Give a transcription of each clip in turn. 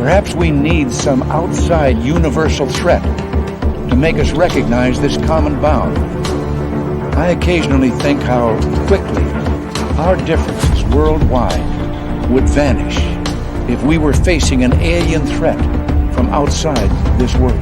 Perhaps we need some outside universal threat to make us recognize this common bound. I occasionally think how quickly our differences worldwide would vanish if we were facing an alien threat from outside this world.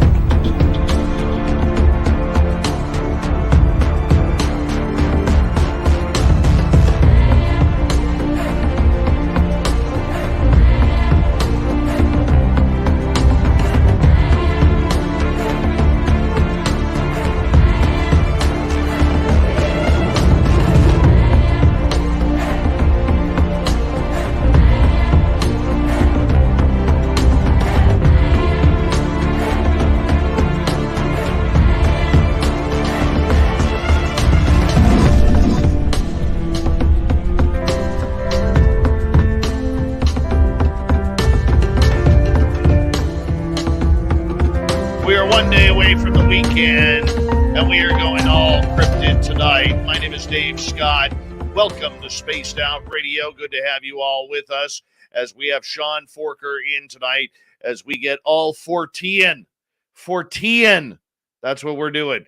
Welcome to Spaced Out Radio. Good to have you all with us as we have Sean Forker in tonight as we get all Fortean. Fortean. That's what we're doing.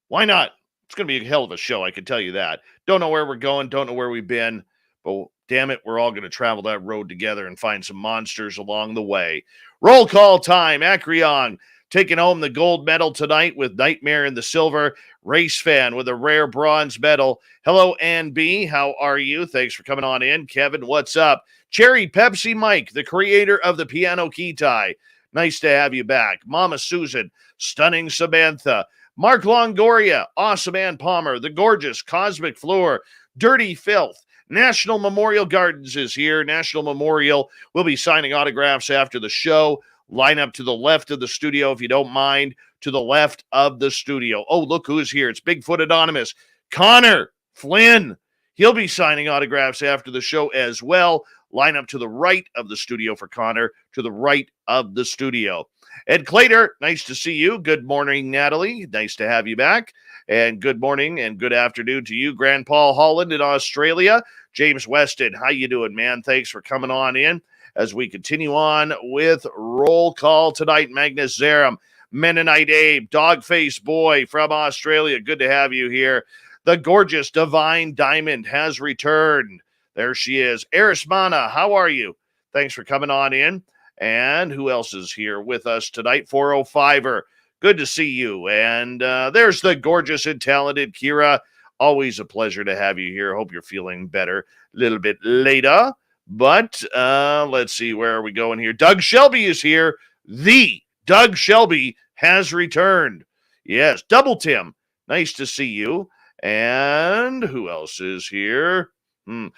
Why not? It's going to be a hell of a show, I can tell you that. Don't know where we're going, don't know where we've been, but damn it, we're all going to travel that road together and find some monsters along the way. Roll call time. Acreon taking home the gold medal tonight with Nightmare in the silver. Race Fan with a rare bronze medal. Hello, Ann B. How are you? Thanks for coming on in. Kevin, what's up? Cherry Pepsi Mike, the creator of the piano key tie. Nice to have you back. Mama Susan, Stunning Samantha. Mark Longoria, Awesome Ann Palmer, the gorgeous Cosmic Floor, Dirty Filth. National Memorial Gardens is here. National Memorial will be signing autographs after the show. Line up to the left of the studio if you don't mind. To the left of the studio. Oh, look who's here. It's Bigfoot Anonymous. Connor Flynn. He'll be signing autographs after the show as well. Line up to the right of the studio for Connor. To the right of the studio. Ed Clater, nice to see you. Good morning, Natalie. Nice to have you back. And good morning and good afternoon to you, Grandpa Holland in Australia. James Weston, how you doing, man? Thanks for coming on in as we continue on with Roll Call tonight. Magnus Zerum, Mennonite Abe, Dogface Boy from Australia. Good to have you here. The gorgeous Divine Diamond has returned. There she is. Eris Mana, how are you? Thanks for coming on in. And who else is here with us tonight? 405er. Good to see you. And there's the gorgeous and talented Kira. Always a pleasure to have you here. Hope you're feeling better a little bit later. But let's see, where are we going here? Doug Shelby is here. The Doug Shelby has returned. Yes, Double Tim. Nice to see you. And who else is here? Lon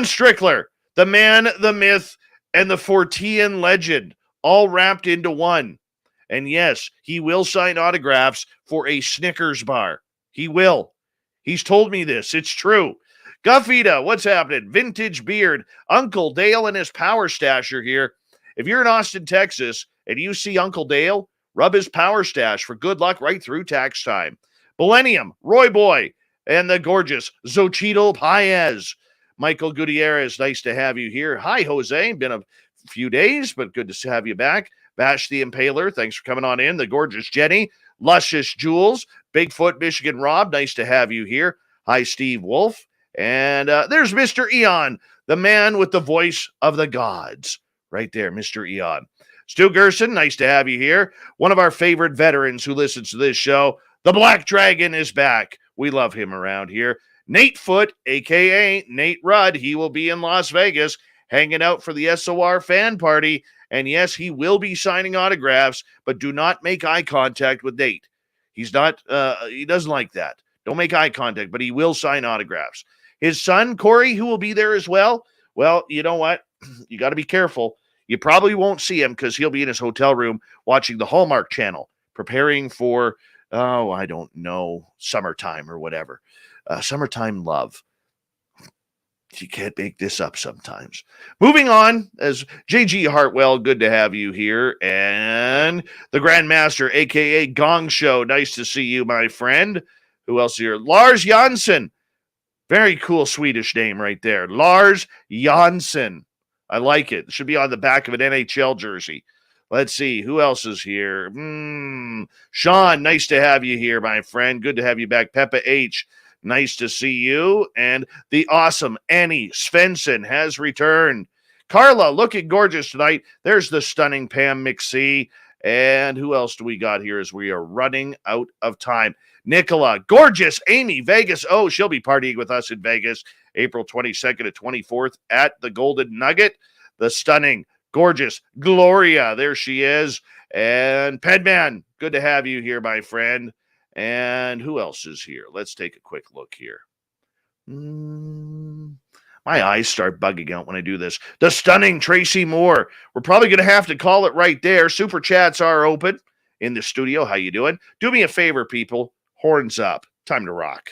Strickler, the man, the myth, and the Fortean legend, all wrapped into one. And yes, he will sign autographs for a Snickers bar. He will. He's told me this. It's true. Guffita, what's happening? Vintage Beard, Uncle Dale and his Power Stash are here. If you're in Austin, Texas, and you see Uncle Dale, rub his Power Stash for good luck right through tax time. Millennium, Roy Boy, and the gorgeous Xochitl Paez. Michael Gutierrez, nice to have you here. Hi, Jose. Been a few days, but good to have you back. Bash the Impaler, thanks for coming on in. The gorgeous Jenny, Luscious Jules, Bigfoot Michigan Rob, nice to have you here. Hi, Steve Wolf. And there's Mr. Eon, the man with the voice of the gods. Right there, Mr. Eon. Stu Gerson, nice to have you here. One of our favorite veterans who listens to this show. The Black Dragon is back. We love him around here. Nate Foote, a.k.a. Nate Rudd. He will be in Las Vegas hanging out for the SOR fan party. And yes, he will be signing autographs, but do not make eye contact with Nate. He's not, he doesn't like that. Don't make eye contact, but he will sign autographs. His son, Corey, who will be there as well. Well, you know what? You got to be careful. You probably won't see him because he'll be in his hotel room watching the Hallmark Channel, preparing for, I don't know, summertime or whatever. Summertime love. You can't make this up sometimes. Moving on, as J.G. Hartwell, good to have you here. And the Grandmaster, a.k.a. Gong Show. Nice to see you, my friend. Who else here? Lars Jansson. Very cool Swedish name right there. Lars Jansson. I like it. It should be on the back of an NHL jersey. Let's see. Who else is here? Sean, nice to have you here, my friend. Good to have you back. Peppa H, nice to see you. And the awesome Annie Svensson has returned. Carla, looking gorgeous tonight. There's the stunning Pam McSee. And who else do we got here as we are running out of time? Nicola, gorgeous Amy, Vegas. Oh, she'll be partying with us in Vegas, April 22nd to 24th at the Golden Nugget. The stunning, gorgeous Gloria, there she is. And Pedman, good to have you here, my friend. And who else is here? Let's take a quick look here. My eyes start bugging out when I do this. The stunning Tracy Moore. We're probably going to have to call it right there. Super chats are open in the studio. How you doing? Do me a favor, people. Horns up. Time to rock.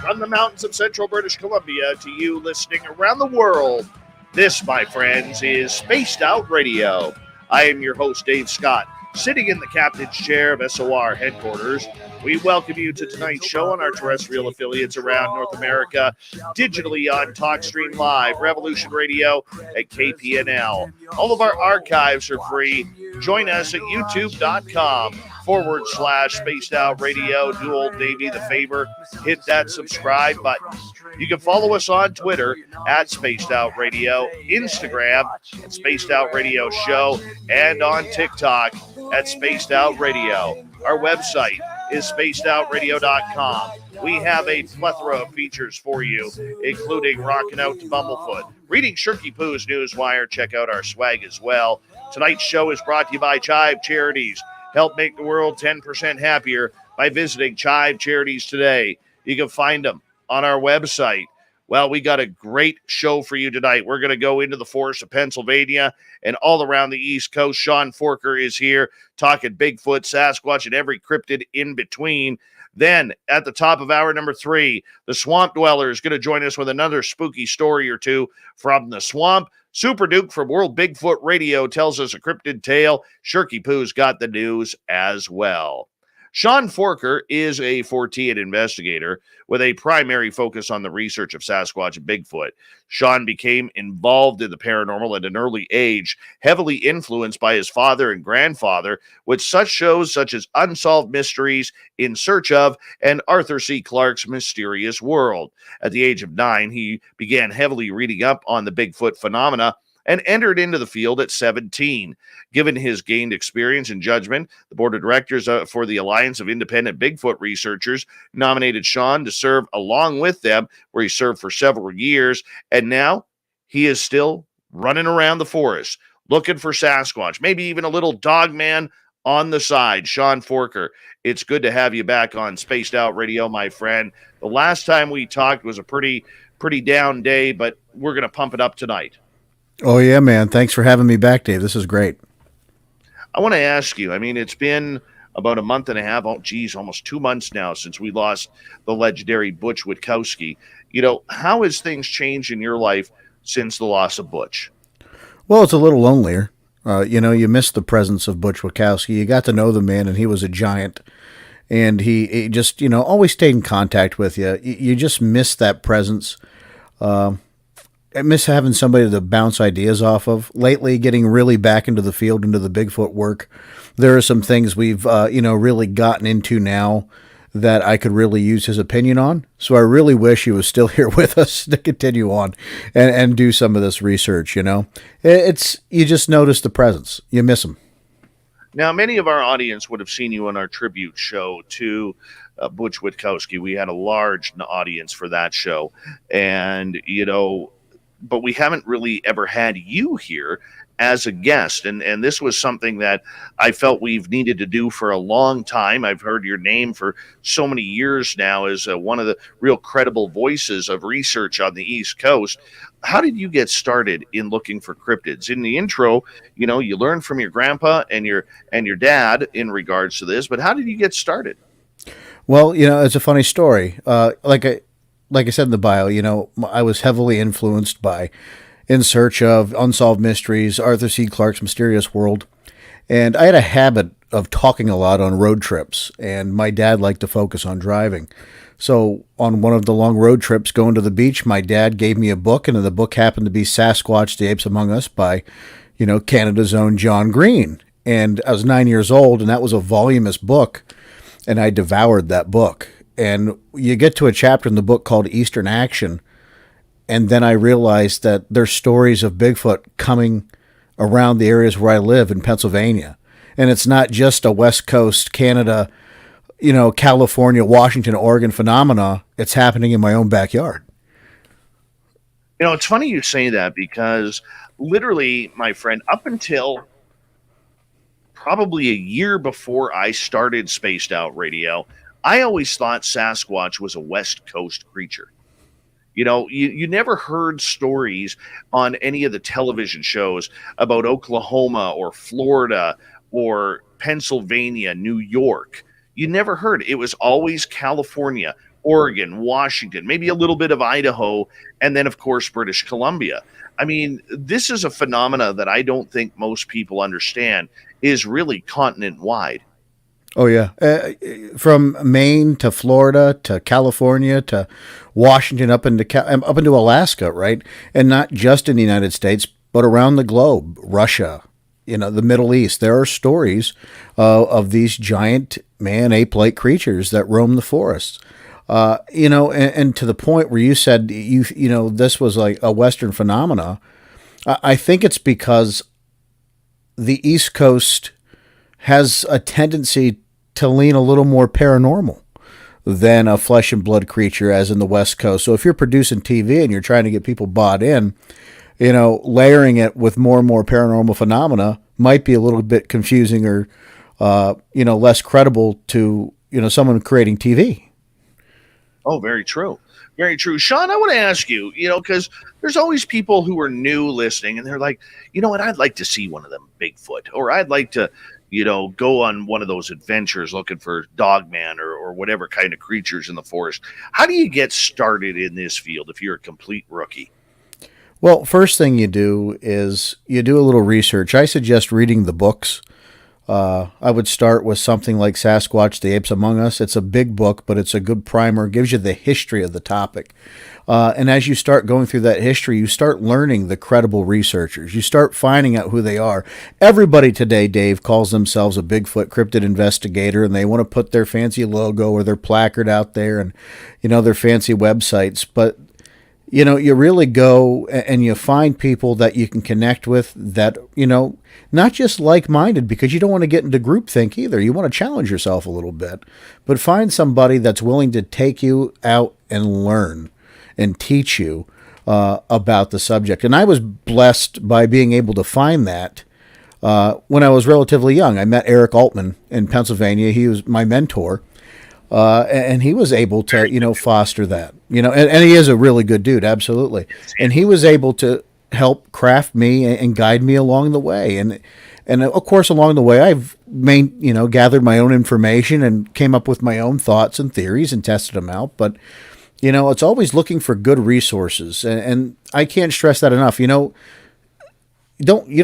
From the mountains of central British Columbia to you listening around the world, this, my friends, is Spaced Out Radio. I am your host, Dave Scott, sitting in the captain's chair of SOR headquarters. We welcome you to tonight's show on our terrestrial affiliates around North America, digitally on TalkStream Live, Revolution Radio, at KPNL. All of our archives are free. Join us at youtube.com/Spaced Out Radio. Do old Davey the favor, hit that subscribe button. You can follow us on Twitter at Spaced Out Radio, Instagram at Spaced Out Radio Show, and on TikTok at Spaced Out Radio. Our website is spacedoutradio.com. We have a plethora of features for you, including Rockin' Out to Bumblefoot, reading Shirky Poo's Newswire. Check out our swag as well. Tonight's show is brought to you by Chive Charities. Help make the world 10% happier by visiting Chive Charities today. You can find them on our website. Well, we got a great show for you tonight. We're going to go into the forests of Pennsylvania and all around the East Coast. Sean Forker is here talking Bigfoot, Sasquatch, and every cryptid in between. Then, at the top of hour number 3, the SwampDweller is going to join us with another spooky story or two from the swamp. Super Duke from World Bigfoot Radio tells us a cryptid tale. Shirky Poo's got the news as well. Sean Forker is a Fortean investigator with a primary focus on the research of Sasquatch and Bigfoot. Sean became involved in the paranormal at an early age, heavily influenced by his father and grandfather, with such shows such as Unsolved Mysteries, In Search of, and Arthur C. Clarke's Mysterious World. At the age of 9, he began heavily reading up on the Bigfoot phenomena and entered into the field at 17. Given his gained experience and judgment, the board of directors for the Alliance of Independent Bigfoot Researchers nominated Sean to serve along with them, where he served for several years, and now he is still running around the forest, looking for Sasquatch, maybe even a little Dogman on the side. Sean Forker, it's good to have you back on Spaced Out Radio, my friend. The last time we talked was a pretty down day, but we're going to pump it up tonight. Oh, yeah, man. Thanks for having me back, Dave. This is great. I want to ask you, I mean, it's been about a month and a half, almost 2 months now since we lost the legendary Butch Witkowski. You know, how has things changed in your life since the loss of Butch? Well, it's a little lonelier. You miss the presence of Butch Witkowski. You got to know the man, and he was a giant. And he just, always stayed in contact with you. You just miss that presence. I miss having somebody to bounce ideas off of. Lately, getting really back into the field, into the Bigfoot work, there are some things we've, really gotten into now that I could really use his opinion on. So I really wish he was still here with us to continue on and do some of this research, you just notice the presence. You miss him. Now, many of our audience would have seen you on our tribute show to Butch Witkowski. We had a large audience for that show. And, but we haven't really ever had you here as a guest. And this was something that I felt we've needed to do for a long time. I've heard your name for so many years now as one of the real credible voices of research on the East Coast. How did you get started in looking for cryptids? In the intro, you learned from your grandpa and your dad in regards to this, but how did you get started? Well, it's a funny story. Like I said in the bio, I was heavily influenced by In Search of, Unsolved Mysteries, Arthur C. Clarke's Mysterious World. And I had a habit of talking a lot on road trips, and my dad liked to focus on driving. So on one of the long road trips going to the beach, my dad gave me a book, and the book happened to be Sasquatch, the Apes Among Us by, Canada's own John Green. And I was 9 years old, and that was a voluminous book, and I devoured that book. And you get to a chapter in the book called Eastern Action, and then I realized that there's stories of Bigfoot coming around the areas where I live in Pennsylvania. And it's not just a West Coast, Canada, California, Washington, Oregon phenomena. It's happening in my own backyard. It's funny you say that because literally, my friend, up until probably a year before I started Spaced Out Radio, I always thought Sasquatch was a West Coast creature. You never heard stories on any of the television shows about Oklahoma or Florida or Pennsylvania, New York. You never heard. It was always California, Oregon, Washington, maybe a little bit of Idaho, and then, of course, British Columbia. I mean, this is a phenomena that I don't think most people understand is really continent-wide. Oh, yeah. From Maine to Florida to California to Washington up into Alaska, right? And not just in the United States, but around the globe, Russia, the Middle East. There are stories of these giant ape-like creatures that roam the forests. And to the point where you said, this was like a Western phenomena, I think it's because the East Coast has a tendency to lean a little more paranormal than a flesh and blood creature as in the West Coast. So if you're producing TV and you're trying to get people bought in, layering it with more and more paranormal phenomena might be a little bit confusing or, less credible to, someone creating TV. Oh, very true. Very true. Sean, I want to ask you, because there's always people who are new listening and they're like, you know what, I'd like to see one of them Bigfoot, or I'd like to, go on one of those adventures looking for Dogman or whatever kind of creatures in the forest. How do you get started in this field if you're a complete rookie? Well, first thing you do is you do a little research. I suggest reading the books. I would start with something like Sasquatch, the Apes Among Us. It's a big book, but it's a good primer. It gives you the history of the topic. And as you start going through that history, you start learning the credible researchers. You start finding out who they are. Everybody today, Dave, calls themselves a Bigfoot Cryptid Investigator, and they want to put their fancy logo or their placard out there and, their fancy websites. But you really go and you find people that you can connect with that, not just like-minded, because you don't want to get into groupthink either. You want to challenge yourself a little bit, but find somebody that's willing to take you out and learn and teach you about the subject. And I was blessed by being able to find that when I was relatively young. I met Eric Altman in Pennsylvania. He was my mentor. And he was able to, foster that, and he is a really good dude. Absolutely. And he was able to help craft me and guide me along the way. And of course, along the way, I've gathered my own information and came up with my own thoughts and theories and tested them out. But, it's always looking for good resources. And I can't stress that enough. You don't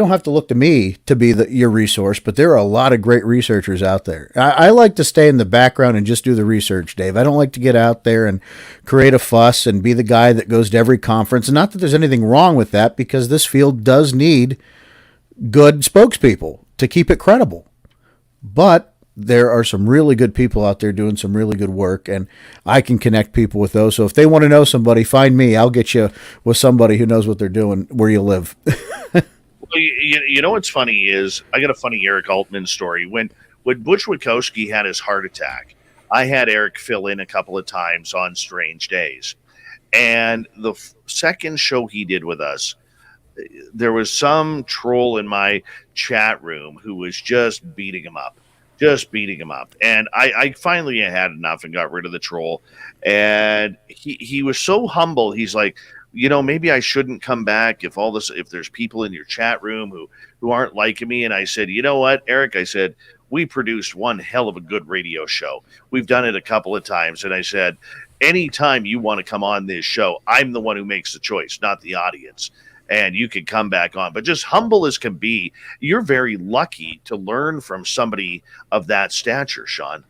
have to look to me to be your resource, but there are a lot of great researchers out there. I like to stay in the background and just do the research, Dave. I don't like to get out there and create a fuss and be the guy that goes to every conference. And not that there's anything wrong with that, because this field does need good spokespeople to keep it credible. But there are some really good people out there doing some really good work, and I can connect people with those. So if they want to know somebody, find me. I'll get you with somebody who knows what they're doing where you live. What's funny is I got a funny Eric Altman story. When Butch Witkowski had his heart attack, I had Eric fill in a couple of times on strange days. And the second show he did with us, there was some troll in my chat room who was just beating him up, And I finally had enough and got rid of the troll. And he was so humble. He's like, maybe I shouldn't come back if there's people in your chat room who aren't liking me. And I said, you know what, Eric? I said, we produced one hell of a good radio show. We've done it a couple of times. And I said, anytime you want to come on this show, I'm the one who makes the choice, not the audience. And you can come back on. But just humble as can be, you're very lucky to learn from somebody of that stature, Sean.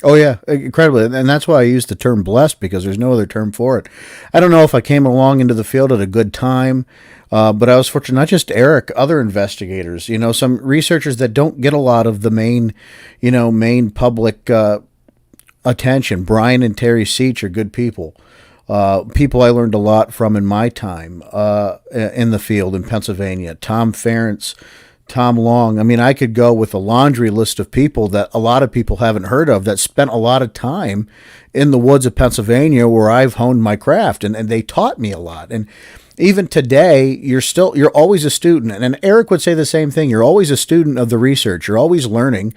Oh yeah, incredibly, and that's why I use the term blessed, because there's no other term for it. I don't know if I came along into the field at a good time, but I was fortunate. Not just Eric, other investigators, some researchers that don't get a lot of the main public attention. Brian and Terry Seach are good people. People I learned a lot from in my time in the field in Pennsylvania. Tom Ferentz, Tom Long. I mean, I could go with a laundry list of people that a lot of people haven't heard of that spent a lot of time in the woods of Pennsylvania where I've honed my craft, and they taught me a lot. And even today, you're always a student. And Eric would say the same thing. You're always a student of the research. You're always learning.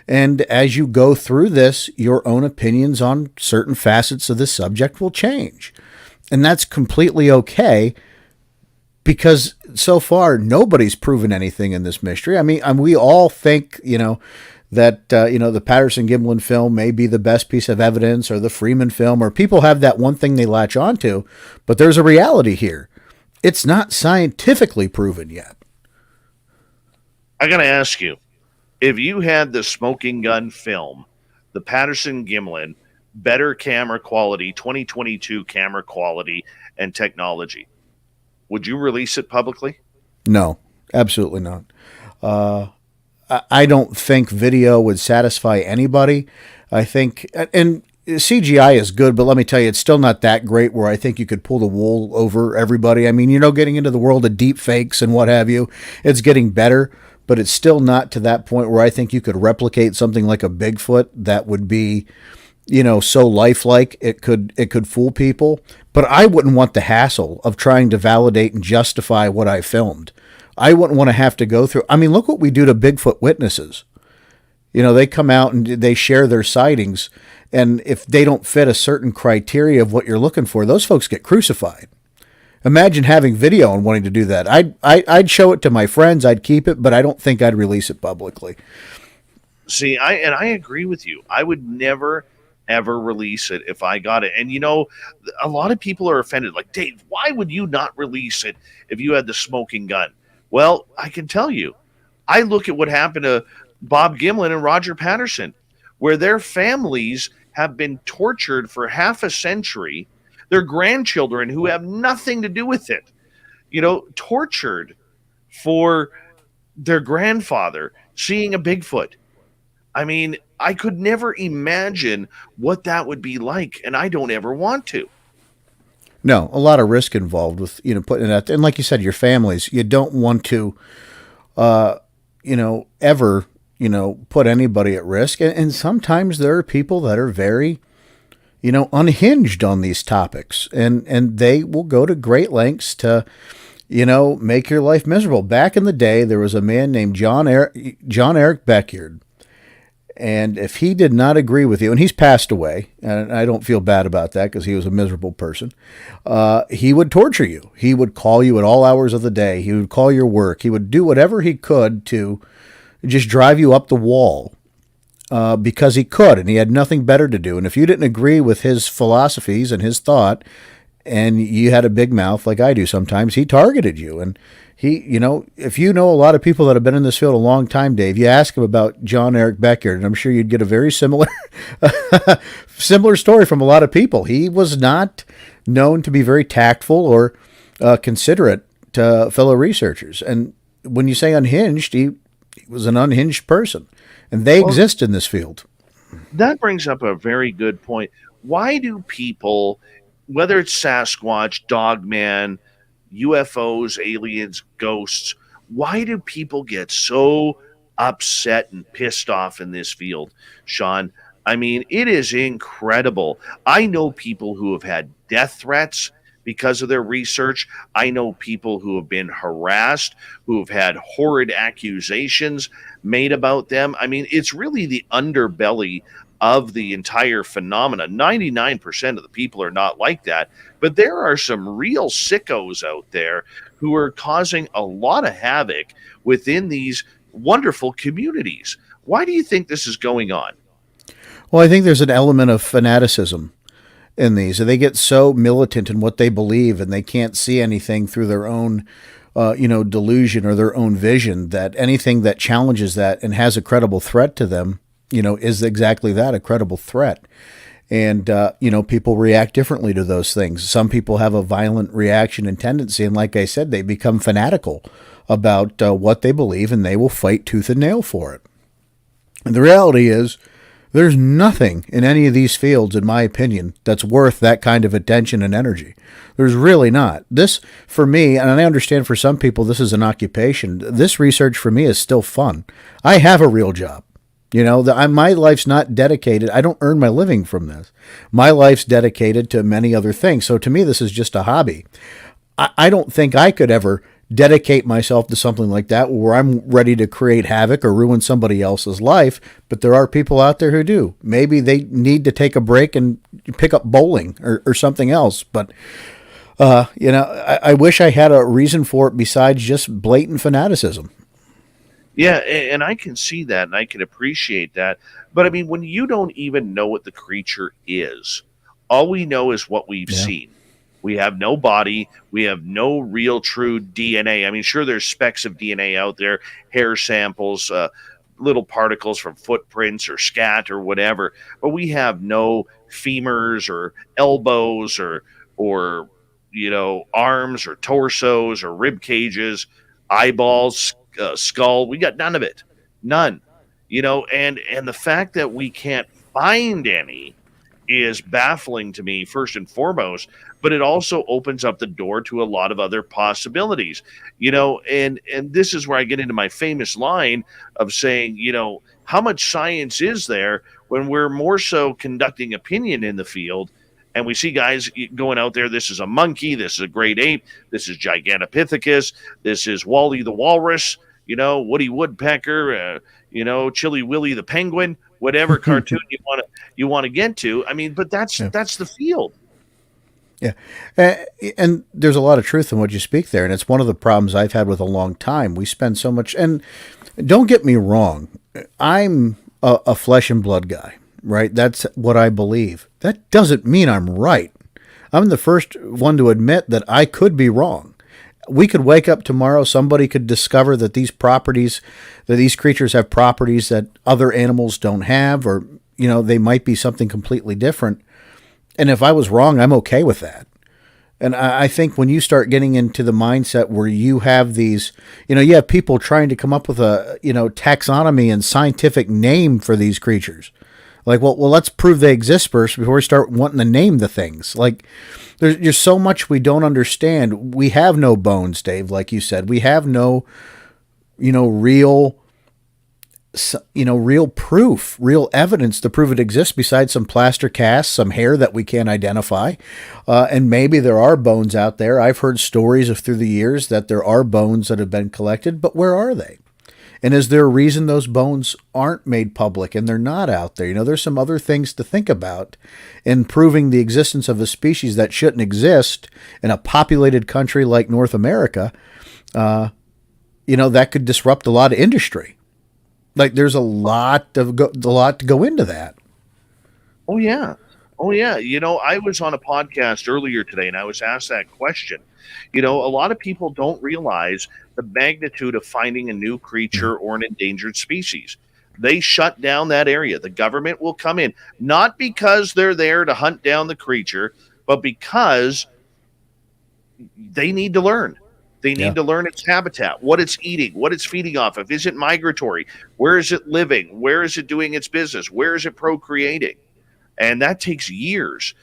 And as you go through this, your own opinions on certain facets of the subject will change. And that's completely okay, because so far nobody's proven anything in this mystery. I mean, we all think, that the Patterson-Gimlin film may be the best piece of evidence, or the Freeman film, or people have that one thing they latch onto. But there's a reality here. It's not scientifically proven yet. I got to ask you, if you had the smoking gun film, the Patterson-Gimlin, better camera quality, 2022 camera quality and technology, would you release it publicly? No, absolutely not. I don't think video would satisfy anybody. I think, and CGI is good, but let me tell you, it's still not that great where I think you could pull the wool over everybody. I mean, getting into the world of deep fakes and what have you, it's getting better, but it's still not to that point where I think you could replicate something like a Bigfoot that would be, so lifelike it could fool people. But I wouldn't want the hassle of trying to validate and justify what I filmed. I wouldn't want to have to go through. I mean, look what we do to Bigfoot witnesses. They come out and they share their sightings, and if they don't fit a certain criteria of what you're looking for, those folks get crucified. Imagine having video and wanting to do that. I'd show it to my friends. I'd keep it, but I don't think I'd release it publicly. See, I agree with you. I would never ever release it if I got it. And a lot of people are offended. Like, Dave, why would you not release it if you had the smoking gun? Well, I can tell you, I look at what happened to Bob Gimlin and Roger Patterson, where their families have been tortured for half a century. Their grandchildren, who have nothing to do with it, tortured for their grandfather seeing a Bigfoot. I mean, I could never imagine what that would be like, and I don't ever want to. No, a lot of risk involved with, putting it out there. And like you said, your families, you don't want to, ever, put anybody at risk. And sometimes there are people that are very, unhinged on these topics, and they will go to great lengths to, make your life miserable. Back in the day, there was a man named John Eric Beckyard. And if he did not agree with you, and he's passed away, and I don't feel bad about that because he was a miserable person, he would torture you. He would call you at all hours of the day. He would call your work. He would do whatever he could to just drive you up the wall because he could, and he had nothing better to do. And if you didn't agree with his philosophies and his thought, and you had a big mouth like I do sometimes, he targeted you. And he, if a lot of people that have been in this field a long time, Dave, you ask him about John Eric Beckyard, and I'm sure you'd get a very similar story from a lot of people. He was not known to be very tactful or considerate to fellow researchers. And when you say unhinged, he was an unhinged person, and they exist in this field. That brings up a very good point. Why do people, whether it's Sasquatch, Dogman, UFOs, aliens, ghosts, why do people get so upset and pissed off in this field, Sean? I mean, it is incredible. I know people who have had death threats because of their research. I know people who have been harassed, who have had horrid accusations made about them. I mean, it's really the underbelly of the entire phenomena. 99% of the people are not like that, but there are some real sickos out there who are causing a lot of havoc within these wonderful communities. Why do you think this is going on? Well, I think there's an element of fanaticism in these. They get so militant in what they believe, and they can't see anything through their own, delusion or their own vision, that anything that challenges that and has a credible threat to them, is exactly that, a credible threat. And, people react differently to those things. Some people have a violent reaction and tendency, and like I said, they become fanatical about what they believe, and they will fight tooth and nail for it. And the reality is, there's nothing in any of these fields, in my opinion, that's worth that kind of attention and energy. There's really not. This, for me, and I understand for some people this is an occupation, this research for me is still fun. I have a real job. My life's not dedicated. I don't earn my living from this. My life's dedicated to many other things. So to me, this is just a hobby. I don't think I could ever dedicate myself to something like that where I'm ready to create havoc or ruin somebody else's life. But there are people out there who do. Maybe they need to take a break and pick up bowling or something else. But, I wish I had a reason for it besides just blatant fanaticism. Yeah, and I can see that and I can appreciate that. But I mean, when you don't even know what the creature is, all we know is what we've seen. We have no body. We have no real true DNA. I mean, sure, there's specks of DNA out there, hair samples, little particles from footprints or scat or whatever. But we have no femurs or elbows or arms or torsos or rib cages, eyeballs, skull. We got none of it. None. And the fact that we can't find any is baffling to me, first and foremost, but it also opens up the door to a lot of other possibilities, and this is where I get into my famous line of saying, how much science is there when we're more so conducting opinion in the field, and we see guys going out there, this is a monkey, this is a great ape, this is Gigantopithecus, this is Wally the walrus, Woody Woodpecker, Chilly Willy the penguin, whatever cartoon you want to get to. I mean, but that's the field. Yeah. And there's a lot of truth in what you speak there. And it's one of the problems I've had with a long time. We spend so much, and don't get me wrong, I'm a flesh and blood guy, right? That's what I believe. That doesn't mean I'm right. I'm the first one to admit that I could be wrong. We could wake up tomorrow, somebody could discover that these creatures have properties that other animals don't have, or, they might be something completely different. And if I was wrong, I'm okay with that. And I think when you start getting into the mindset where you have these, you have people trying to come up with a, taxonomy and scientific name for these creatures. Like, well, let's prove they exist first before we start wanting to name the things. Like, there's so much we don't understand. We have no bones, Dave, like you said. We have no, real proof, real evidence to prove it exists besides some plaster casts, some hair that we can't identify. And maybe there are bones out there. I've heard stories through the years that there are bones that have been collected, but where are they? And is there a reason those bones aren't made public and they're not out there? There's some other things to think about in proving the existence of a species that shouldn't exist in a populated country like North America. That could disrupt a lot of industry. Like, there's a lot to go into that. Oh yeah. I was on a podcast earlier today and I was asked that question. A lot of people don't realize the magnitude of finding a new creature or an endangered species. They shut down that area. The government will come in, not because they're there to hunt down the creature, but because they need to learn. They need to learn its habitat, what it's eating, what it's feeding off of. Is it migratory? Where is it living? Where is it doing its business? Where is it procreating? And that takes years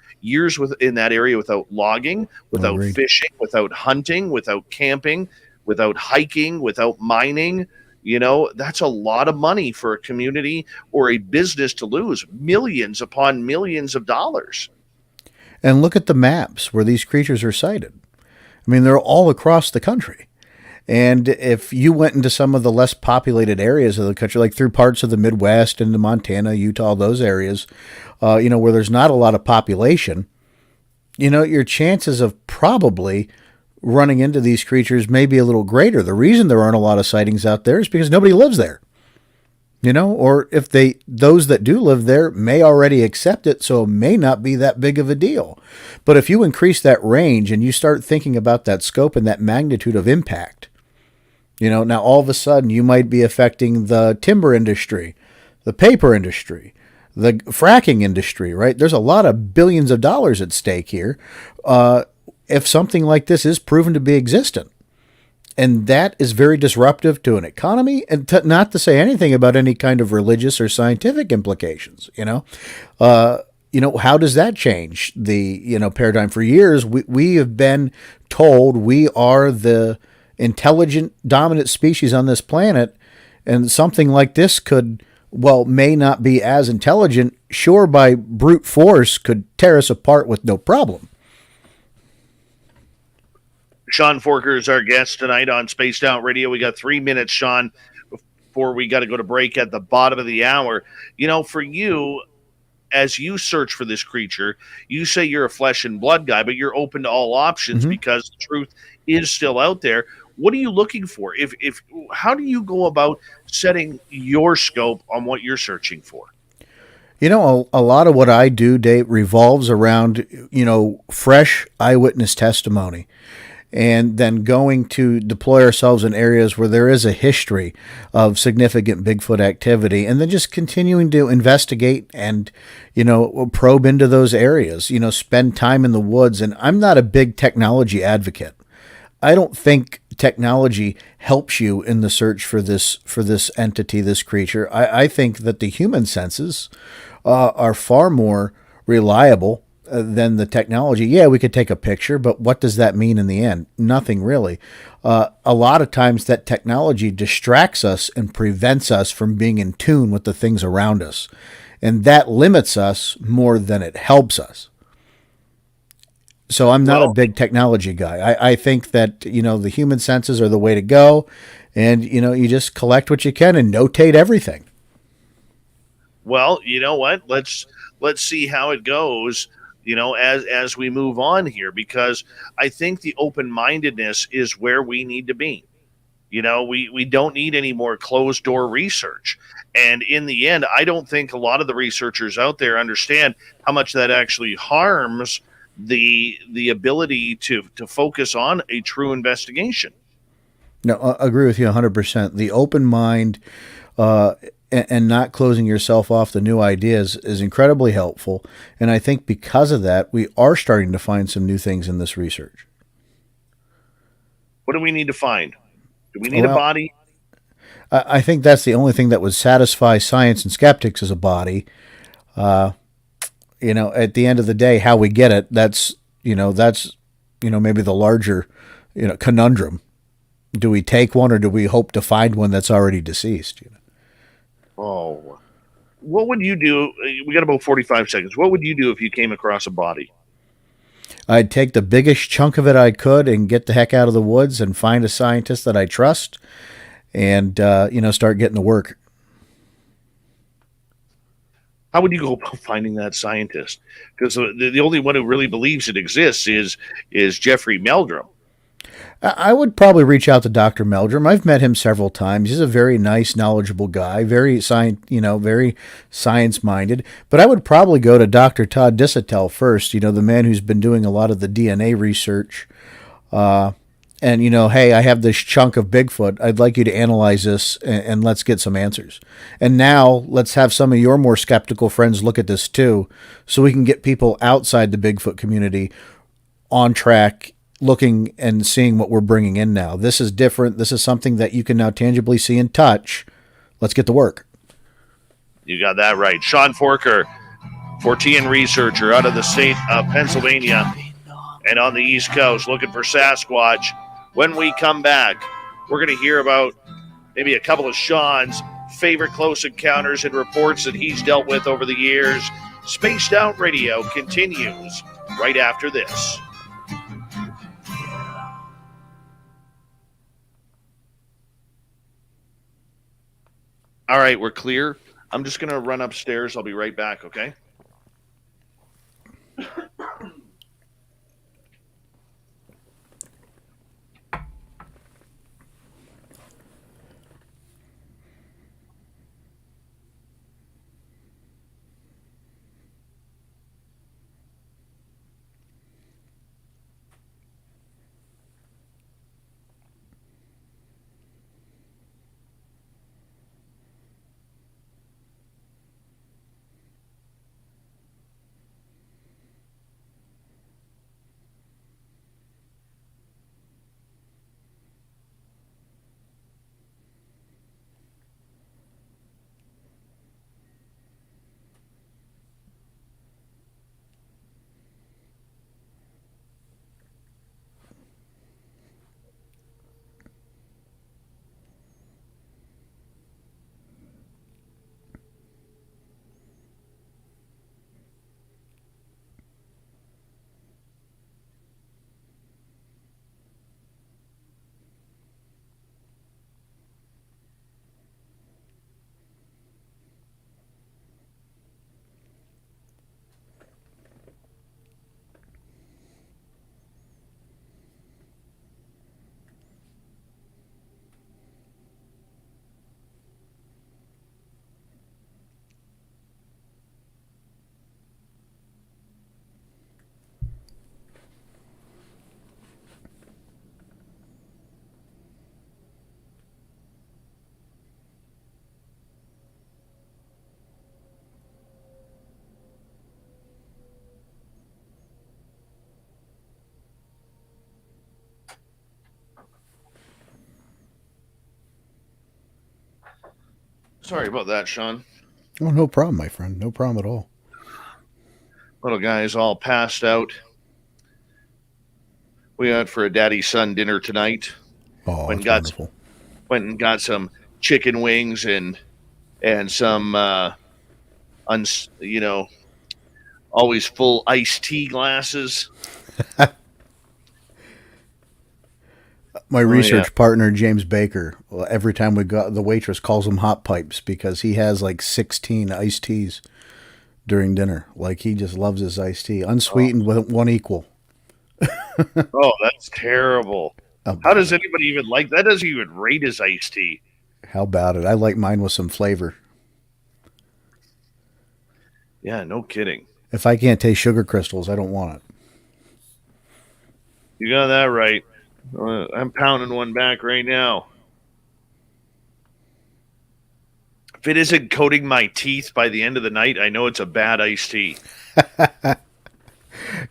within that area without logging, without fishing, without hunting, without camping, without hiking, without mining. That's a lot of money for a community or a business to lose, millions upon millions of dollars. and look at the maps where these creatures are sighted. I mean, they're all across the country. And if you went into some of the less populated areas of the country, like through parts of the Midwest, into Montana, Utah, those areas, where there's not a lot of population, your chances of probably running into these creatures may be a little greater. The reason there aren't a lot of sightings out there is because nobody lives there. Or if those that do live there may already accept it, so it may not be that big of a deal. But if you increase that range and you start thinking about that scope and that magnitude of impact, now all of a sudden you might be affecting the timber industry, the paper industry, the fracking industry, right? There's a lot of billions of dollars at stake here if something like this is proven to be existent. And that is very disruptive to an economy, and not to say anything about any kind of religious or scientific implications, how does that change the, paradigm? For years, we have been told we are the intelligent, dominant species on this planet, and something like this may not be as intelligent, sure, by brute force, could tear us apart with no problem. Sean Forker is our guest tonight on Spaced Out Radio. We got 3 minutes, Sean, before we got to go to break at the bottom of the hour. For you, as you search for this creature, you say you're a flesh and blood guy, but you're open to all options because the truth is still out there. What are you looking for? How do you go about setting your scope on what you're searching for? A lot of what I do, Dave, revolves around, fresh eyewitness testimony. And then going to deploy ourselves in areas where there is a history of significant Bigfoot activity, and then just continuing to investigate and, probe into those areas, spend time in the woods. And I'm not a big technology advocate. I don't think technology helps you in the search for this entity, this creature. I think that the human senses are far more reliable than the technology. Yeah, we could take a picture, but what does that mean in the end? Nothing really. A lot of times that technology distracts us and prevents us from being in tune with the things around us. And that limits us more than it helps us. So I'm not a big technology guy. I think that, the human senses are the way to go. And, you just collect what you can and notate everything. Well, you know what? Let's see how it goes, as we move on here, because I think the open-mindedness is where we need to be. We don't need any more closed-door research. And in the end, I don't think a lot of the researchers out there understand how much that actually harms the ability to focus on a true investigation. No, I agree with you 100%. The open mind and not closing yourself off to new ideas is incredibly helpful. And I think because of that, we are starting to find some new things in this research. What do we need to find? Do we need a body? I think that's the only thing that would satisfy science and skeptics is a body. At the end of the day, how we get it, that's maybe the larger, conundrum. Do we take one or do we hope to find one that's already deceased? Oh, what would you do? We got about 45 seconds. What would you do if you came across a body? I'd take the biggest chunk of it I could and get the heck out of the woods and find a scientist that I trust and, start getting to work. How would you go about finding that scientist? Because the only one who really believes it exists is Jeffrey Meldrum. I would probably reach out to Dr. Meldrum. I've met him several times. He's a very nice, knowledgeable guy, very science-minded. But I would probably go to Dr. Todd Disotell first, the man who's been doing a lot of the DNA research. Hey, I have this chunk of Bigfoot. I'd like you to analyze this and let's get some answers. And now let's have some of your more skeptical friends look at this too, so we can get people outside the Bigfoot community on track, looking and seeing what we're bringing in now. This is different. This is something that you can now tangibly see and touch. Let's get to work. You got that right. Sean Forker, Fortean researcher out of the state of Pennsylvania and on the East Coast, looking for Sasquatch. When we come back, we're going to hear about maybe a couple of Sean's favorite close encounters and reports that he's dealt with over the years. Spaced Out Radio continues right after this. All right, we're clear. I'm just going to run upstairs. I'll be right back, okay? Sorry about that, Sean. Oh, no problem, my friend. No problem at all. Little guy's all passed out. We went for a daddy-son dinner tonight. Oh, Went that's wonderful. Went and got some chicken wings and some, always full iced tea glasses. My research partner, James Baker, every time we go, the waitress calls them hot pipes because he has like 16 iced teas during dinner. Like, he just loves his iced tea. Unsweetened with one equal. Oh, that's terrible. How does anybody even like that? Doesn't even rate his iced tea. How about it? I like mine with some flavor. Yeah, no kidding. If I can't taste sugar crystals, I don't want it. You got that right. I'm pounding one back right now. If it isn't coating my teeth by the end of the night, I know it's a bad iced tea. I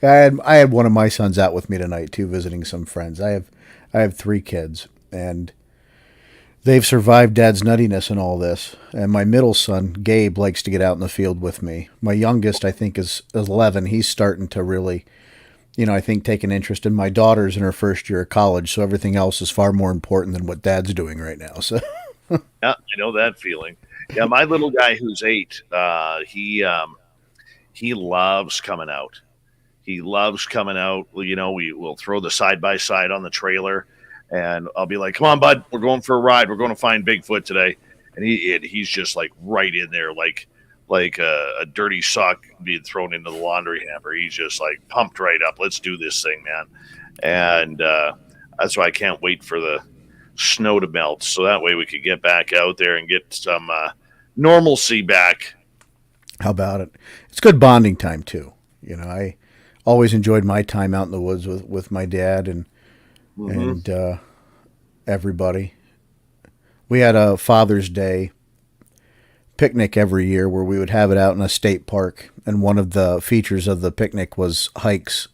had one of my sons out with me tonight too, visiting some friends. I have 3 kids, and they've survived Dad's nuttiness and all this. And my middle son, Gabe, likes to get out in the field with me. My youngest, I think, is 11. He's starting to really, I think, take an interest in my daughter's in her first year of college. So everything else is far more important than what Dad's doing right now. So yeah, I know that feeling. Yeah, my little guy who's 8, he loves coming out. He loves coming out. We'll throw the side-by-side on the trailer, and I'll be like, come on, bud, we're going for a ride. We're going to find Bigfoot today. And he's just like right in there, like a dirty sock being thrown into the laundry hamper. He's just like pumped right up. Let's do this thing, man. And that's why I can't wait for the snow to melt. So that way we could get back out there and get some normalcy back. How about it? It's good bonding time too. I always enjoyed my time out in the woods with my dad and everybody. We had a Father's Day picnic every year where we would have it out in a state park, and one of the features of the picnic was hikes,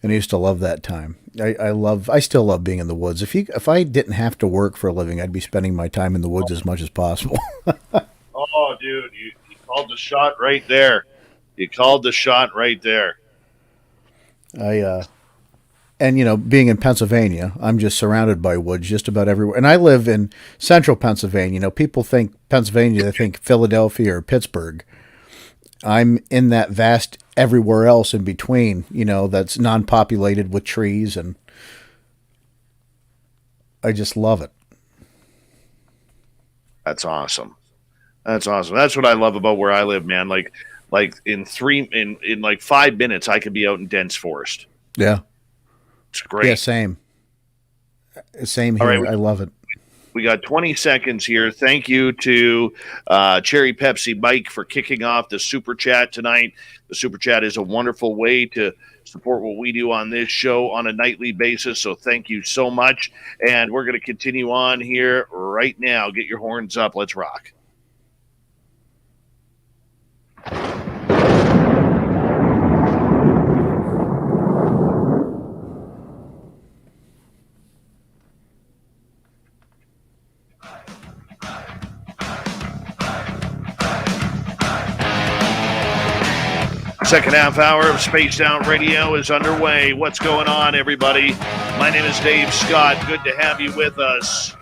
and I used to love that time. I still love being in the woods. If I didn't have to work for a living, I'd be spending my time in the woods as much as possible. Oh, dude, you called the shot right there. You called the shot right there. Being in Pennsylvania, I'm just surrounded by woods just about everywhere. And I live in central Pennsylvania. People think Pennsylvania, they think Philadelphia or Pittsburgh. I'm in that vast everywhere else in between, that's non-populated with trees, and I just love it. That's awesome. That's awesome. That's what I love about where I live, man. Like in 5 minutes, I could be out in dense forest. Yeah. It's great. Yeah, same here. All right, I love it. we got 20 seconds here. Thank you to Cherry Pepsi Mike for kicking off the Super Chat tonight. The Super Chat is a wonderful way to support what we do on this show on a nightly basis, so thank you so much. And we're going to continue on here right now. Get your horns up. Let's rock. Second half hour of Spaced Out Radio is underway. What's going on, everybody? My name is Dave Scott. Good to have you with us.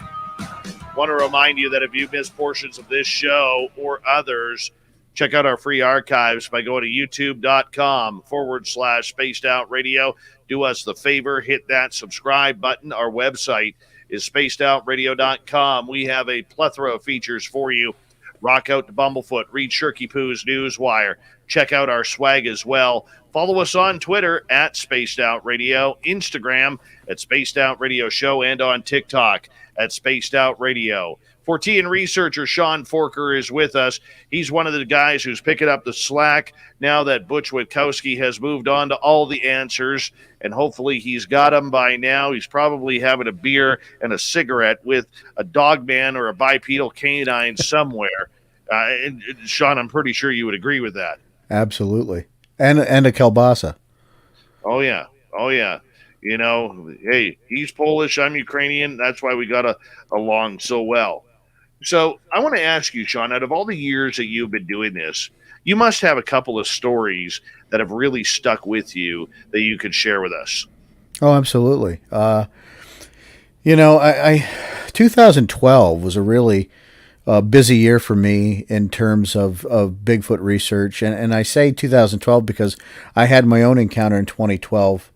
Want to remind you that if you missed portions of this show or others, check out our free archives by going to youtube.com/Spaced Out Radio. Do us the favor, hit that subscribe button. Our website is spacedoutradio.com. We have a plethora of features for you. Rock out to Bumblefoot, read Shirky Poo's Newswire. Check out our swag as well. Follow us on Twitter at Spaced Out Radio, Instagram at Spaced Out Radio Show, and on TikTok at Spaced Out Radio. Fortean researcher Sean Forker is with us. He's one of the guys who's picking up the slack now that Butch Witkowski has moved on to all the answers, and hopefully he's got them by now. He's probably having a beer and a cigarette with a Dogman or a bipedal canine somewhere. And Sean, I'm pretty sure you would agree with that. Absolutely. And a kielbasa. Oh, yeah. Oh, yeah. Hey, he's Polish, I'm Ukrainian. That's why we got along so well. So I want to ask you, Sean, out of all the years that you've been doing this, you must have a couple of stories that have really stuck with you that you could share with us. Oh, absolutely. 2012 was a really busy year for me in terms of Bigfoot research. And I say 2012 because I had my own encounter in 2012,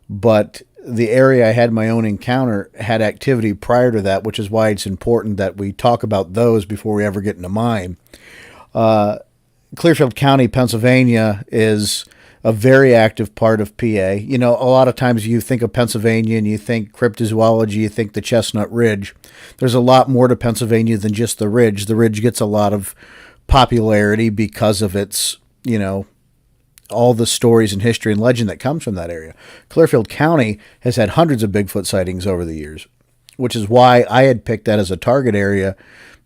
but the area I had my own encounter had activity prior to that, which is why it's important that we talk about those before we ever get into mine. Clearfield County, Pennsylvania is a very active part of PA. A lot of times you think of Pennsylvania and you think cryptozoology, you think the Chestnut Ridge. There's a lot more to Pennsylvania than just the Ridge. The Ridge gets a lot of popularity because of its, all the stories and history and legend that comes from that area. Clearfield County has had hundreds of Bigfoot sightings over the years, which is why I had picked that as a target area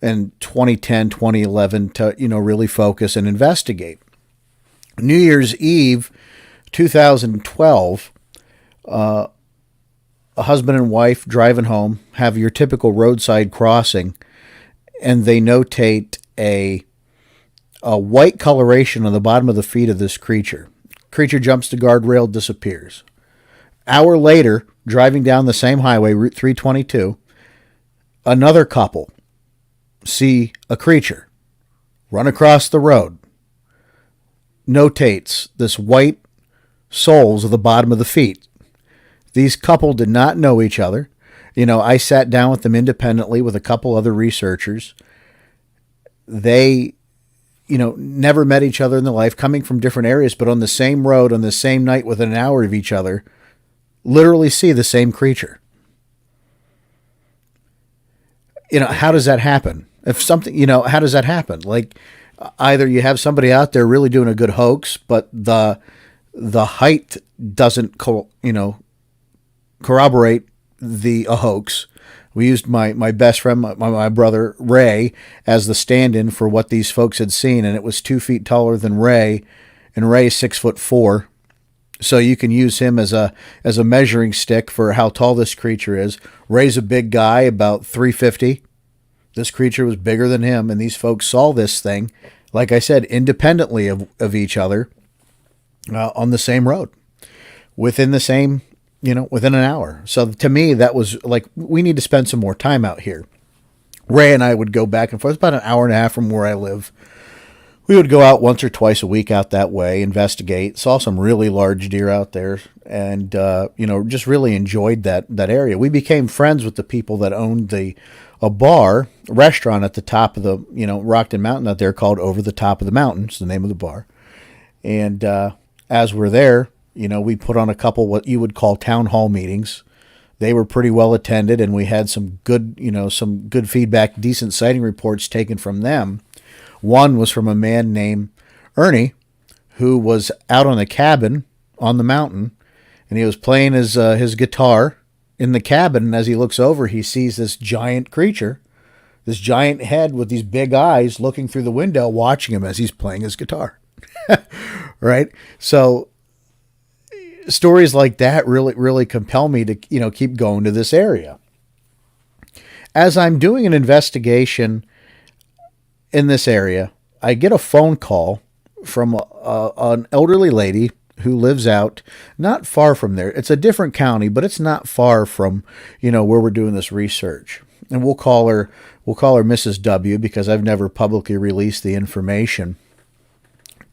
in 2010, 2011 to, really focus and investigate. New Year's Eve, 2012, a husband and wife driving home have your typical roadside crossing, and they notate a white coloration on the bottom of the feet of this creature. Creature jumps the guardrail, disappears. Hour later, driving down the same highway, Route 322, another couple see a creature run across the road. Notates this white soles of the bottom of the feet. These couple did not know each other. I sat down with them independently with a couple other researchers. They, never met each other in their life, coming from different areas, but on the same road, on the same night, within an hour of each other, literally see the same creature. How does that happen? If something, how does that happen? Like, either you have somebody out there really doing a good hoax, but the height doesn't corroborate a hoax. We used my best friend, my brother Ray, as the stand-in for what these folks had seen, and it was 2 feet taller than Ray, and Ray's 6'4". So you can use him as a measuring stick for how tall this creature is. Ray's a big guy, about 350. This creature was bigger than him, and these folks saw this thing, like I said, independently of each other on the same road, within the same, within an hour. So to me, that was like, we need to spend some more time out here. Ray and I would go back and forth. It's about an hour and a half from where I live. We would go out once or twice a week out that way, investigate, saw some really large deer out there, and, just really enjoyed that area. We became friends with the people that owned a restaurant at the top of the, Rockton Mountain out there called Over the Top of the Mountain. It's the name of the bar. And as we're there, we put on a couple what you would call town hall meetings. They were pretty well attended, and we had some good feedback, decent sighting reports taken from them. One was from a man named Ernie, who was out on a cabin on the mountain, and he was playing his guitar in the cabin. And as he looks over, he sees this giant creature, this giant head with these big eyes looking through the window, watching him as he's playing his guitar. Right? So stories like that really, really compel me to, keep going to this area. As I'm doing an investigation in this area, I get a phone call from an elderly lady who lives out not far from there. It's a different county, but it's not far from, where we're doing this research. And we'll call her Mrs. W, because I've never publicly released the information.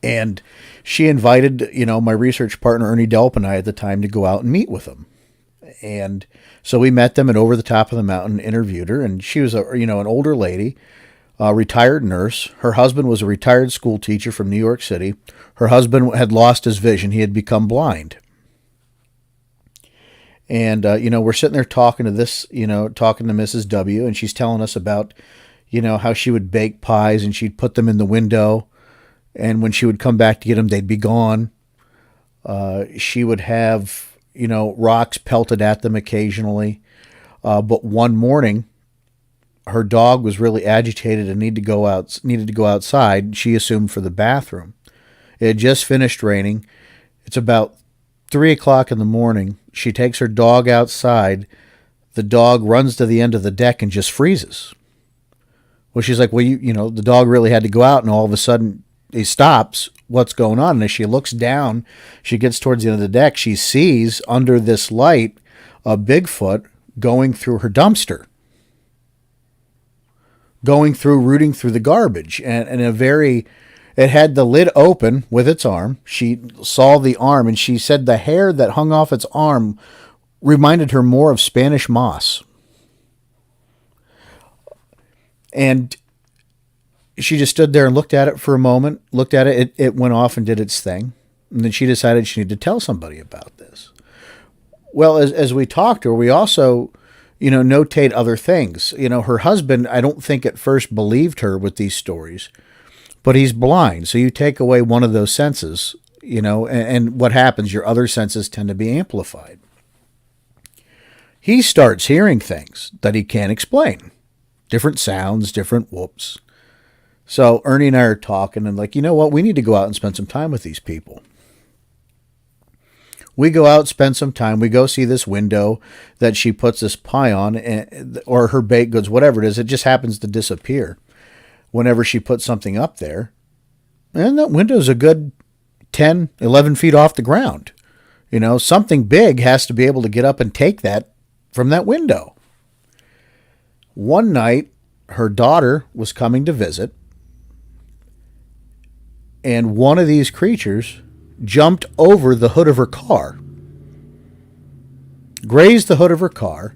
And she invited, my research partner Ernie Delp and I at the time to go out and meet with them. And so we met them at Over the Top of the Mountain, interviewed her, and she was an older lady, retired nurse. Her husband was a retired school teacher from New York City. Her husband had lost his vision. He had become blind. And, we're sitting there talking to Mrs. W, and she's telling us about, how she would bake pies and she'd put them in the window. And when she would come back to get them, they'd be gone. She would have, rocks pelted at them occasionally. But one morning, her dog was really agitated and needed to go outside. She assumed for the bathroom. It had just finished raining. It's about 3:00 in the morning. She takes her dog outside. The dog runs to the end of the deck and just freezes. Well, she's like, well, the dog really had to go out, and all of a sudden he stops. What's going on? And as she looks down, she gets towards the end of the deck. She sees under this light a Bigfoot going through her dumpster. Rooting through the garbage, and it had the lid open with its arm. She saw the arm, and she said the hair that hung off its arm reminded her more of Spanish moss. And she just stood there and looked at it for a moment, it went off and did its thing. And then she decided she needed to tell somebody about this. Well, as we talked to her, we also notate other things. Her husband, I don't think at first believed her with these stories, but he's blind. So you take away one of those senses, and what happens? Your other senses tend to be amplified. He starts hearing things that he can't explain. Different sounds, different whoops. So Ernie and I are talking and like, you know what? We need to go out and spend some time with these people. We go out, spend some time. We go see this window that she puts this pie on, or her baked goods, whatever it is. It just happens to disappear whenever she puts something up there. And that window's a good 10, 11 feet off the ground. Something big has to be able to get up and take that from that window. One night, her daughter was coming to visit, and one of these creatures jumped over the hood of her car, grazed the hood of her car.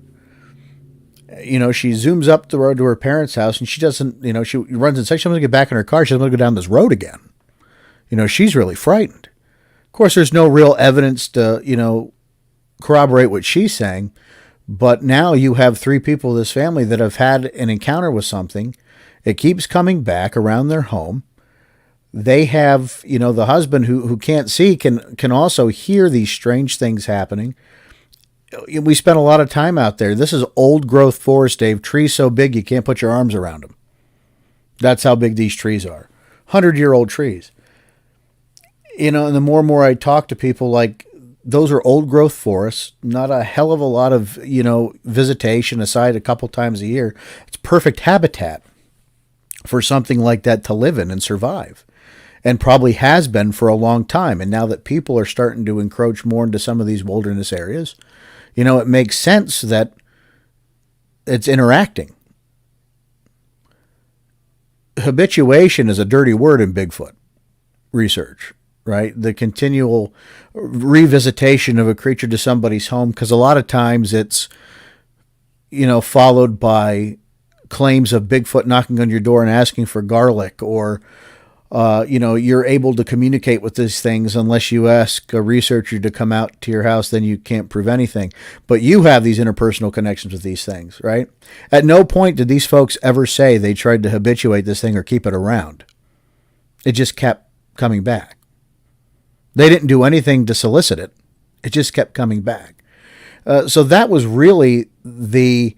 She zooms up the road to her parents' house, and she doesn't, she runs inside. She doesn't get back in her car. She doesn't want to go down this road again. She's really frightened. Of course, there's no real evidence to, corroborate what she's saying. But now you have 3 people in this family that have had an encounter with something. It keeps coming back around their home. They have, the husband who can't see can also hear these strange things happening. We spent a lot of time out there. This is old growth forest, Dave. Trees so big you can't put your arms around them. That's how big these trees are. 100-year-old trees. And the more and more I talk to people, like, those are old growth forests, not a hell of a lot of, visitation aside a couple times a year. It's perfect habitat for something like that to live in and survive. And probably has been for a long time. And now that people are starting to encroach more into some of these wilderness areas, it makes sense that it's interacting. habituation is a dirty word in Bigfoot research, right? The continual revisitation of a creature to somebody's home, because a lot of times it's, followed by claims of Bigfoot knocking on your door and asking for garlic, or you're able to communicate with these things unless you ask a researcher to come out to your house, then you can't prove anything. But you have these interpersonal connections with these things, right? At no point did these folks ever say they tried to habituate this thing or keep it around. It just kept coming back. They didn't do anything to solicit it. It just kept coming back. So that was really the,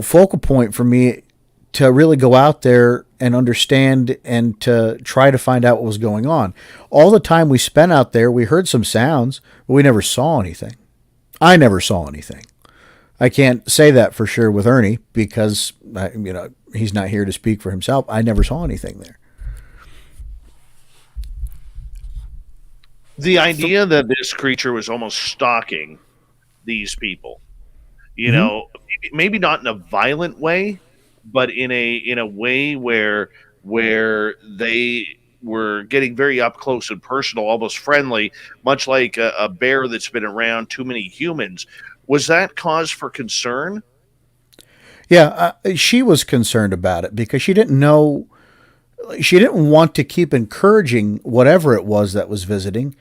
focal point for me to really go out there and understand and to try to find out what was going on. All the time we spent out there, we heard some sounds, but we never saw anything. I never saw anything. I can't say that for sure with Ernie because, he's not here to speak for himself. I never saw anything there. The idea that this creature was almost stalking these people, maybe not in a violent way, but in a way where they were getting very up close and personal, almost friendly, much like a bear that's been around too many humans. Was that cause for concern? Yeah, she was concerned about it because she didn't know. She didn't want to keep encouraging whatever it was that was visiting,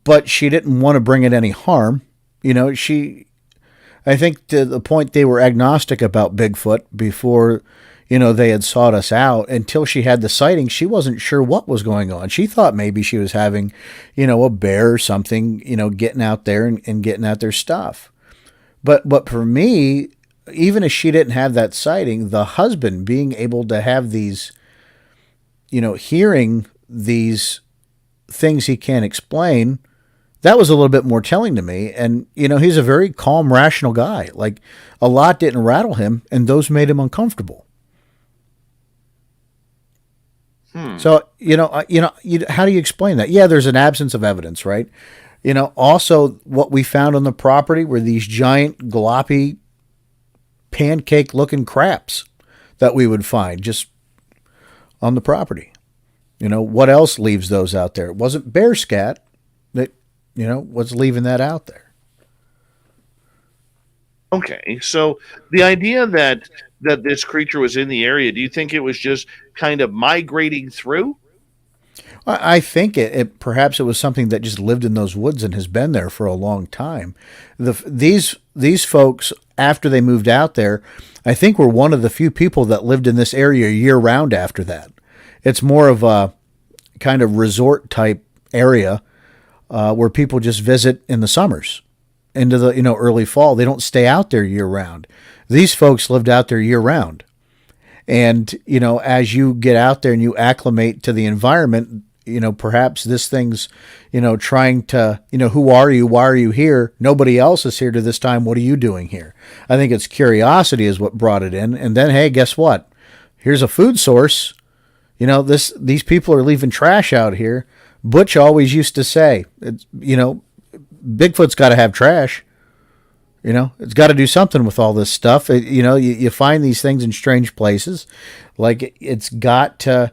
but she didn't want to bring it any harm. I think to the point they were agnostic about Bigfoot before, they had sought us out. Until she had the sighting, she wasn't sure what was going on. She thought maybe she was having, a bear or something, getting out there and getting at their stuff. But for me, even if she didn't have that sighting, the husband being able to have these, hearing these things he can't explain, that was a little bit more telling to me. And, he's a very calm, rational guy. Like, a lot didn't rattle him, and those made him uncomfortable. So, how do you explain that? Yeah, there's an absence of evidence, right? Also what we found on the property were these giant, gloppy, pancake-looking craps that we would find just on the property. What else leaves those out there? It wasn't bear scat that, what's leaving that out there. Okay, so the idea that this creature was in the area, do you think it was just kind of migrating through? I think perhaps it was something that just lived in those woods and has been there for a long time. These folks, after they moved out there, I think were one of the few people that lived in this area year round after that. It's more of a kind of resort type area where people just visit in the summers into the early fall. They don't stay out there year round. These folks lived out there year round. And, as you get out there and you acclimate to the environment, perhaps this thing's, trying to, who are you? Why are you here? Nobody else is here to this time. What are you doing here? I think it's curiosity is what brought it in. And then, hey, guess what? Here's a food source. These people are leaving trash out here. Butch always used to say, Bigfoot's got to have trash. It's got to do something with all this stuff. You find these things in strange places. Like it's got to,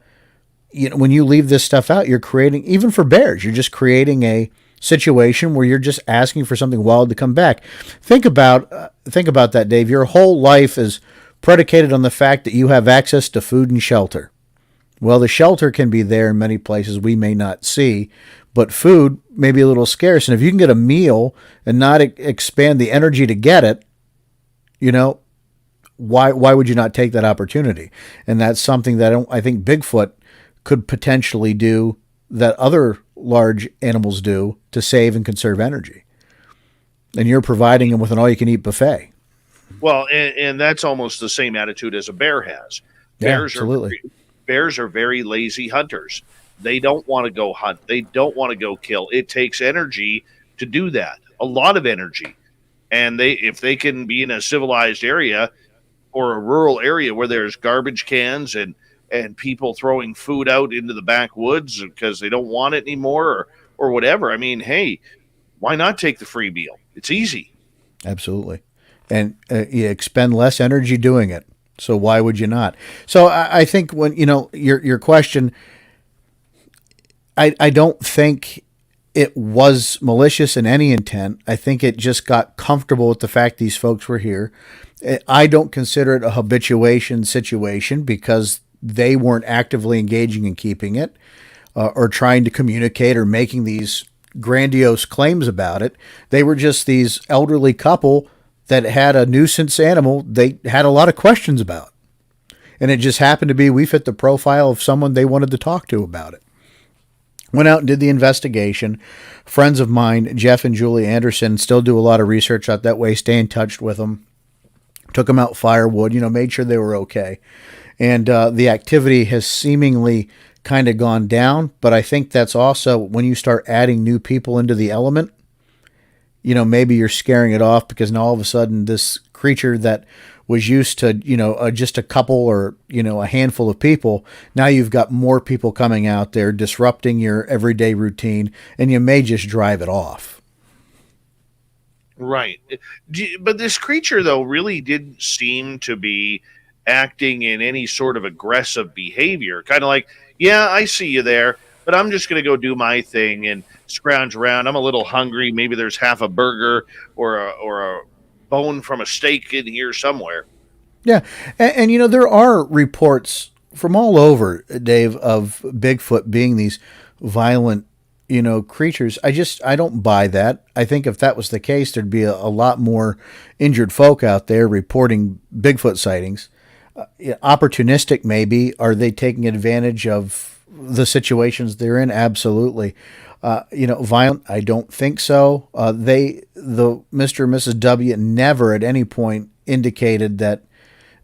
when you leave this stuff out, you're creating, even for bears, you're just creating a situation where you're just asking for something wild to come back. Think about that, Dave. Your whole life is predicated on the fact that you have access to food and shelter. Well, the shelter can be there in many places we may not see, but food may be a little scarce. And if you can get a meal and not expand the energy to get it, why would you not take that opportunity? And that's something that I think Bigfoot could potentially do that other large animals do to save and conserve energy. And you're providing them with an all-you-can-eat buffet. Well, and that's almost the same attitude as a bear has. Yeah, absolutely. Bears are very lazy hunters. They don't want to go hunt. They don't want to go kill. It takes energy to do that, a lot of energy. And if they can be in a civilized area or a rural area where there's garbage cans and people throwing food out into the backwoods because they don't want it anymore or whatever, I mean, hey, why not take the free meal? It's easy. Absolutely. And you expend less energy doing it. So why would you not? So I think when, your question, I don't think it was malicious in any intent. I think it just got comfortable with the fact these folks were here. I don't consider it a habituation situation because they weren't actively engaging in keeping it or trying to communicate or making these grandiose claims about it. They were just these elderly couple that had a nuisance animal they had a lot of questions about. And it just happened to be we fit the profile of someone they wanted to talk to about it. Went out and did the investigation. Friends of mine, Jeff and Julie Anderson, still do a lot of research out that way, stay in touch with them. Took them out firewood, made sure they were okay. And the activity has seemingly kind of gone down. But I think that's also when you start adding new people into the element, maybe you're scaring it off because now all of a sudden this creature that was used to, just a couple or, a handful of people. Now you've got more people coming out there disrupting your everyday routine, and you may just drive it off. Right. But this creature, though, really didn't seem to be acting in any sort of aggressive behavior. Kind of like, yeah, I see you there, but I'm just going to go do my thing and scrounge around. I'm a little hungry. Maybe there's half a burger or a bone from a steak in here somewhere. Yeah. And there are reports from all over, Dave, of Bigfoot being these violent, creatures. I don't buy that. I think if that was the case, there'd be a lot more injured folk out there reporting Bigfoot sightings. Opportunistic, maybe. Are they taking advantage of the situations they're in? Absolutely. Violent, I don't think so. The Mr. and Mrs. W never at any point indicated that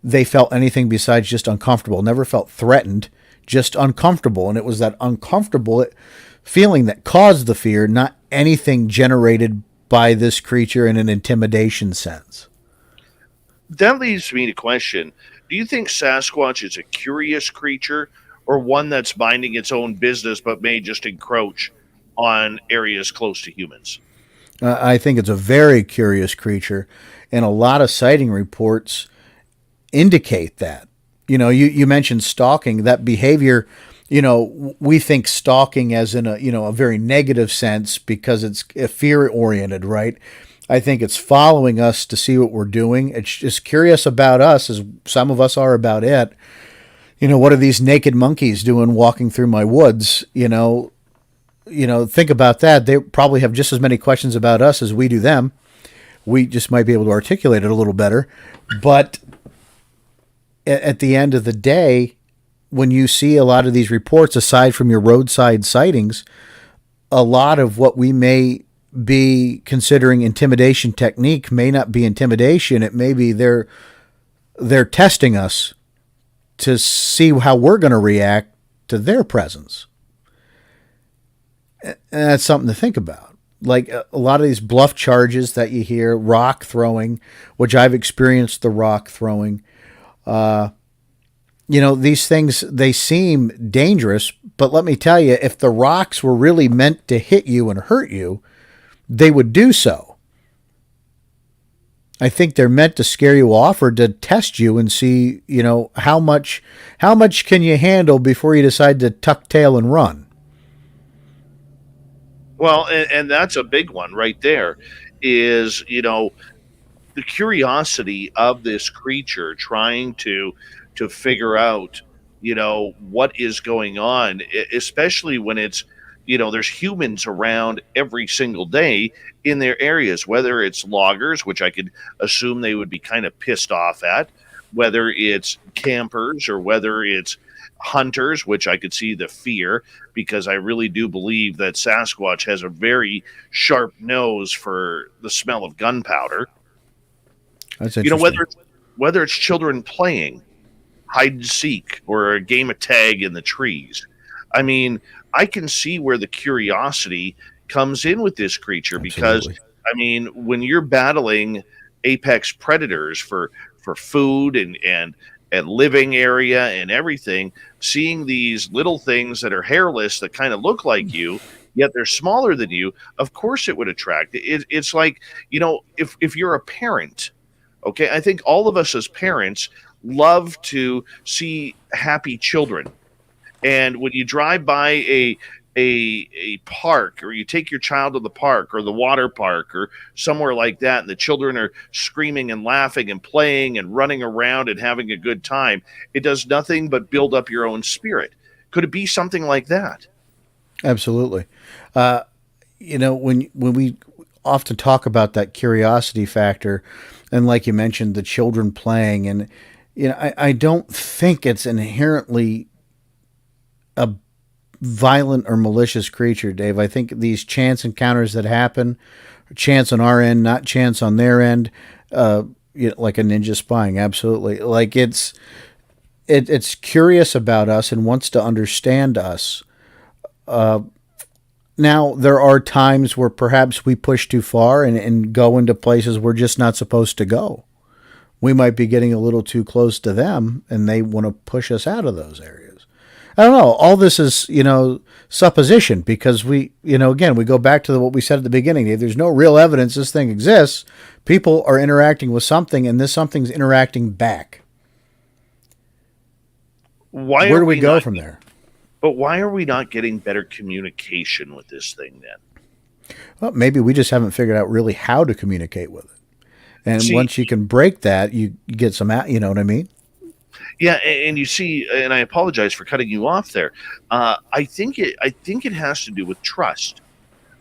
they felt anything besides just uncomfortable. Never felt threatened, just uncomfortable. And it was that uncomfortable feeling that caused the fear, not anything generated by this creature in an intimidation sense. That leads me to question, do you think Sasquatch is a curious creature or one that's minding its own business but may just encroach on areas close to humans? I think it's a very curious creature, and a lot of sighting reports indicate that. You mentioned stalking, that behavior. We think stalking as in a very negative sense because it's fear oriented, right? I think it's following us to see what we're doing. It's just curious about us, as some of us are about it. What are these naked monkeys doing walking through my woods? Think about that. They probably have just as many questions about us as we do them. We just might be able to articulate it a little better. But at the end of the day, when you see a lot of these reports, aside from your roadside sightings, a lot of what we may be considering intimidation technique may not be intimidation. It may be they're testing us to see how we're going to react to their presence. And that's something to think about. Like a lot of these bluff charges that you hear, rock throwing, which I've experienced the rock throwing. These things, they seem dangerous, but let me tell you, if the rocks were really meant to hit you and hurt you, they would do so. I think they're meant to scare you off or to test you and see, how much can you handle before you decide to tuck tail and run. Well, and that's a big one right there is, the curiosity of this creature trying to figure out, what is going on, especially when it's, there's humans around every single day in their areas, whether it's loggers, which I could assume they would be kind of pissed off at, whether it's campers or whether it's hunters, which I could see the fear, because I really do believe that Sasquatch has a very sharp nose for the smell of gunpowder. That's interesting. Whether it's children playing hide and seek or a game of tag in the trees. I mean, I can see where the curiosity comes in with this creature. Absolutely. Because, when you're battling apex predators for food and living area and everything, seeing these little things that are hairless that kind of look like you, yet they're smaller than you, of course it would attract. It's like, if you're a parent, okay, I think all of us as parents love to see happy children. And when you drive by a park, or you take your child to the park or the water park or somewhere like that, and the children are screaming and laughing and playing and running around and having a good time, it does nothing but build up your own spirit. Could it be something like that? Absolutely. When we often talk about that curiosity factor, and like you mentioned, the children playing, and I don't think it's inherently a violent or malicious creature, Dave. I think these chance encounters that happen, chance on our end, not chance on their end, like a ninja spying. Absolutely. Like it's curious about us and wants to understand us. Now, there are times where perhaps we push too far and go into places we're just not supposed to go. We might be getting a little too close to them, and they want to push us out of those areas. I don't know. All this is, supposition, because again, we go back to what we said at the beginning. If there's no real evidence this thing exists, people are interacting with something, and this something's interacting back. Where do we go from there? But why are we not getting better communication with this thing then? Well, maybe we just haven't figured out really how to communicate with it. And once you can break that, you get some, you know what I mean? Yeah, and you see, and I apologize for cutting you off there. I think it has to do with trust.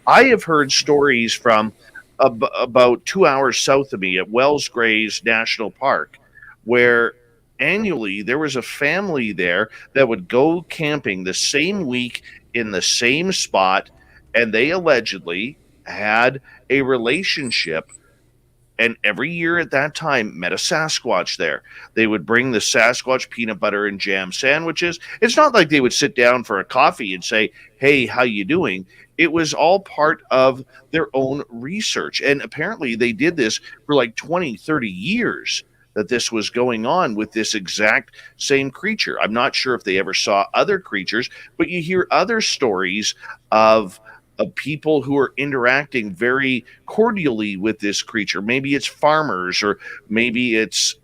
I have heard stories from about 2 hours south of me at Wells Grays National Park, where annually there was a family there that would go camping the same week in the same spot, and they allegedly had a relationship, and every year at that time met a Sasquatch there. They would bring the Sasquatch peanut butter and jam sandwiches. It's not like they would sit down for a coffee and say, "Hey, how you doing?" It was all part of their own research. And apparently they did this for like 20, 30 years, that this was going on with this exact same creature. I'm not sure if they ever saw other creatures, but you hear other stories of people who are interacting very cordially with this creature. Maybe it's farmers, or maybe it's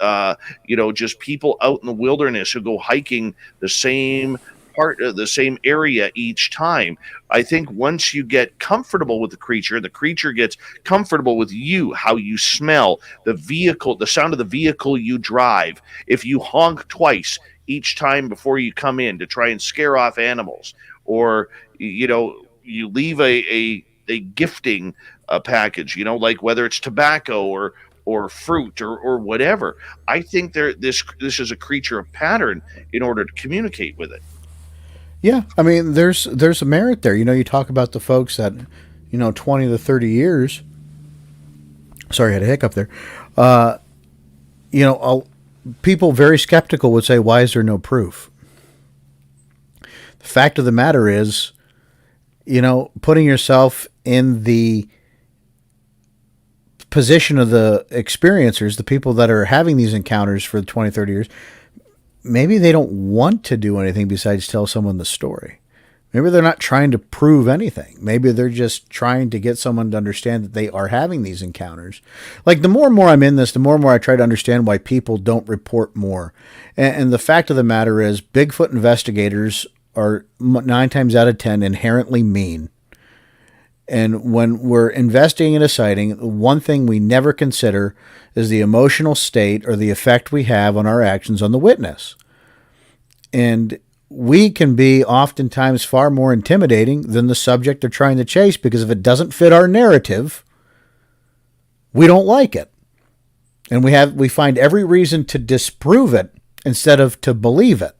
just people out in the wilderness who go hiking the same part of the same area each time. I think once you get comfortable with the creature gets comfortable with you, how you smell, the vehicle, the sound of the vehicle you drive. If you honk twice each time before you come in to try and scare off animals, or you leave a gifting package, like whether it's tobacco or fruit or whatever. I think this is a creature of pattern in order to communicate with it. Yeah, I mean, there's a merit there. You talk about the folks that, 20 to 30 years. Sorry, I had a hiccup there. People very skeptical would say, why is there no proof? The fact of the matter is, putting yourself in the position of the experiencers, the people that are having these encounters for 20, 30 years, maybe they don't want to do anything besides tell someone the story. Maybe they're not trying to prove anything. Maybe they're just trying to get someone to understand that they are having these encounters. Like, the more and more I'm in this, the more and more I try to understand why people don't report more. And the fact of the matter is, Bigfoot investigators are 9 times out of 10 inherently mean. And when we're investigating a sighting, one thing we never consider is the emotional state or the effect we have on our actions on the witness. And we can be oftentimes far more intimidating than the subject they're trying to chase, because if it doesn't fit our narrative, we don't like it. And we find every reason to disprove it instead of to believe it.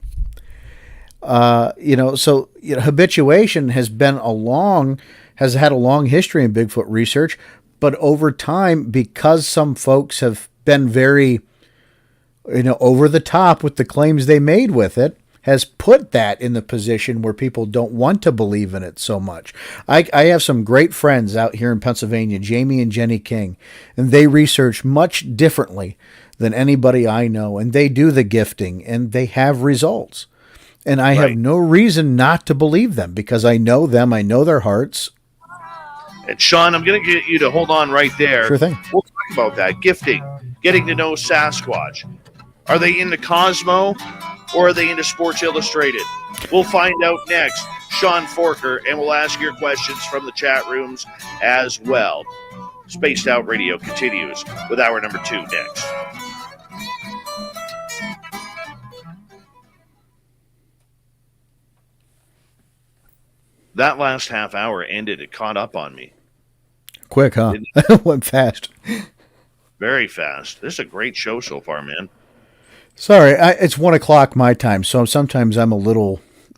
Habituation has had a long history in Bigfoot research, but over time, because some folks have been very, over the top with the claims they made with it, has put that in the position where people don't want to believe in it so much. I have some great friends out here in Pennsylvania, Jamie and Jenny King, and they research much differently than anybody I know, and they do the gifting, and they have results. And I have no reason not to believe them, because I know them, I know their hearts. And Sean, I'm going to get you to hold on right there. Sure thing. We'll talk about that. Gifting, getting to know Sasquatch. Are they into Cosmo or are they into Sports Illustrated? We'll find out next. Sean Forker, and we'll ask your questions from the chat rooms as well. Spaced Out Radio continues with hour number 2 next. That last half hour ended. It caught up on me. Quick, huh? Went fast. Very fast. This is a great show so far, man. Sorry, it's 1 o'clock my time, so sometimes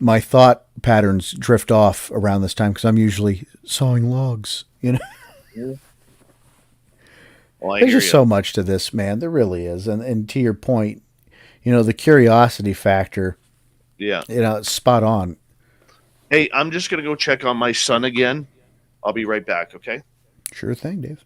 my thought patterns drift off around this time because I'm usually sawing logs, you know? Yeah. Well, There's just so much to this, man. There really is. And to your point, the curiosity factor, it's spot on. Hey, I'm just going to go check on my son again. I'll be right back, okay? Sure thing, Dave.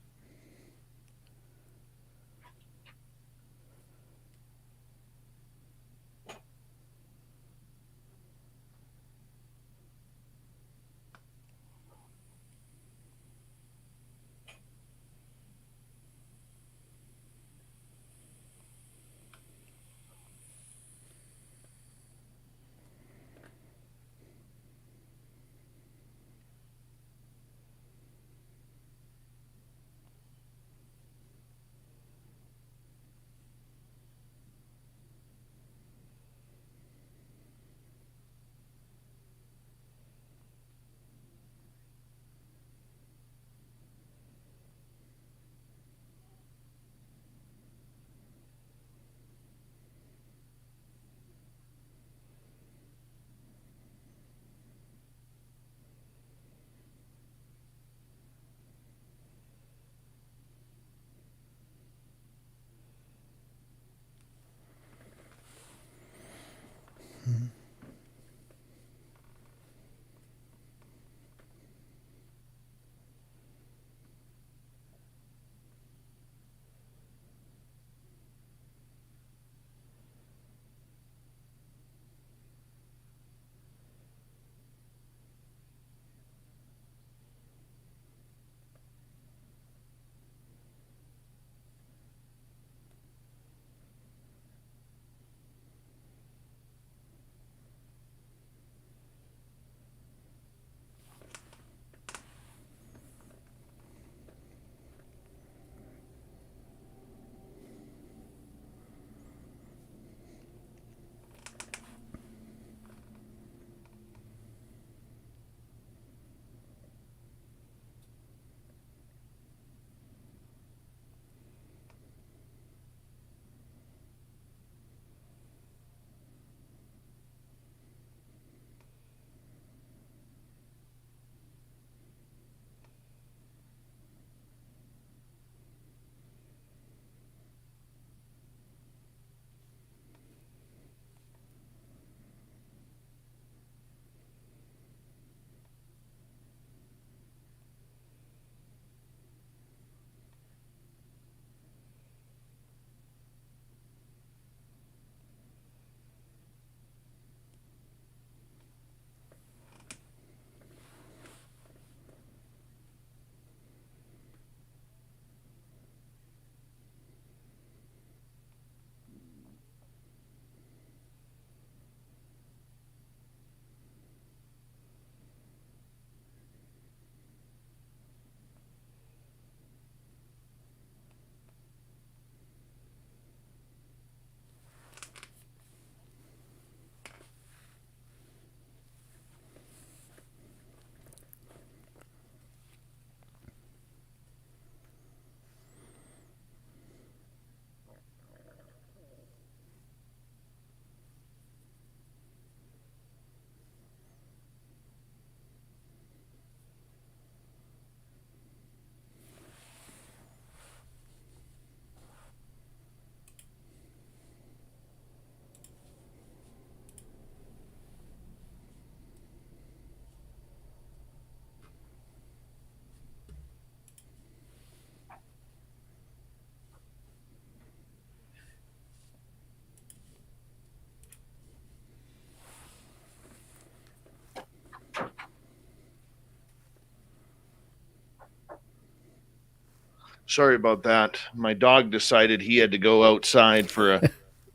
Sorry about that. My dog decided he had to go outside for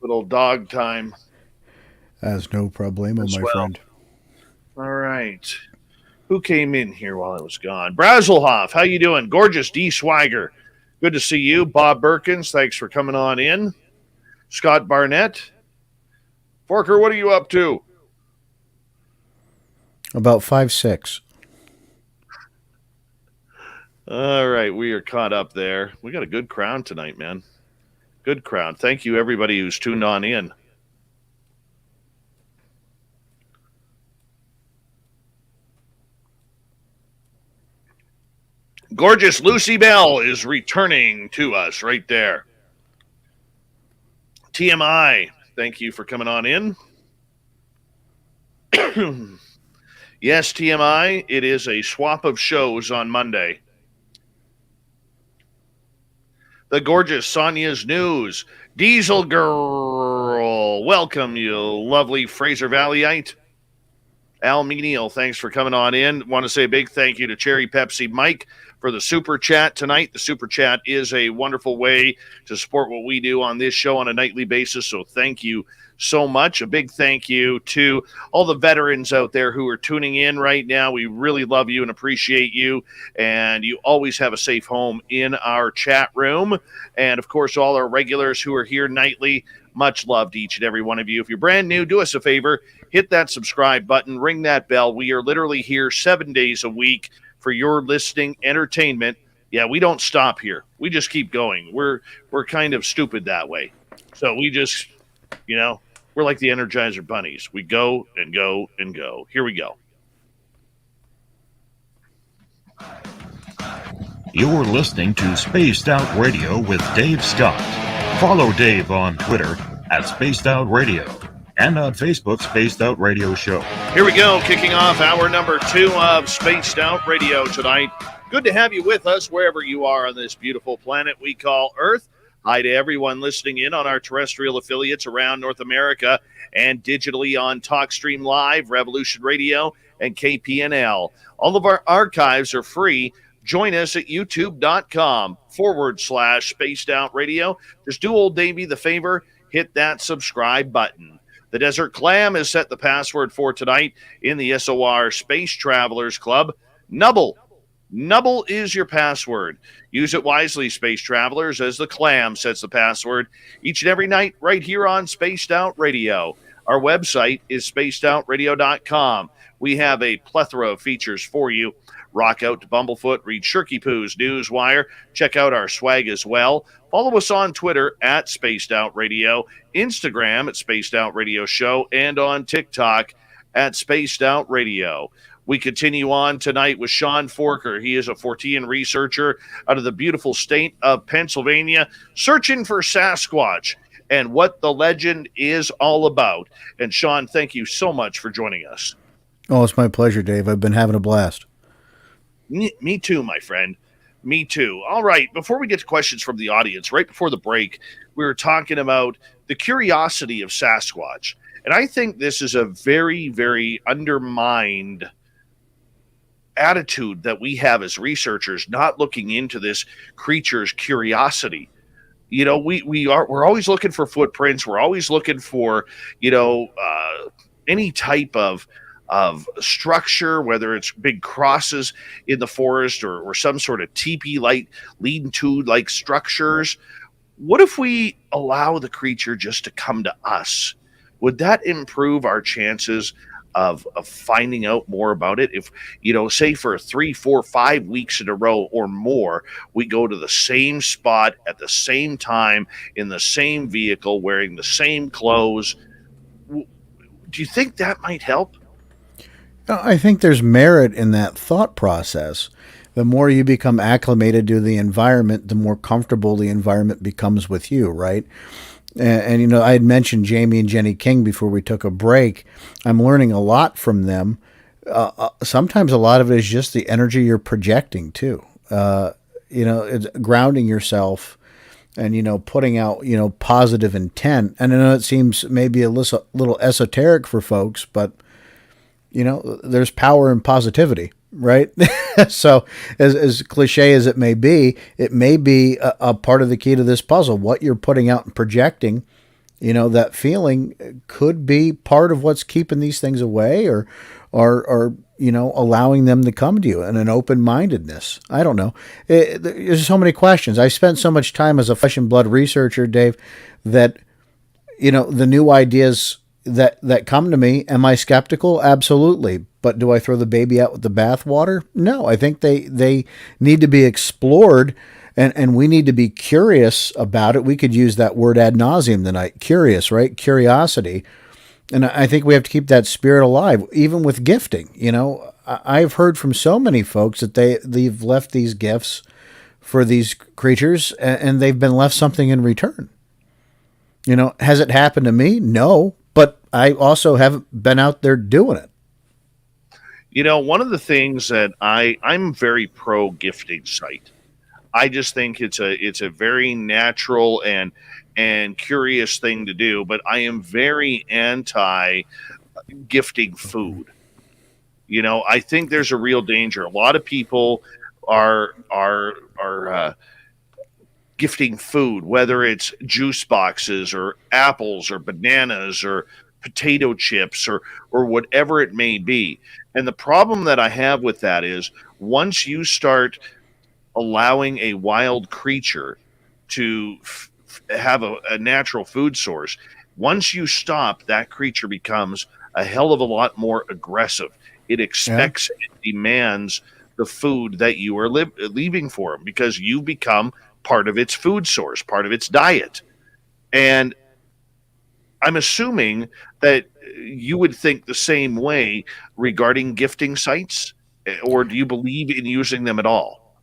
Little dog time That's no problemo, as my well. friend. All right. Who came in here while I was gone? Brazelhoff, how you doing? Gorgeous D. Swiger. Good to see you. Bob Birkins, thanks for coming on in. Scott Barnett. Forker, what are you up to? About 5'6". All right, we are caught up there. We got a good crowd tonight, man. Good crowd. Thank you, everybody who's tuned on in. Gorgeous Lucy Bell is returning to us right there. TMI, thank you for coming on in. Yes, TMI, it is a swap of shows on Monday. The gorgeous Sonia's News. Diesel Girl, welcome, you lovely Fraser Valleyite. Al Menial, thanks for coming on in. Want to say a big thank you to Cherry Pepsi Mike for the super chat tonight. The super chat is a wonderful way to support what we do on this show on a nightly basis, so thank you so much. A big thank you to all the veterans out there who are tuning in right now. We really love you and appreciate you, and you always have a safe home in our chat room. And, of course, all our regulars who are here nightly, much love to each and every one of you. If you're brand new, do us a favor, hit that subscribe button, ring that bell. We are literally here 7 days a week for your listening entertainment. Yeah, we don't stop here. We just keep going. We're kind of stupid that way. So we just, we're like the Energizer Bunnies. We go and go and go. Here we go. You're listening to Spaced Out Radio with Dave Scott. Follow Dave on Twitter at Spaced Out Radio and on Facebook, Spaced Out Radio Show. Here we go, kicking off hour number 2 of Spaced Out Radio tonight. Good to have you with us wherever you are on this beautiful planet we call Earth. Hi to everyone listening in on our terrestrial affiliates around North America and digitally on TalkStream Live, Revolution Radio, and KPNL. All of our archives are free. Join us at youtube.com/Spaced Out Radio. Just do old Davey the favor, hit that subscribe button. The Desert Clam has set the password for tonight in the SOR Space Travelers Club. Nubble. Nubble is your password. Use it wisely, Space Travelers, as the Clam sets the password each and every night right here on Spaced Out Radio. Our website is spacedoutradio.com. We have a plethora of features for you. Rock out to Bumblefoot, read Shirky Poo's Newswire, check out our swag as well. Follow us on Twitter at Spaced Out Radio, Instagram at Spaced Out Radio Show, and on TikTok at Spaced Out Radio. We continue on tonight with Sean Forker. He is a Fortean researcher out of the beautiful state of Pennsylvania, searching for Sasquatch and what the legend is all about. And Sean, thank you so much for joining us. Oh, it's my pleasure, Dave. I've been having a blast. Me too, my friend. Me too. All right, before we get to questions from the audience, right before the break, we were talking about the curiosity of Sasquatch. And I think this is a very, very undermined attitude that we have as researchers, not looking into this creature's curiosity. We're always looking for footprints. We're always looking for, any type of structure, whether it's big crosses in the forest or some sort of teepee-like, lean-to-like structures. What if we allow the creature just to come to us? Would that improve our chances of finding out more about it? If, say for 3, 4, 5 weeks in a row or more, we go to the same spot at the same time in the same vehicle, wearing the same clothes. Do you think that might help? I think there's merit in that thought process. The more you become acclimated to the environment, the more comfortable the environment becomes with you, right? And I had mentioned Jamie and Jenny King before we took a break. I'm learning a lot from them. Sometimes a lot of it is just the energy you're projecting too. It's grounding yourself and, putting out, positive intent. And I know it seems maybe a little esoteric for folks, but there's power in positivity, right? So as cliche as it may be a part of the key to this puzzle. What you're putting out and projecting That feeling could be part of what's keeping these things away, or allowing them to come to you, and an open-mindedness. I don't know. There's so many questions. I spent so much time as a flesh and blood researcher, Dave, that the new ideas that come to me, am I skeptical? Absolutely. But do I throw the baby out with the bathwater? No. I think they need to be explored, and we need to be curious about it. We could use that word ad nauseum tonight. Curious, right? Curiosity. And I think we have to keep that spirit alive, even with gifting. I've heard from so many folks that they've left these gifts for these creatures, and they've been left something in return. Has it happened to me? No, but I also haven't been out there doing it. One of the things that I'm very pro gifting site. I just think it's a very natural and curious thing to do, but I am very anti gifting food. I think there's a real danger. A lot of people are gifting food, whether it's juice boxes or apples or bananas or potato chips or whatever it may be. And the problem that I have with that is, once you start allowing a wild creature to have a natural food source, once you stop, that creature becomes a hell of a lot more aggressive. It expects, it demands the food that you are leaving for them, because you become part of its food source, part of its diet. And I'm assuming that you would think the same way regarding gifting sites, or do you believe in using them at all?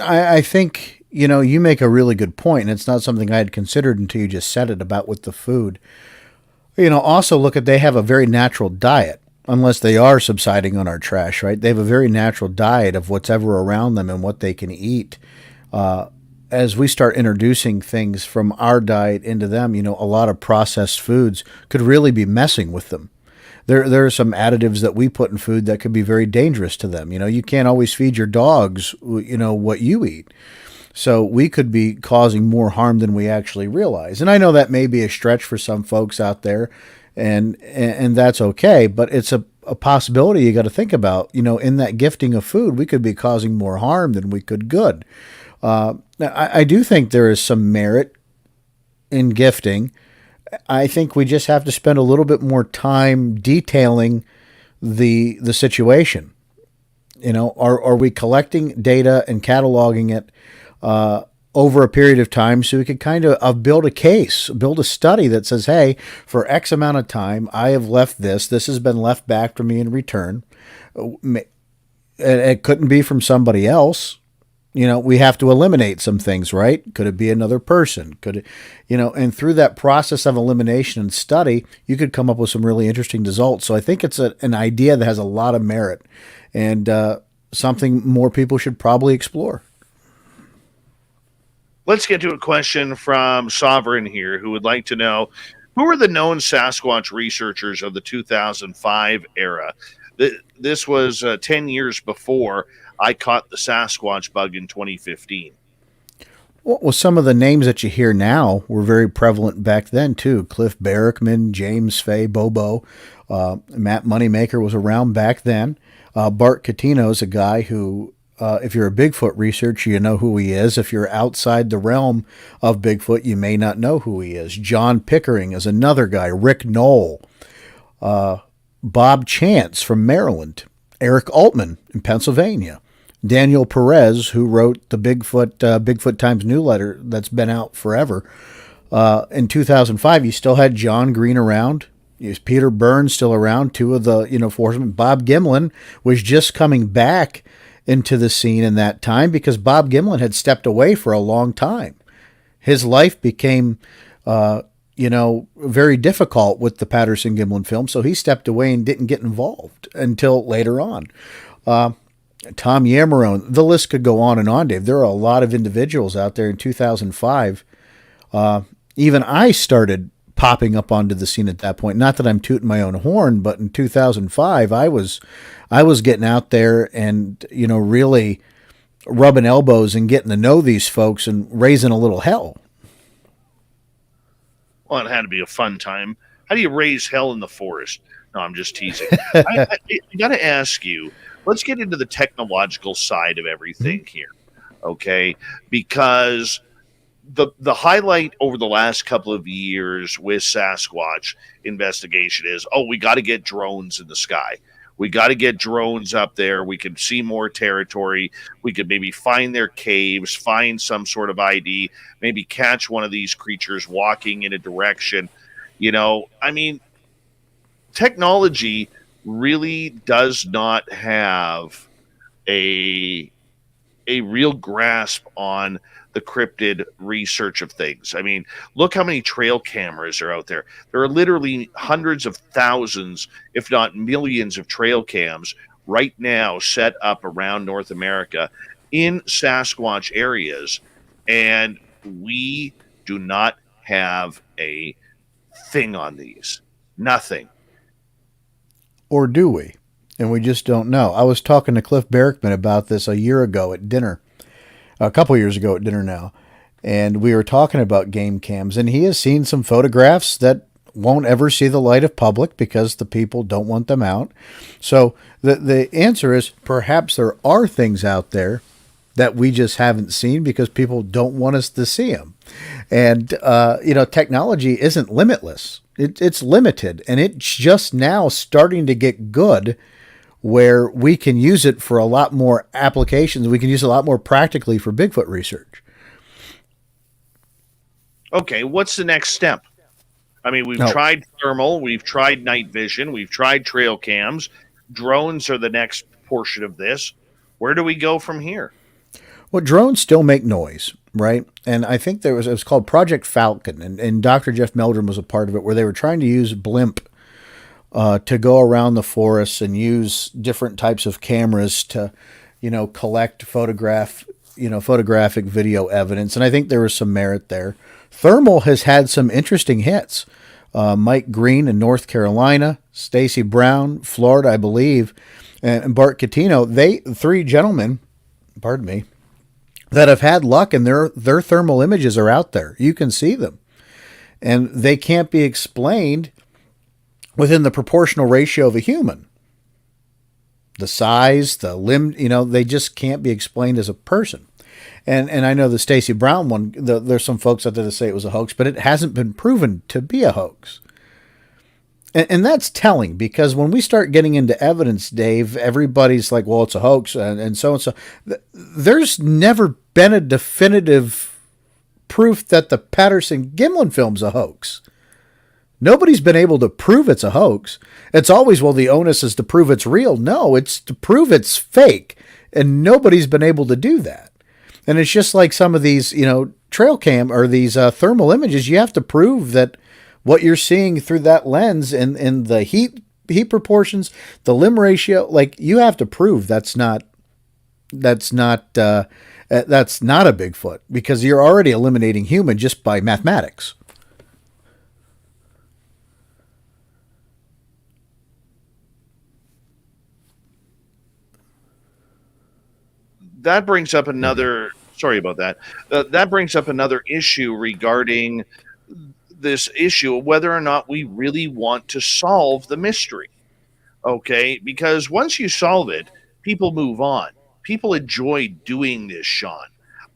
I think, you make a really good point, and it's not something I had considered until you just said it about with the food. Also look at, they have a very natural diet, unless they are subsiding on our trash, right? They have a very natural diet of what's ever around them and what they can eat. As we start introducing things from our diet into them, a lot of processed foods could really be messing with them. There are some additives that we put in food that could be very dangerous to them. You can't always feed your dogs, what you eat. So we could be causing more harm than we actually realize. And I know that may be a stretch for some folks out there, and that's okay, but it's a possibility you got to think about. In that gifting of food, we could be causing more harm than we could good. I do think there is some merit in gifting. I think we just have to spend a little bit more time detailing the situation. Are we collecting data and cataloging it over a period of time, so we could kind of build a case, build a study that says, hey, for X amount of time, I have left this has been left back to me in return. It couldn't be from somebody else. We have to eliminate some things, right? Could it be another person? Could it, and through that process of elimination and study, you could come up with some really interesting results. So I think it's an idea that has a lot of merit, and something more people should probably explore. Let's get to a question from Sovereign here, who would like to know, who are the known Sasquatch researchers of the 2005 era? This was 10 years before I caught the Sasquatch bug in 2015. Well, some of the names that you hear now were very prevalent back then, too. Cliff Barrickman, James Fay, Bobo, Matt Moneymaker was around back then. Bart Catino is a guy who, if you're a Bigfoot researcher, you know who he is. If you're outside the realm of Bigfoot, you may not know who he is. John Pickering is another guy. Rick Knoll. Bob Chance from Maryland. Eric Altman in Pennsylvania. Daniel Perez, who wrote the Bigfoot Times newsletter that's been out forever. In 2005, you still had John Green around. Peter Burns still around. Two of the forcemen. Bob Gimlin was just coming back into the scene in that time, because Bob Gimlin had stepped away for a long time. His life became very difficult with the Patterson-Gimlin film, so he stepped away and didn't get involved until later on. Tom Yamarone, the list could go on and on, Dave. There are a lot of individuals out there in 2005. Even I started popping up onto the scene at that point. Not that I'm tooting my own horn, but in 2005, I was getting out there and, really rubbing elbows and getting to know these folks and raising a little hell. Well, it had to be a fun time. How do you raise hell in the forest? No, I'm just teasing. I got to ask you, let's get into the technological side of everything here, okay? Because the highlight over the last couple of years with Sasquatch investigation is, we got to get drones in the sky. We got to get drones up there. We can see more territory. We could maybe find their caves, find some sort of ID, maybe catch one of these creatures walking in a direction. I mean, technology really does not have a real grasp on the cryptid research of things. I mean, look how many trail cameras are out there. There are literally hundreds of thousands, if not millions, of trail cams right now set up around North America in Sasquatch areas, and we do not have a thing on these. Nothing. Or do we? And we just don't know. I was talking to Cliff Barrickman about this a year ago at dinner. A couple years ago at dinner now, and we were talking about game cams, and he has seen some photographs that won't ever see the light of public because the people don't want them out. So the answer is perhaps there are things out there that we just haven't seen because people don't want us to see them. And, technology isn't limitless. It's limited, and it's just now starting to get good where we can use it for a lot more applications. We can use it a lot more practically for Bigfoot research. Okay, what's the next step? I mean, we've tried thermal, we've tried night vision, we've tried trail cams. Drones are the next portion of this. Where do we go from here? Well, drones still make noise, right? And I think it was called Project Falcon, and Dr. Jeff Meldrum was a part of it, where they were trying to use blimp to go around the forests and use different types of cameras to, collect photographic video evidence. And I think there was some merit there. Thermal has had some interesting hits. Mike Green in North Carolina, Stacy Brown, Florida, I believe, and Bart Catino, three gentlemen, that have had luck, and their thermal images are out there. You can see them. And they can't be explained within the proportional ratio of a human. The size, the limb, they just can't be explained as a person. And I know the Stacy Brown one, there's some folks out there that say it was a hoax, but it hasn't been proven to be a hoax. And that's telling, because when we start getting into evidence, Dave, everybody's like, well, it's a hoax, and so and so. There's never been a definitive proof that the Patterson-Gimlin film's a hoax. Nobody's been able to prove it's a hoax. It's always, well, the onus is to prove it's real. No, it's to prove it's fake. And nobody's been able to do that. And it's just like some of these, trail cam or these thermal images. You have to prove that what you're seeing through that lens and the heat proportions, the limb ratio, like you have to prove that's not a Bigfoot, because you're already eliminating human just by mathematics. That brings up another. Sorry about that. That brings up another issue regarding this issue of whether or not we really want to solve the mystery. Okay, because once you solve it, people move on. People enjoy doing this, Sean.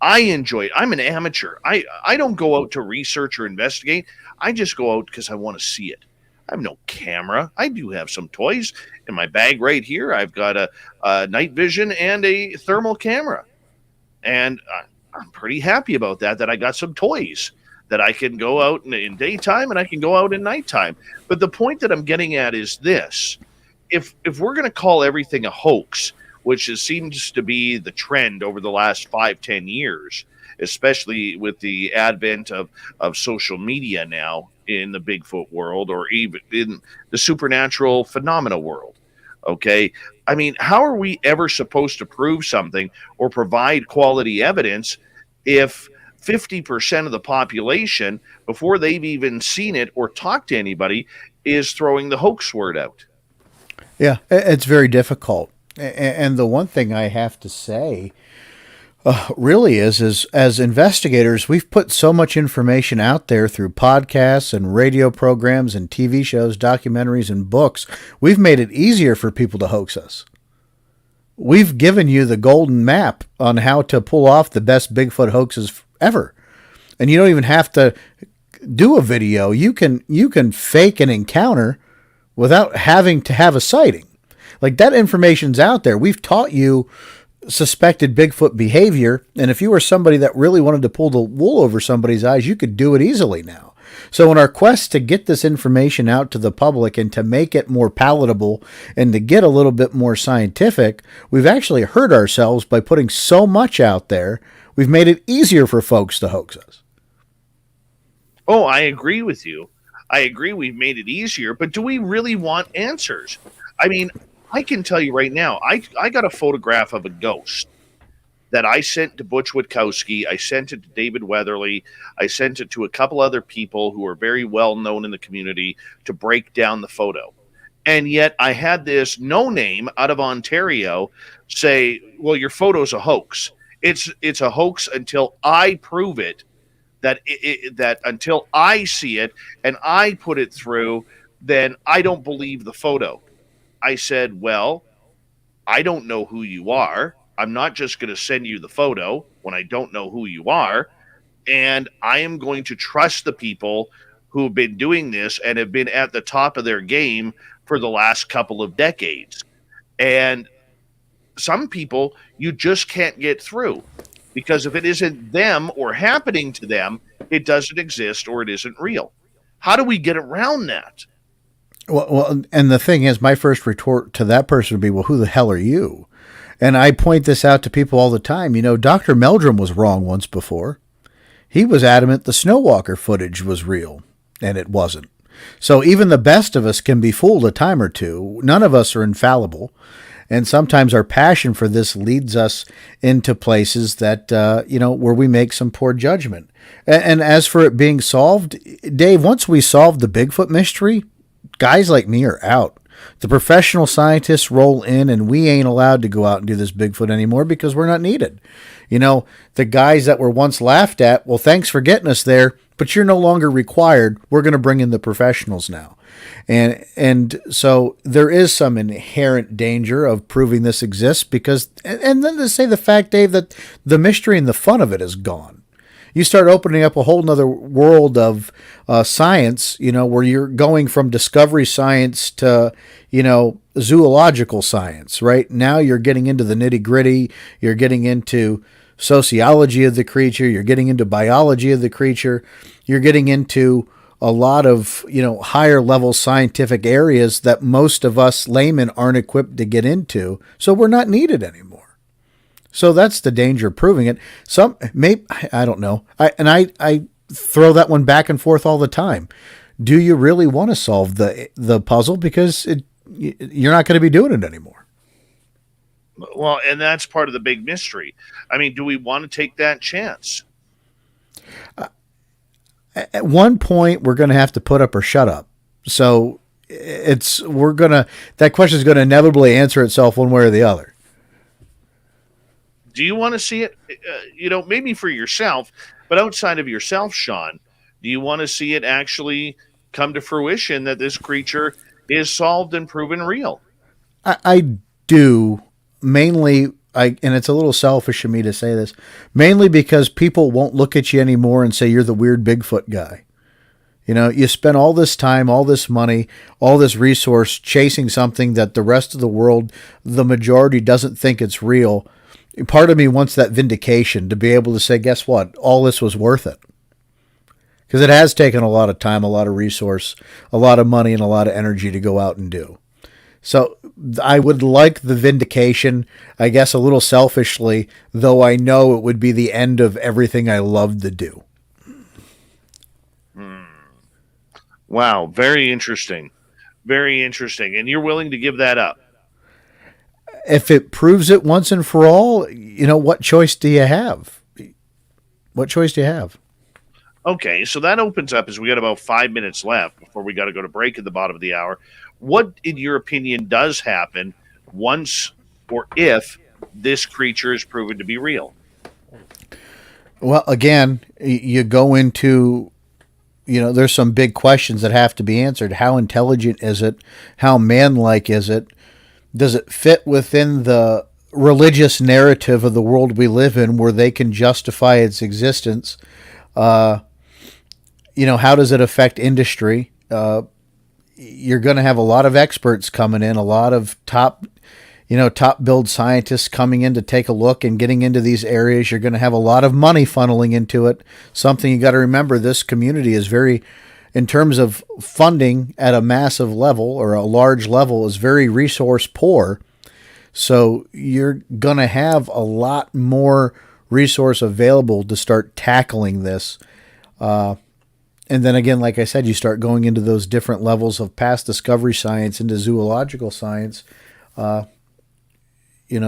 I enjoy it. I'm an amateur. I don't go out to research or investigate. I just go out because I want to see it. I have no camera. I do have some toys in my bag right here. I've got a night vision and a thermal camera. And I'm pretty happy about that I got some toys that I can go out in daytime and I can go out in nighttime. But the point that I'm getting at is this. If we're going to call everything a hoax, which seems to be the trend over the last 5-10 years, especially with the advent of social media now in the Bigfoot world, or even in the supernatural phenomena world. Okay. I mean, how are we ever supposed to prove something or provide quality evidence if 50% of the population, before they've even seen it or talked to anybody, is throwing the hoax word out? Yeah, it's very difficult. And the one thing I have to say, Really is as investigators, we've put so much information out there through podcasts and radio programs and TV shows, documentaries and books. We've made it easier for people to hoax us. We've given you the golden map on how to pull off the best Bigfoot hoaxes ever. And you don't even have to do a video. You can fake an encounter without having to have a sighting. Like, that information's out there. We've taught you suspected Bigfoot behavior, and if you were somebody that really wanted to pull the wool over somebody's eyes, you could do it easily now. So in our quest to get this information out to the public and to make it more palatable and to get a little bit more scientific, we've actually hurt ourselves by putting so much out there. We've made it easier for folks to hoax us. Oh, I agree with you. I agree we've made it easier, but do we really want answers? I mean, I can tell you right now, I got a photograph of a ghost that I sent to Butch Witkowski. I sent it to David Weatherly. I sent it to a couple other people who are very well known in the community to break down the photo. And yet I had this no name out of Ontario say, well, your photo's a hoax. It's a hoax until I prove it, that until I see it and I put it through, then I don't believe the photo. I said, well, I don't know who you are. I'm not just going to send you the photo when I don't know who you are. And I am going to trust the people who have been doing this and have been at the top of their game for the last couple of decades. And some people you just can't get through, because if it isn't them or happening to them, it doesn't exist or it isn't real. How do we get around that? Well, and the thing is, my first retort to that person would be, well, who the hell are you? And I point this out to people all the time. You know, Dr. Meldrum was wrong once before. He was adamant the Snowwalker footage was real, and it wasn't. So even the best of us can be fooled a time or two. None of us are infallible. And sometimes our passion for this leads us into places that, where we make some poor judgment. And as for it being solved, Dave, once we solve the Bigfoot mystery, guys like me are out. The professional scientists roll in, and we ain't allowed to go out and do this Bigfoot anymore because we're not needed. You know, the guys that were once laughed at, well, thanks for getting us there, but you're no longer required. We're going to bring in the professionals now. And so there is some inherent danger of proving this exists because, and then to say the fact, Dave, that the mystery and the fun of it is gone. You start opening up a whole nother world of science, where you're going from discovery science to, zoological science, right? Now you're getting into the nitty gritty. You're getting into sociology of the creature. You're getting into biology of the creature. You're getting into a lot of, higher level scientific areas that most of us laymen aren't equipped to get into. So we're not needed anymore. So that's the danger of proving it. I don't know. I throw that one back and forth all the time. Do you really want to solve the puzzle? Because you're not going to be doing it anymore. Well, and that's part of the big mystery. I mean, do we want to take that chance? At one point, we're going to have to put up or shut up. So that question is going to inevitably answer itself one way or the other. Do you want to see it, maybe for yourself, but outside of yourself, Sean, do you want to see it actually come to fruition that this creature is solved and proven real? I do, mainly, and it's a little selfish of me to say this, mainly because people won't look at you anymore and say you're the weird Bigfoot guy. You spend all this time, all this money, all this resource chasing something that the rest of the world, the majority, doesn't think it's real. Part of me wants that vindication to be able to say, guess what? All this was worth it. Because it has taken a lot of time, a lot of resource, a lot of money, and a lot of energy to go out and do. So I would like the vindication, I guess a little selfishly, though I know it would be the end of everything I love to do. Wow, very interesting. Very interesting. And you're willing to give that up? If it proves it once and for all, what choice do you have? What choice do you have? Okay, so that opens up, as we got about 5 minutes left before we got to go to break at the bottom of the hour. What, in your opinion, does happen once or if this creature is proven to be real? Well, again, you go into, there's some big questions that have to be answered. How intelligent is it? How manlike is it? Does it fit within the religious narrative of the world we live in where they can justify its existence? How does it affect industry? You're going to have a lot of experts coming in, a lot of top build scientists coming in to take a look and getting into these areas. You're going to have a lot of money funneling into it. Something you got to remember, this community is very, in terms of funding at a massive level or a large level, is very resource poor. So you're going to have a lot more resource available to start tackling this. And then again, like I said, you start going into those different levels of past discovery science into zoological science,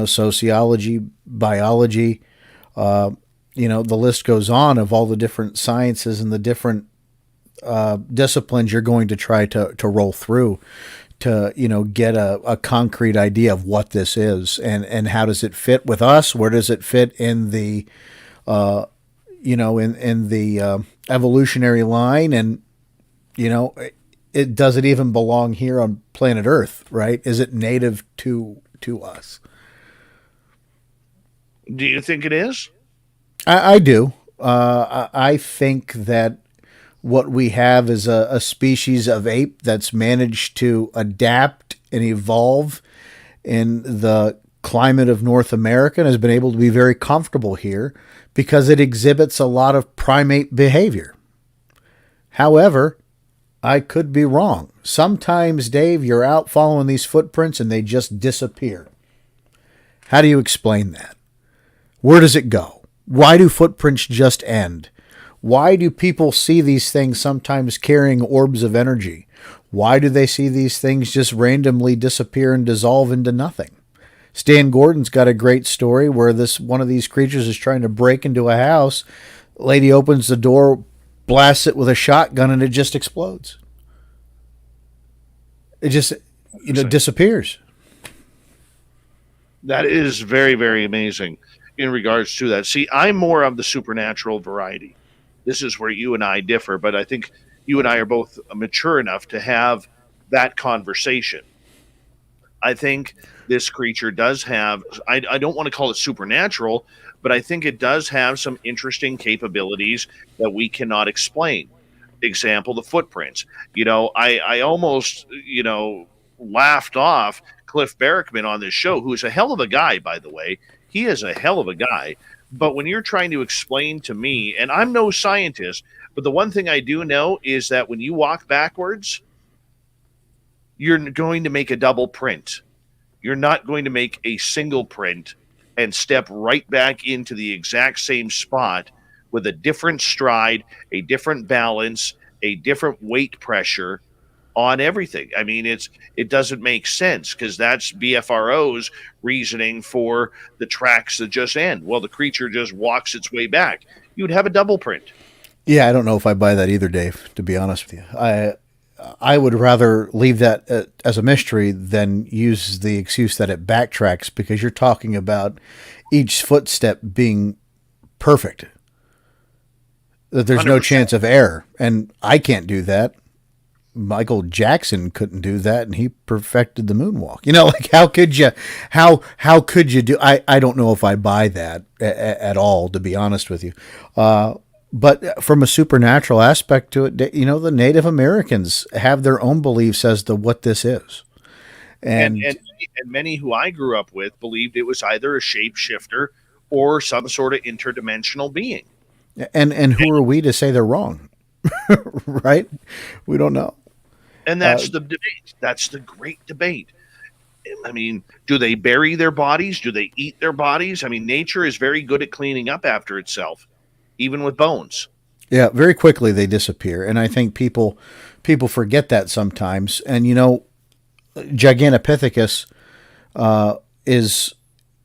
sociology, biology, the list goes on of all the different sciences and the different disciplines you're going to try to roll through to, get a concrete idea of what this is and how does it fit with us? Where does it fit in the, in the evolutionary line? And, does it even belong here on planet Earth, right? Is it native to us? Do you think it is? I do. I think that what we have is a species of ape that's managed to adapt and evolve in the climate of North America and has been able to be very comfortable here because it exhibits a lot of primate behavior. However, I could be wrong. Sometimes, Dave, you're out following these footprints and they just disappear. How do you explain that? Where does it go? Why do footprints just end? Why do people see these things sometimes carrying orbs of energy? Why do they see these things just randomly disappear and dissolve into nothing? Stan Gordon's got a great story where one of these creatures is trying to break into a house. Lady opens the door, blasts it with a shotgun, and it just explodes. It just, disappears. That is very, very amazing in regards to that. See, I'm more of the supernatural variety. This is where you and I differ, but I think you and I are both mature enough to have that conversation. I think this creature does have, I don't want to call it supernatural, but I think it does have some interesting capabilities that we cannot explain. Example, the footprints. I almost, laughed off Cliff Barrickman on this show, who is a hell of a guy, by the way. He is a hell of a guy. But when you're trying to explain to me, and I'm no scientist, but the one thing I do know is that when you walk backwards, you're going to make a double print. You're not going to make a single print and step right back into the exact same spot with a different stride, a different balance, a different weight pressure on everything. I mean, it doesn't make sense because that's BFRO's reasoning for the tracks that just end. Well, the creature just walks its way back. You would have a double print. Yeah, I don't know if I buy that either, Dave, to be honest with you. I would rather leave that as a mystery than use the excuse that it backtracks because you're talking about each footstep being perfect. That there's 100%. No chance of error. And I can't do that. Michael Jackson couldn't do that, and he perfected the moonwalk. How could you do? I don't know if I buy that at all, to be honest with you. But from a supernatural aspect to it, the Native Americans have their own beliefs as to what this is, and many who I grew up with believed it was either a shapeshifter or some sort of interdimensional being. And who are we to say they're wrong? Right? We don't know. And that's the debate. That's the great debate. I mean, do they bury their bodies? Do they eat their bodies? I mean, nature is very good at cleaning up after itself, even with bones. Yeah, very quickly they disappear. And I think people forget that sometimes. And, Gigantopithecus is,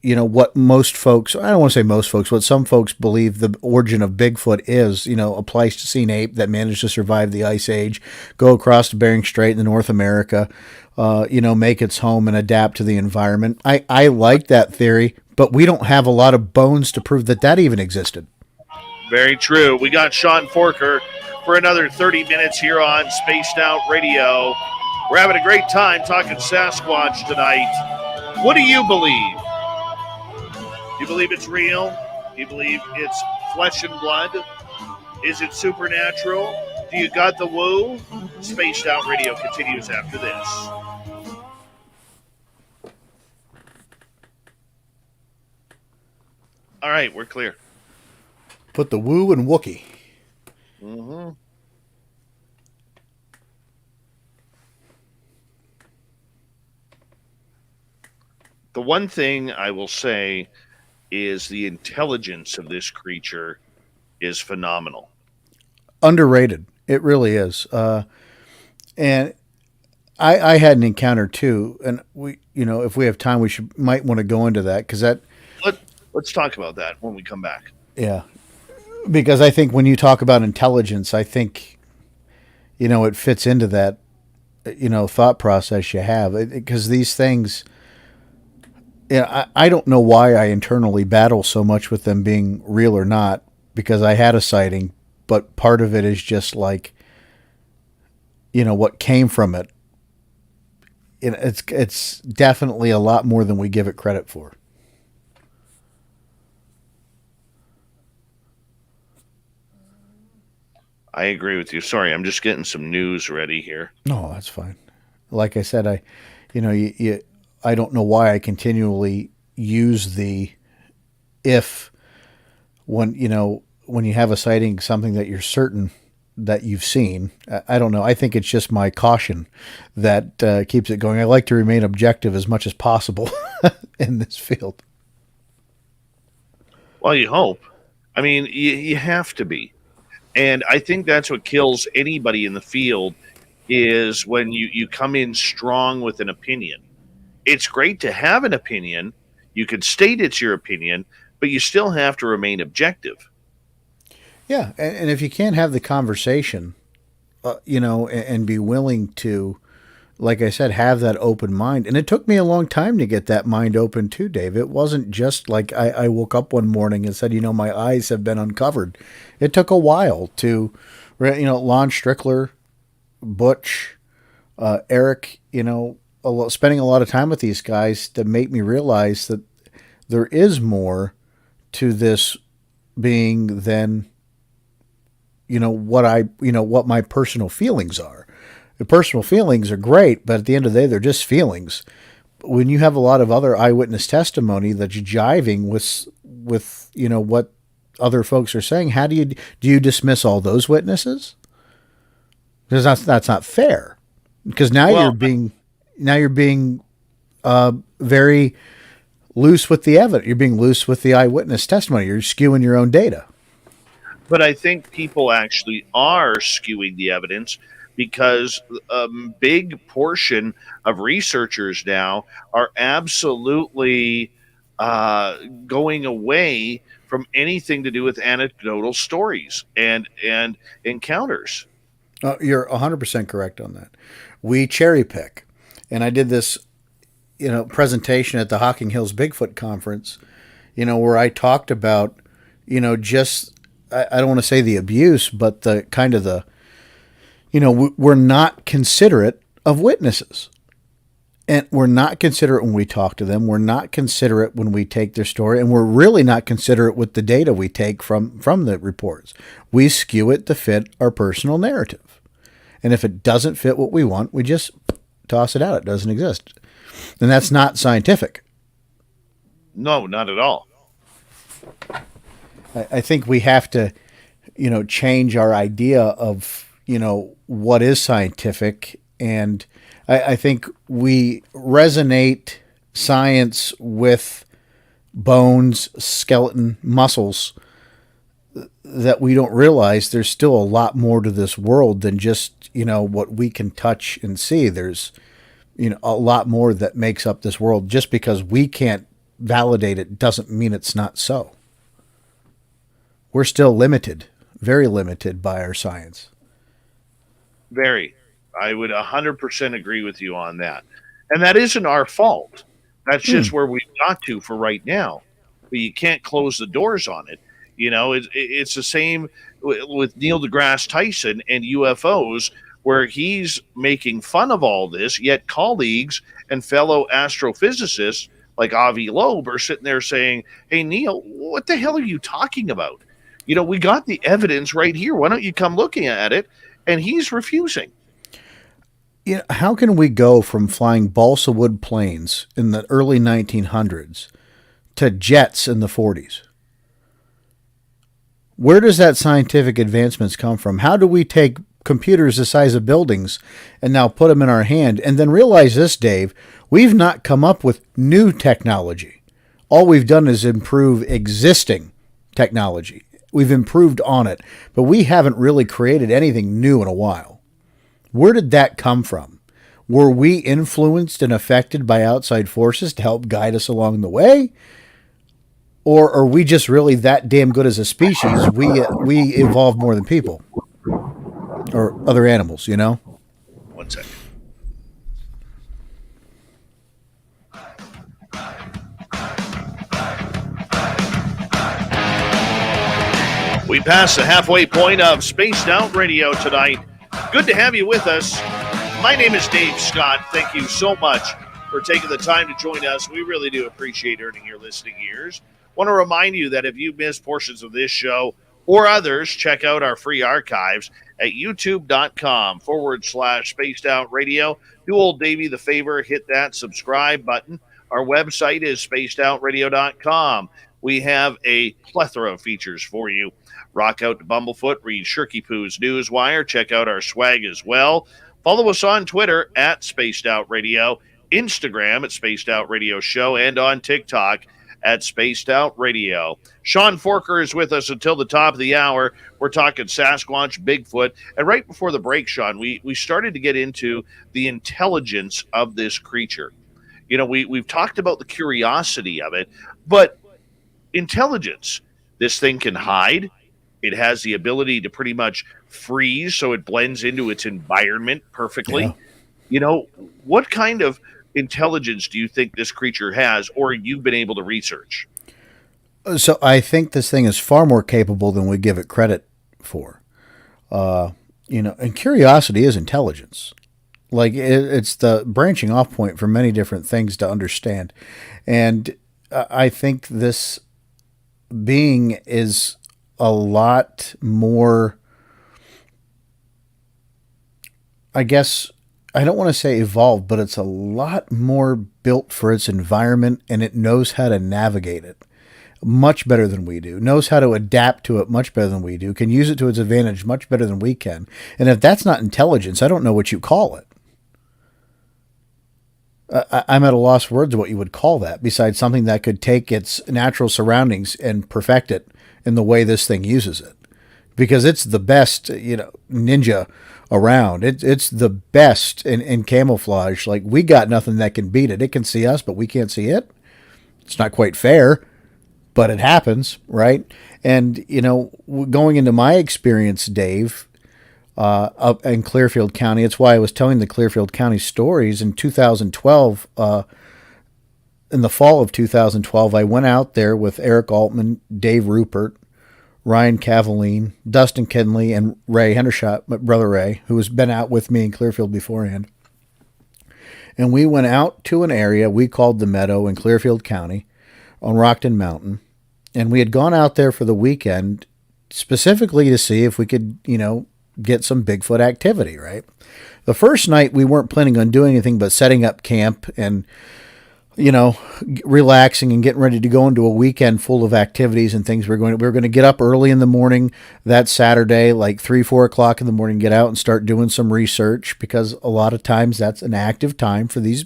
what most folks, I don't want to say most folks, what some folks believe the origin of Bigfoot is, a Pleistocene ape that managed to survive the Ice Age, go across the Bering Strait in North America, make its home and adapt to the environment. I like that theory, but we don't have a lot of bones to prove that even existed. Very true. We got Sean Forker for another 30 minutes here on Spaced Out Radio. We're having a great time talking Sasquatch tonight. What do you believe? Do you believe it's real? Do you believe it's flesh and blood? Is it supernatural? Do you got the woo? Spaced Out Radio continues after this. All right, we're clear. Put the woo in Wookiee. Mm-hmm. The one thing I will say is the intelligence of this creature is phenomenal. Underrated. It really is. And I had an encounter too, and we, if we have time, might want to go into that because Let's talk about that when we come back. Yeah, because I think when you talk about intelligence, I think, it fits into that, thought process you have because these things. Yeah, I don't know why I internally battle so much with them being real or not, because I had a sighting, but part of it is just like, what came from it. It's definitely a lot more than we give it credit for. I agree with you. Sorry, I'm just getting some news ready here. No, that's fine. Like I said, I don't know why I continually use the if when you have a sighting, something that you're certain that you've seen. I don't know. I think it's just my caution that keeps it going. I like to remain objective as much as possible in this field. Well, you hope. I mean, you have to be. And I think that's what kills anybody in the field is when you come in strong with an opinion. It's great to have an opinion. You could state it's your opinion, but you still have to remain objective. Yeah, and if you can't have the conversation, and be willing to, like I said, have that open mind. And it took me a long time to get that mind open too, Dave. It wasn't just like I woke up one morning and said, my eyes have been uncovered. It took a while to, Lon Strickler, Butch, Eric, spending a lot of time with these guys to make me realize that there is more to this being than, what my personal feelings are. The personal feelings are great, but at the end of the day, they're just feelings. When you have a lot of other eyewitness testimony that's jiving with what other folks are saying, how do you dismiss all those witnesses? Because that's not fair. Because now you're being very loose with the evidence. You're being loose with the eyewitness testimony. You're skewing your own data. But I think people actually are skewing the evidence because a big portion of researchers now are absolutely going away from anything to do with anecdotal stories and encounters. You're 100% correct on that. We cherry pick. And I did this, presentation at the Hocking Hills Bigfoot Conference, where I talked about, just, I don't want to say the abuse, but the kind of the, we're not considerate of witnesses. And we're not considerate when we talk to them. We're not considerate when we take their story. And we're really not considerate with the data we take from the reports. We skew it to fit our personal narrative. And if it doesn't fit what we want, we just toss it out. It doesn't exist. And that's not scientific. No, not at all. I think we have to, change our idea of, what is scientific. And I think we resonate science with bones, skeleton, muscles that we don't realize there's still a lot more to this world than just, what we can touch and see. There's, a lot more that makes up this world. Just because we can't validate it doesn't mean it's not so. We're still limited, very limited by our science. Very. I would 100% agree with you on that. And that isn't our fault. That's just where we've got to for right now. But you can't close the doors on it. It's the same with Neil deGrasse Tyson and UFOs, where he's making fun of all this, yet colleagues and fellow astrophysicists like Avi Loeb are sitting there saying, hey, Neil, what the hell are you talking about? We got the evidence right here. Why don't you come looking at it? And he's refusing. How can we go from flying balsa wood planes in the early 1900s to jets in the 40s? Where does that scientific advancements come from? How do we take computers the size of buildings and now put them in our hand and then realize this, Dave? We've not come up with new technology. All we've done is improve existing technology. We've improved on it, but we haven't really created anything new in a while. Where did that come from? Were we influenced and affected by outside forces to help guide us along the way? Or are we just really that damn good as a species? We evolved more than people or other animals, 1 second. We passed the halfway point of Spaced Out Radio tonight. Good to have you with us. My name is Dave Scott. Thank you so much for taking the time to join us. We really do appreciate earning your listening ears. Want to remind you that if you missed portions of this show or others, check out our free archives at youtube.com/Spaced Out Radio. Do old Davey the favor, hit that subscribe button. Our website is spacedoutradio.com. We have a plethora of features for you. Rock out to Bumblefoot, read Shirky Poo's Newswire, check out our swag as well. Follow us on Twitter at Spaced Out Radio, Instagram at Spaced Out Radio Show, and on TikTok at Spaced Out Radio. Sean Forker is with us until the top of the hour. We're talking Sasquatch, Bigfoot, and right before the break, Sean, we started to get into the intelligence of this creature. We've talked about the curiosity of it, but intelligence. This thing can hide. It has the ability to pretty much freeze, so it blends into its environment perfectly. Yeah. What kind of intelligence do you think this creature has, or you've been able to research? So I think this thing is far more capable than we give it credit for. And curiosity is intelligence. Like it's the branching off point for many different things to understand. And I think this being is a lot more, I guess, I don't want to say evolved, but it's a lot more built for its environment, and it knows how to navigate it much better than we do, knows how to adapt to it much better than we do, can use it to its advantage much better than we can. And if that's not intelligence, I don't know what you call it. I'm at a loss for words of what you would call that, besides something that could take its natural surroundings and perfect it in the way this thing uses it. Because it's the best, ninja around. It's the best in camouflage. Like, we got nothing that can beat it. It can see us, but we can't see it. It's not quite fair, but it happens, right? And, going into my experience, Dave, up in Clearfield County, it's why I was telling the Clearfield County stories in 2012. In the fall of 2012, I went out there with Eric Altman, Dave Rupert, Ryan Cavaline, Dustin Kinley, and Ray Hendershot, my brother Ray, who has been out with me in Clearfield beforehand. And we went out to an area we called the Meadow in Clearfield County on Rockton Mountain. And we had gone out there for the weekend specifically to see if we could, get some Bigfoot activity, right? The first night we weren't planning on doing anything but setting up camp and, relaxing and getting ready to go into a weekend full of activities and things. We were going to get up early in the morning that Saturday, like 3-4 o'clock in the morning, get out and start doing some research, because a lot of times that's an active time for these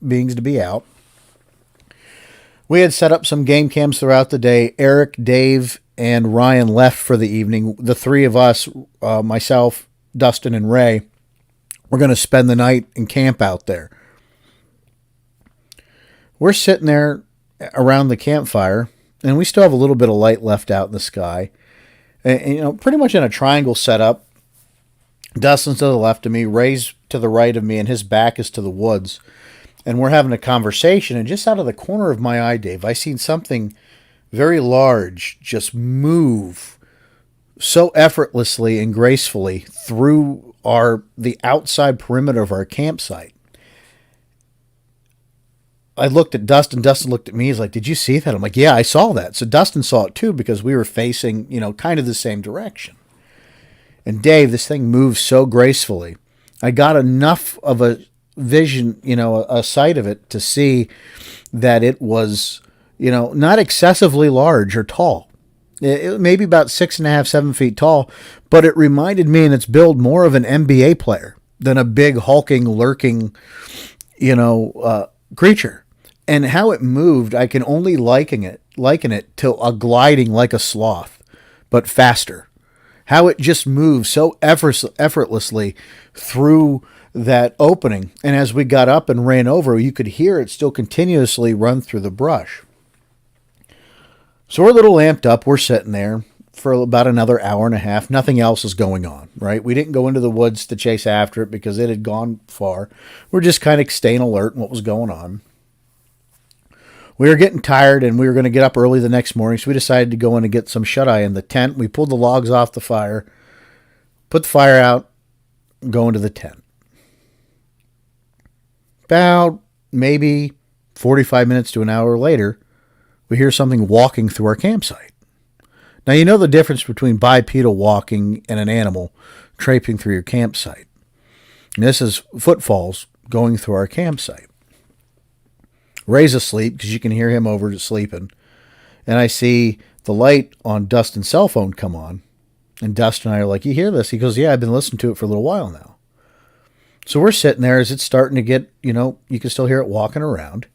beings to be out. We had set up some game cams throughout the day. Eric, Dave, and Ryan left for the evening. The three of us, myself, Dustin, and Ray, were going to spend the night and camp out there. We're sitting there around the campfire, and we still have a little bit of light left out in the sky. And, pretty much in a triangle setup. Dustin's to the left of me, Ray's to the right of me, and his back is to the woods. And we're having a conversation, and just out of the corner of my eye, Dave, I seen something very large, just move so effortlessly and gracefully through the outside perimeter of our campsite. I looked at Dustin. Dustin looked at me. He's like, "Did you see that?" I'm like, "Yeah, I saw that." So Dustin saw it too because we were facing, kind of the same direction. And Dave, this thing moves so gracefully. I got enough of a vision, a sight of it to see that it was, not excessively large or tall. It maybe about 6.5, 7 feet tall, but it reminded me in its build more of an NBA player than a big hulking, lurking, creature. And how it moved, I can only liken it to a gliding like a sloth, but faster. How it just moves so effortlessly through that opening. And as we got up and ran over, you could hear it still continuously run through the brush. So we're a little amped up. We're sitting there for about another hour and a half. Nothing else is going on, right? We didn't go into the woods to chase after it because it had gone far. We're just kind of staying alert in what was going on. We were getting tired and we were going to get up early the next morning, so we decided to go in and get some shut-eye in the tent. We pulled the logs off the fire, put the fire out, go into the tent. About maybe 45 minutes to an hour later, we hear something walking through our campsite. Now, you know the difference between bipedal walking and an animal traipsing through your campsite. And this is footfalls going through our campsite. Ray's asleep because you can hear him over sleeping. And I see the light on Dustin's cell phone come on. And Dustin and I are like, "You hear this?" He goes, "Yeah, I've been listening to it for a little while now." So we're sitting there as it's starting to get, you can still hear it walking around.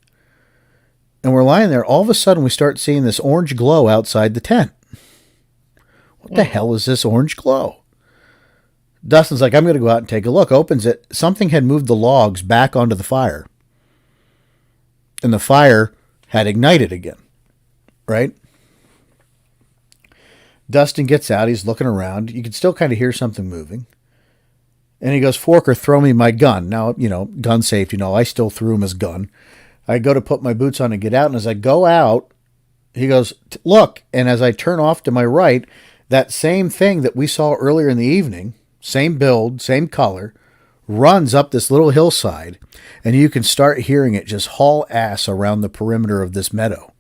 And we're lying there. All of a sudden, we start seeing this orange glow outside the tent. What the hell is this orange glow? Dustin's like, "I'm going to go out and take a look." Opens it. Something had moved the logs back onto the fire. And the fire had ignited again, right? Dustin gets out. He's looking around. You can still kind of hear something moving. And he goes, "Forker, throw me my gun." Now, gun safety and all. I still threw him his gun. I go to put my boots on and get out. And as I go out, he goes, "Look." And as I turn off to my right, that same thing that we saw earlier in the evening, same build, same color, runs up this little hillside, and you can start hearing it just haul ass around the perimeter of this meadow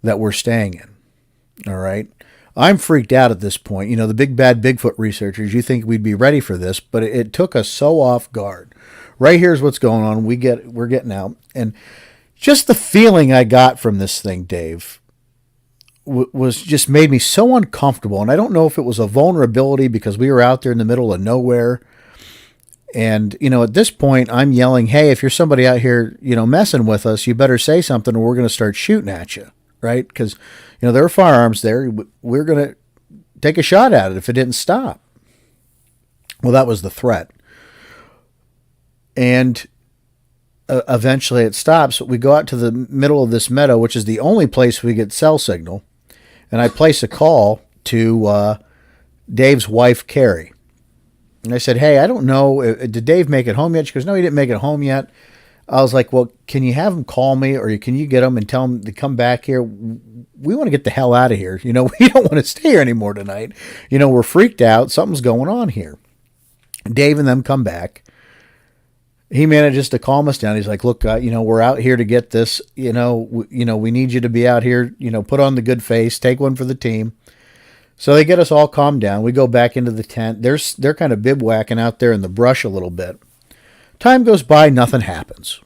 that we're staying in. All right. I'm freaked out at this point. The big bad Bigfoot researchers, you think we'd be ready for this, but it took us so off guard. Right here's what's going on. We're getting out. And just the feeling I got from this thing, Dave, was just made me so uncomfortable. And I don't know if it was a vulnerability because we were out there in the middle of nowhere. And, at this point, I'm yelling, "Hey, if you're somebody out here, messing with us, you better say something or we're going to start shooting at you," right? Because, there are firearms there. We're going to take a shot at it if it didn't stop. Well, that was the threat. And eventually it stops. We go out to the middle of this meadow, which is the only place we get cell signal. And I place a call to Dave's wife, Carrie. And I said, "Hey, I don't know. Did Dave make it home yet?" She goes, "No, he didn't make it home yet." I was like, "Well, can you have him call me or can you get him and tell him to come back here? We want to get the hell out of here. We don't want to stay here anymore tonight. We're freaked out. Something's going on here." Dave and them come back. He manages to calm us down. He's like, "Look, we're out here to get this. We need you to be out here. Put on the good face. Take one for the team." So they get us all calmed down. We go back into the tent. They're kind of bivouacking out there in the brush a little bit. Time goes by, nothing happens,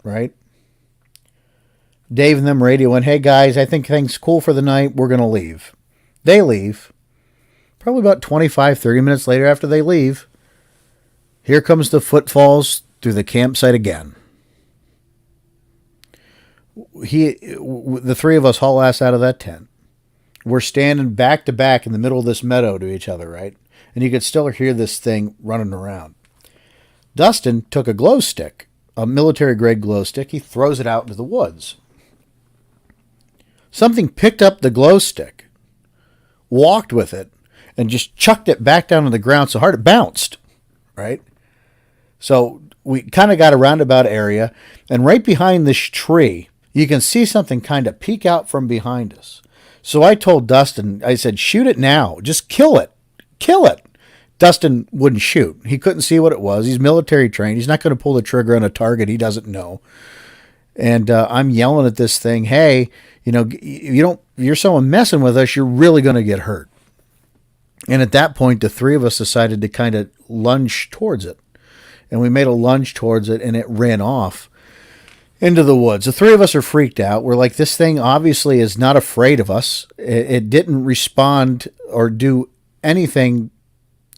right? Dave and them radioing, "Hey guys, I think things cool for the night. We're going to leave." They leave. Probably about 25, 30 minutes later after they leave, here comes the footfalls through the campsite again. The three of us haul ass out of that tent. We're standing back to back in the middle of this meadow to each other, right? And you could still hear this thing running around. Dustin took a glow stick, a military-grade glow stick. He throws it out into the woods. Something picked up the glow stick, walked with it, and just chucked it back down on the ground so hard it bounced, right? So we kind of got a roundabout area, and right behind this tree you can see something kind of peek out from behind us. So I told Dustin, I said, shoot it now. Just kill it. Kill it. Dustin wouldn't shoot. He couldn't see what it was. He's military trained. He's not going to pull the trigger on a target he doesn't know. And I'm yelling at this thing, hey, you're someone messing with us, you're really going to get hurt. And at that point, the three of us decided to kind of lunge towards it. And we made a lunge towards it, and it ran off into the woods. The three of us are freaked out. We're like, this thing obviously is not afraid of us. It didn't respond or do anything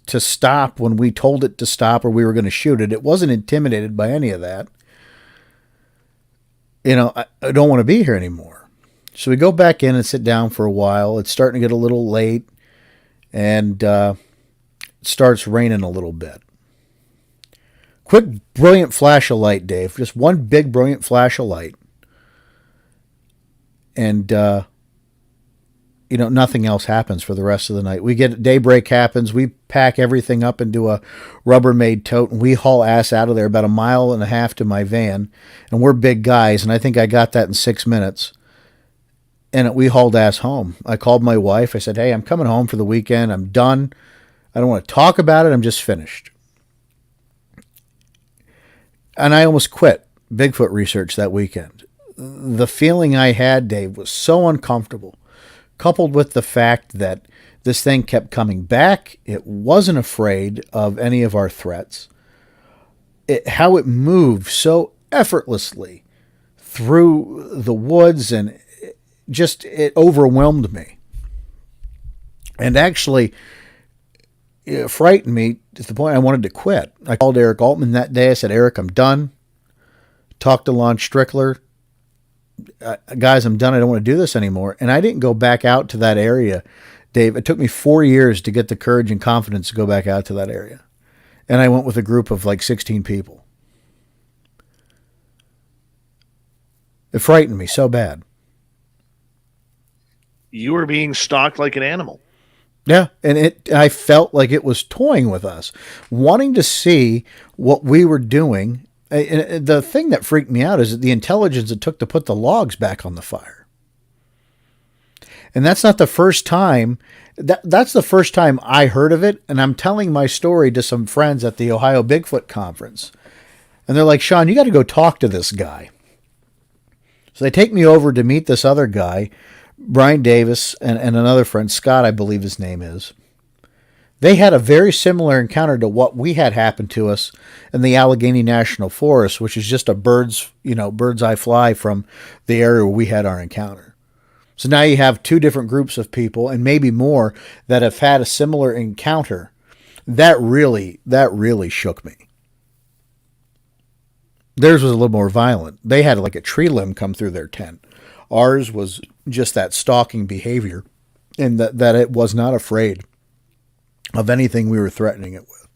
to stop when we told it to stop or we were going to shoot it. It wasn't intimidated by any of that. I don't want to be here anymore. So we go back in and sit down for a while. It's starting to get a little late, and it starts raining a little bit. Quick, brilliant flash of light, Dave. Just one big, brilliant flash of light. And, nothing else happens for the rest of the night. We get daybreak happens. We pack everything up into a Rubbermaid tote, and we haul ass out of there about 1.5 miles to my van. And we're big guys, and I think I got that in 6 minutes. And we hauled ass home. I called my wife. I said, hey, I'm coming home for the weekend. I'm done. I don't want to talk about it. I'm just finished. And I almost quit Bigfoot research that weekend. The feeling I had, Dave, was so uncomfortable, coupled with the fact that this thing kept coming back. It wasn't afraid of any of our threats. How it moved so effortlessly through the woods, and it overwhelmed me. And actually, it frightened me to the point I wanted to quit. I called Eric Altman that day. I said, Eric, I'm done. Talked to Lon Strickler. Guys, I'm done. I don't want to do this anymore. And I didn't go back out to that area, Dave. It took me 4 years to get the courage and confidence to go back out to that area. And I went with a group of like 16 people. It frightened me so bad. You were being stalked like an animal. Yeah, and I felt like it was toying with us, wanting to see what we were doing. And the thing that freaked me out is the intelligence it took to put the logs back on the fire. And that's not the first time. That's the first time I heard of it, and I'm telling my story to some friends at the Ohio Bigfoot Conference. And they're like, Sean, you got to go talk to this guy. So they take me over to meet this other guy, Brian Davis, and another friend, Scott, I believe his name is. They had a very similar encounter to what we had happen to us in the Allegheny National Forest, which is just a bird's eye fly from the area where we had our encounter. So now you have two different groups of people, and maybe more, that have had a similar encounter. That really shook me. Theirs was a little more violent. They had like a tree limb come through their tent. Ours was just that stalking behavior, and that it was not afraid of anything we were threatening it with.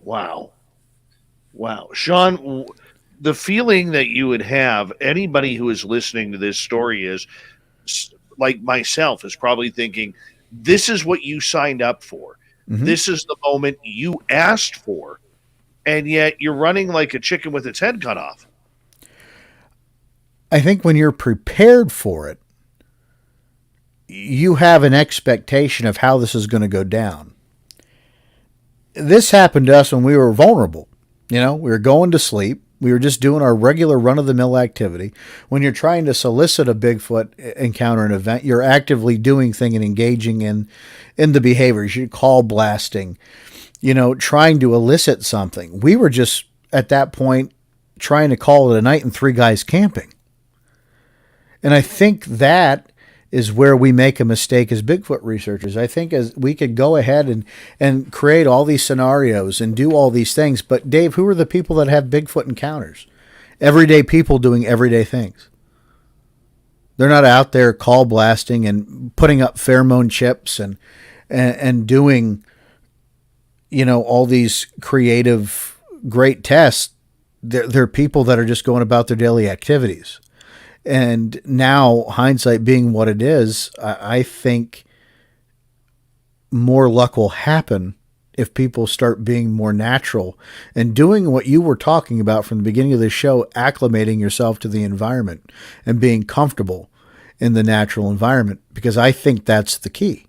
Wow. Sean, the feeling that you would have, anybody who is listening to this story is, like myself, is probably thinking, this is what you signed up for. Mm-hmm. This is the moment you asked for, and yet you're running like a chicken with its head cut off. I think when you're prepared for it, you have an expectation of how this is going to go down. This happened to us when we were vulnerable. We were going to sleep. We were just doing our regular run-of-the-mill activity. When you're trying to solicit a Bigfoot encounter, an event, you're actively doing things and engaging in the behaviors. You're call blasting, trying to elicit something. We were just, at that point, trying to call it a night and 3 guys camping. And I think that is where we make a mistake as Bigfoot researchers. I think as we could go ahead and create all these scenarios and do all these things. But Dave, who are the people that have Bigfoot encounters? Everyday people doing everyday things. They're not out there call blasting and putting up pheromone chips and doing, all these creative, great tests. They're people that are just going about their daily activities. And now, hindsight being what it is, I think more luck will happen if people start being more natural and doing what you were talking about from the beginning of the show, acclimating yourself to the environment and being comfortable in the natural environment, because I think that's the key.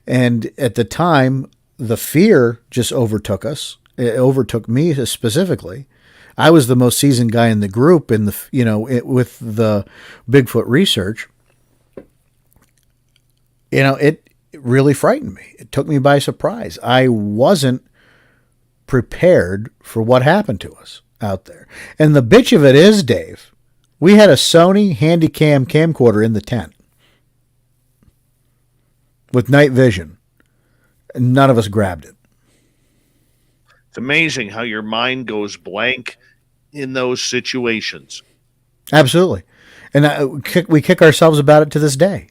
And at the time, the fear just overtook us. It overtook me specifically. I was the most seasoned guy in the group with the Bigfoot research. It really frightened me. It took me by surprise. I wasn't prepared for what happened to us out there. And the bitch of it is, Dave, we had a Sony Handycam camcorder in the tent with night vision. None of us grabbed it. It's amazing how your mind goes blank in those situations. Absolutely. And we kick ourselves about it to this day.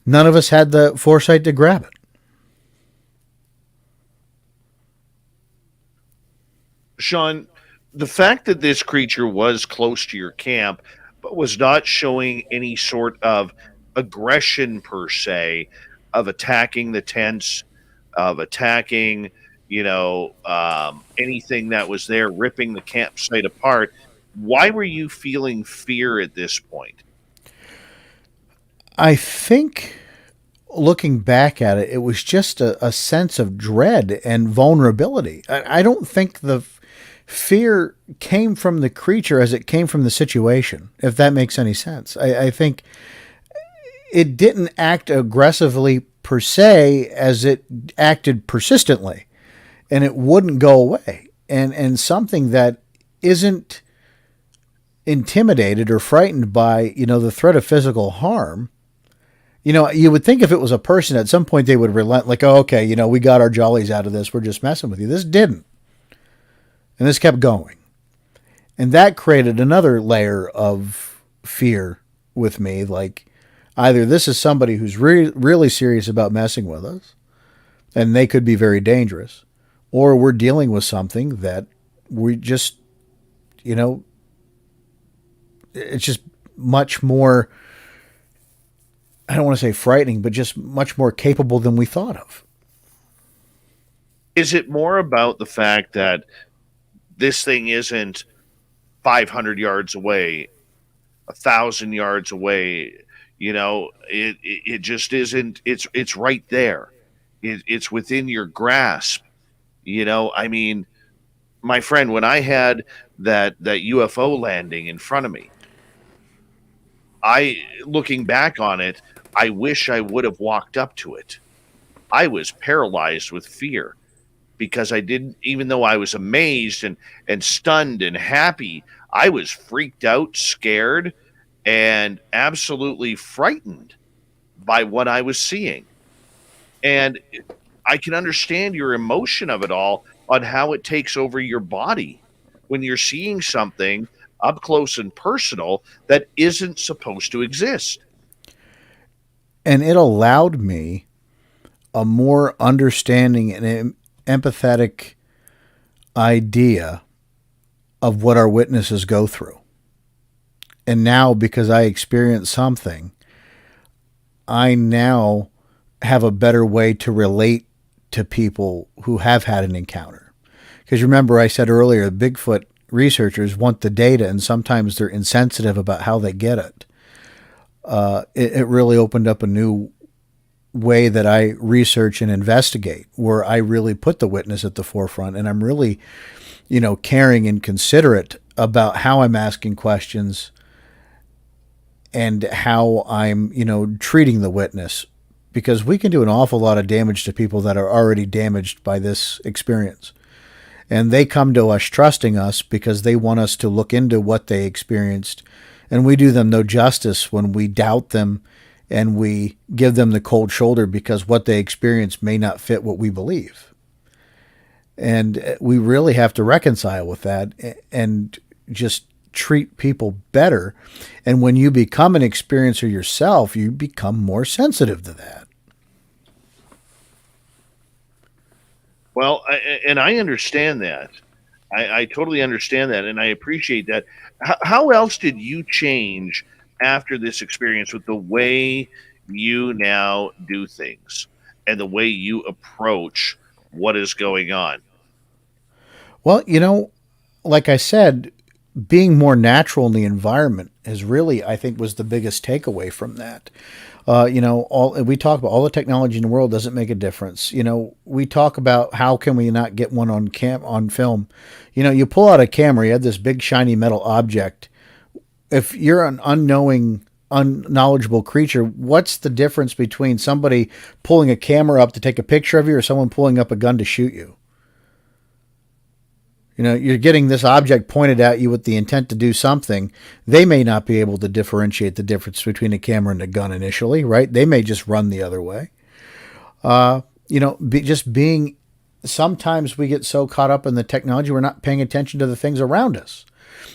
None of us had the foresight to grab it. Sean, the fact that this creature was close to your camp, but was not showing any sort of aggression per se, of attacking the tents, of attacking, anything that was there, ripping the campsite apart. Why were you feeling fear at this point? I think, looking back at it, it was just a sense of dread and vulnerability. I don't think the fear came from the creature as it came from the situation, if that makes any sense. I think it didn't act aggressively per se as it acted persistently, and it wouldn't go away. And something that isn't intimidated or frightened by, the threat of physical harm. You would think if it was a person, at some point they would relent, like, oh, okay, we got our jollies out of this. We're just messing with you. This didn't. And this kept going. And that created another layer of fear with me. Like, either this is somebody who's really serious about messing with us, and they could be very dangerous, or we're dealing with something that we just, it's just much more, I don't want to say frightening, but just much more capable than we thought of. Is it more about the fact that this thing isn't 500 yards away, 1,000 yards away? It just isn't. It's right there. It's within your grasp. My friend, when I had that UFO landing in front of me, looking back on it, I wish I would have walked up to it. I was paralyzed with fear because I didn't, even though I was amazed and stunned and happy, I was freaked out, scared, and absolutely frightened by what I was seeing. And I can understand your emotion of it all, on how it takes over your body when you're seeing something up close and personal that isn't supposed to exist. And it allowed me a more understanding and empathetic idea of what our witnesses go through. And now, because I experienced something, I now have a better way to relate to people who have had an encounter. Because remember, I said earlier, Bigfoot researchers want the data, and sometimes they're insensitive about how they get it. It really opened up a new way that I research and investigate, where I really put the witness at the forefront, and I'm really, caring and considerate about how I'm asking questions and how I'm, treating the witness, because we can do an awful lot of damage to people that are already damaged by this experience. And they come to us trusting us because they want us to look into what they experienced. And we do them no justice when we doubt them and we give them the cold shoulder because what they experience may not fit what we believe. And we really have to reconcile with that and just treat people better. And when you become an experiencer yourself, you become more sensitive to that. Well, I understand that. I totally understand that, and I appreciate that. How else did you change after this experience with the way you now do things and the way you approach what is going on. Well, like I said, being more natural in the environment is really, I think, was the biggest takeaway from that. All we talk about all the technology in the world doesn't make a difference. We talk about how can we not get one on film. You pull out a camera, you have this big shiny metal object. If you're an unknowledgeable creature, what's the difference between somebody pulling a camera up to take a picture of you or someone pulling up a gun to shoot you? You're getting this object pointed at you with the intent to do something. They may not be able to differentiate the difference between a camera and a gun initially, right? They may just run the other way. Sometimes we get so caught up in the technology, we're not paying attention to the things around us.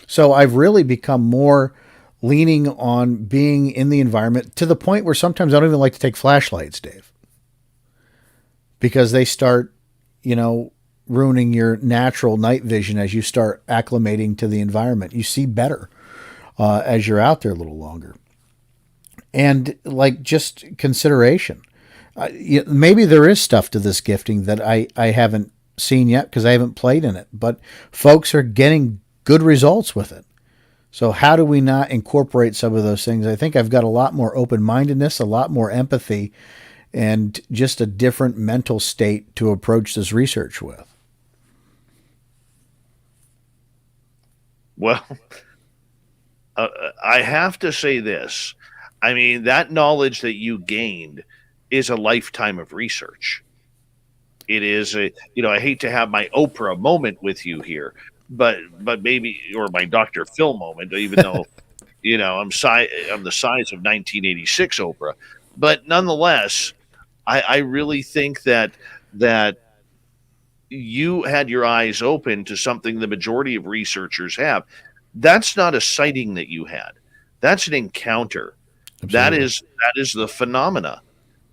So I've really become more leaning on being in the environment to the point where sometimes I don't even like to take flashlights, Dave, because they start, ruining your natural night vision as you start acclimating to the environment. You see better as you're out there a little longer. And just consideration. Maybe there is stuff to this gifting that I haven't seen yet because I haven't played in it, but folks are getting good results with it. So how do we not incorporate some of those things? I think I've got a lot more open-mindedness, a lot more empathy, and just a different mental state to approach this research with. Well, I have to say this. I mean, that knowledge that you gained is a lifetime of research. It is I hate to have my Oprah moment with you here, but maybe, or my Dr. Phil moment, even though, I'm the size of 1986 Oprah, but nonetheless, I really think that you had your eyes open to something the majority of researchers have. That's not a sighting that you had. That's an encounter. Absolutely. That is the phenomena.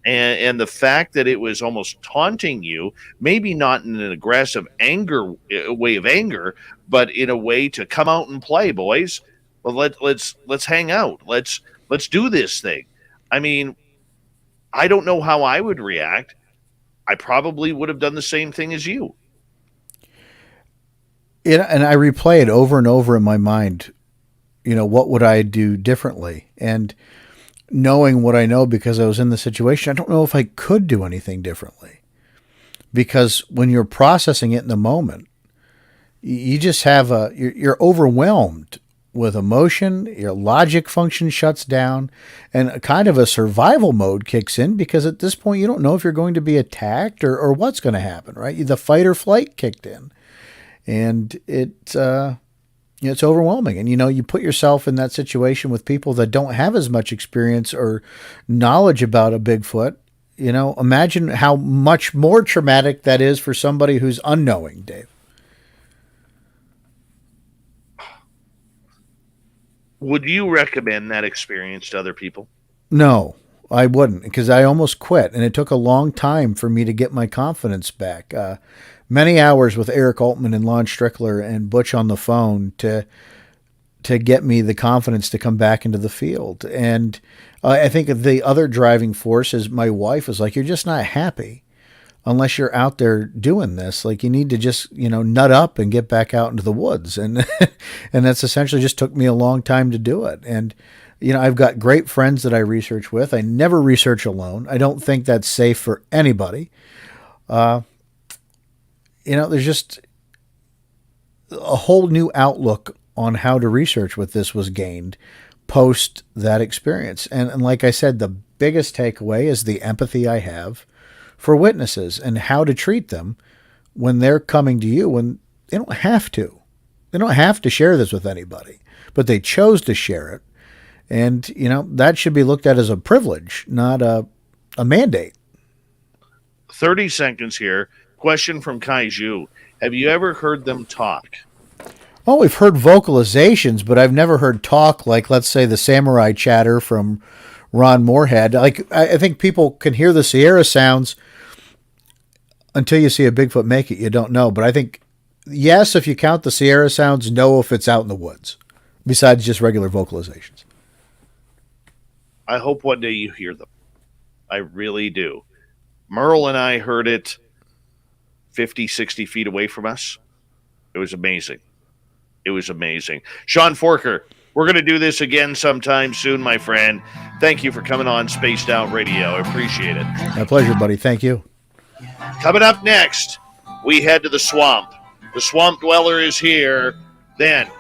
And the fact that it was almost taunting you, maybe not in an aggressive way of anger, but in a way to come out and play, boys. Well, let's hang out. Let's do this thing. I mean, I don't know how I would react. I probably would have done the same thing as you. And I replay it over and over in my mind. What would I do differently? And knowing what I know because I was in the situation, I don't know if I could do anything differently. Because when you're processing it in the moment, you just have you're overwhelmed with emotion, your logic function shuts down, and a kind of a survival mode kicks in because at this point you don't know if you're going to be attacked or what's going to happen, right? The fight or flight kicked in. And it's overwhelming. And, you put yourself in that situation with people that don't have as much experience or knowledge about a Bigfoot. Imagine how much more traumatic that is for somebody who's unknowing, Dave. Would you recommend that experience to other people? No, I wouldn't, because I almost quit, and it took a long time for me to get my confidence back. Many hours with Eric Altman and Lon Strickler and Butch on the phone to get me the confidence to come back into the field. And I think the other driving force is my wife was like, you're just not happy unless you're out there doing this. Like, you need to just, nut up and get back out into the woods. And and that's essentially just took me a long time to do it. And, I've got great friends that I research with. I never research alone. I don't think that's safe for anybody. There's just a whole new outlook on how to research with this was gained post that experience. And like I said, the biggest takeaway is the empathy I have for witnesses and how to treat them when they're coming to you when they don't have to. They don't have to share this with anybody, but they chose to share it. And, that should be looked at as a privilege, not a mandate. 30 seconds here. Question from Kaiju. Have you ever heard them talk? Oh, we've heard vocalizations, but I've never heard talk like, let's say, the samurai chatter from Ron Moorhead. Like, I think people can hear the Sierra sounds until you see a Bigfoot make it. You don't know. But I think, yes, if you count the Sierra sounds, no if it's out in the woods, besides just regular vocalizations. I hope one day you hear them. I really do. Merle and I heard it 50, 60 feet away from us. It was amazing. It was amazing. Sean Forker, we're going to do this again sometime soon, my friend. Thank you for coming on Spaced Out Radio. I appreciate it. My pleasure, buddy. Thank you. Coming up next, we head to the swamp. The SwampDweller is here. Then,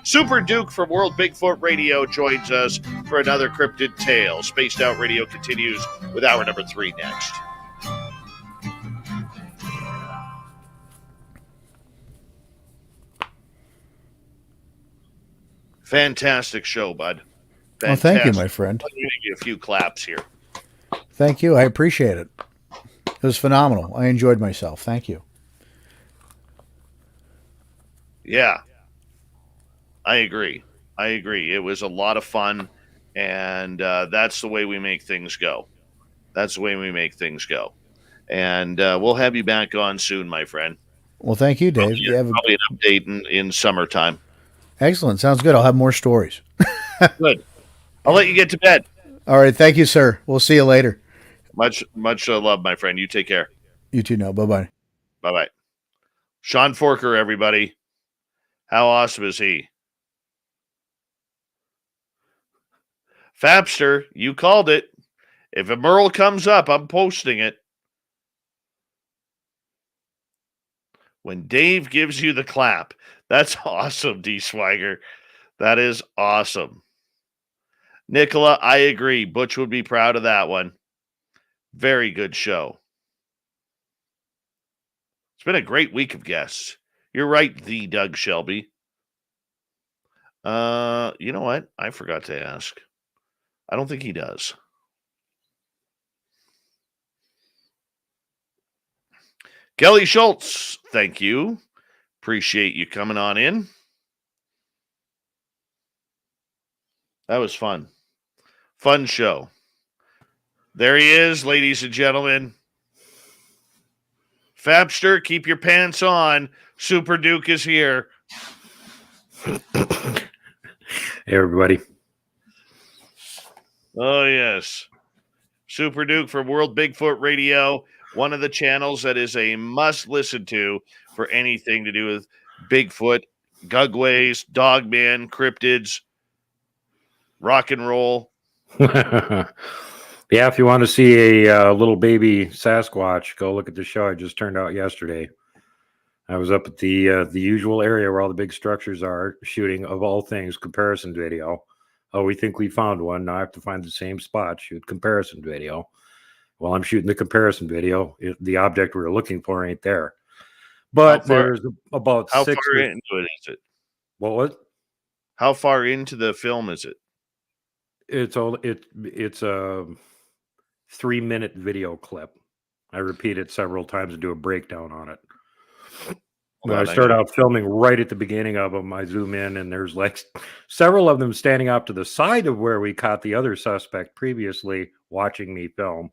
Super Duke from World Bigfoot Radio joins us for another cryptid tale. Spaced Out Radio continues with hour number 3 next. Fantastic show, bud. Fantastic. Well, thank you, my friend. I'm going to give you a few claps here. Thank you. I appreciate it. It was phenomenal. I enjoyed myself. Thank you. Yeah, I agree. It was a lot of fun, and that's the way we make things go. And we'll have you back on soon, my friend. Well, thank you, Dave. Probably an update in summertime. Excellent. Sounds good. I'll have more stories. Good. I'll let you get to bed. All right. Thank you, sir. We'll see you later. Much love, my friend. You take care. You too now. Bye-bye. Bye-bye. Sean Forker, everybody. How awesome is he? Fapster, you called it. If a Merle comes up, I'm posting it. When Dave gives you the clap. That's awesome, D. Swagger. That is awesome. Nicola, I agree. Butch would be proud of that one. Very good show. It's been a great week of guests. You're right, the Doug Shelby. You know what? I forgot to ask. I don't think he does. Kelly Schultz, thank you. Appreciate you coming on in. That was fun. Fun show. There he is, ladies and gentlemen. Fabster, keep your pants on. Super Duke is here. Hey, everybody. Oh, yes. Super Duke from World Bigfoot Radio, one of the channels that is a must listen to for anything to do with Bigfoot, Gugways, Dogman, Cryptids, rock and roll. Yeah, if you want to see a little baby Sasquatch, go look at the show I just turned out yesterday. I was up at the usual area where all the big structures are, shooting, of all things, comparison video. Oh, we think we found one. Now I have to find the same spot, shoot comparison video. While I'm shooting the comparison video, the object we were looking for ain't there. But there's about how 6 far into it is it? What was? How far into the film is it? It's a 3-minute video clip. I repeat it several times and do a breakdown on it. When I start out filming right at the beginning of them, I zoom in and there's like several of them standing out to the side of where we caught the other suspect previously watching me film.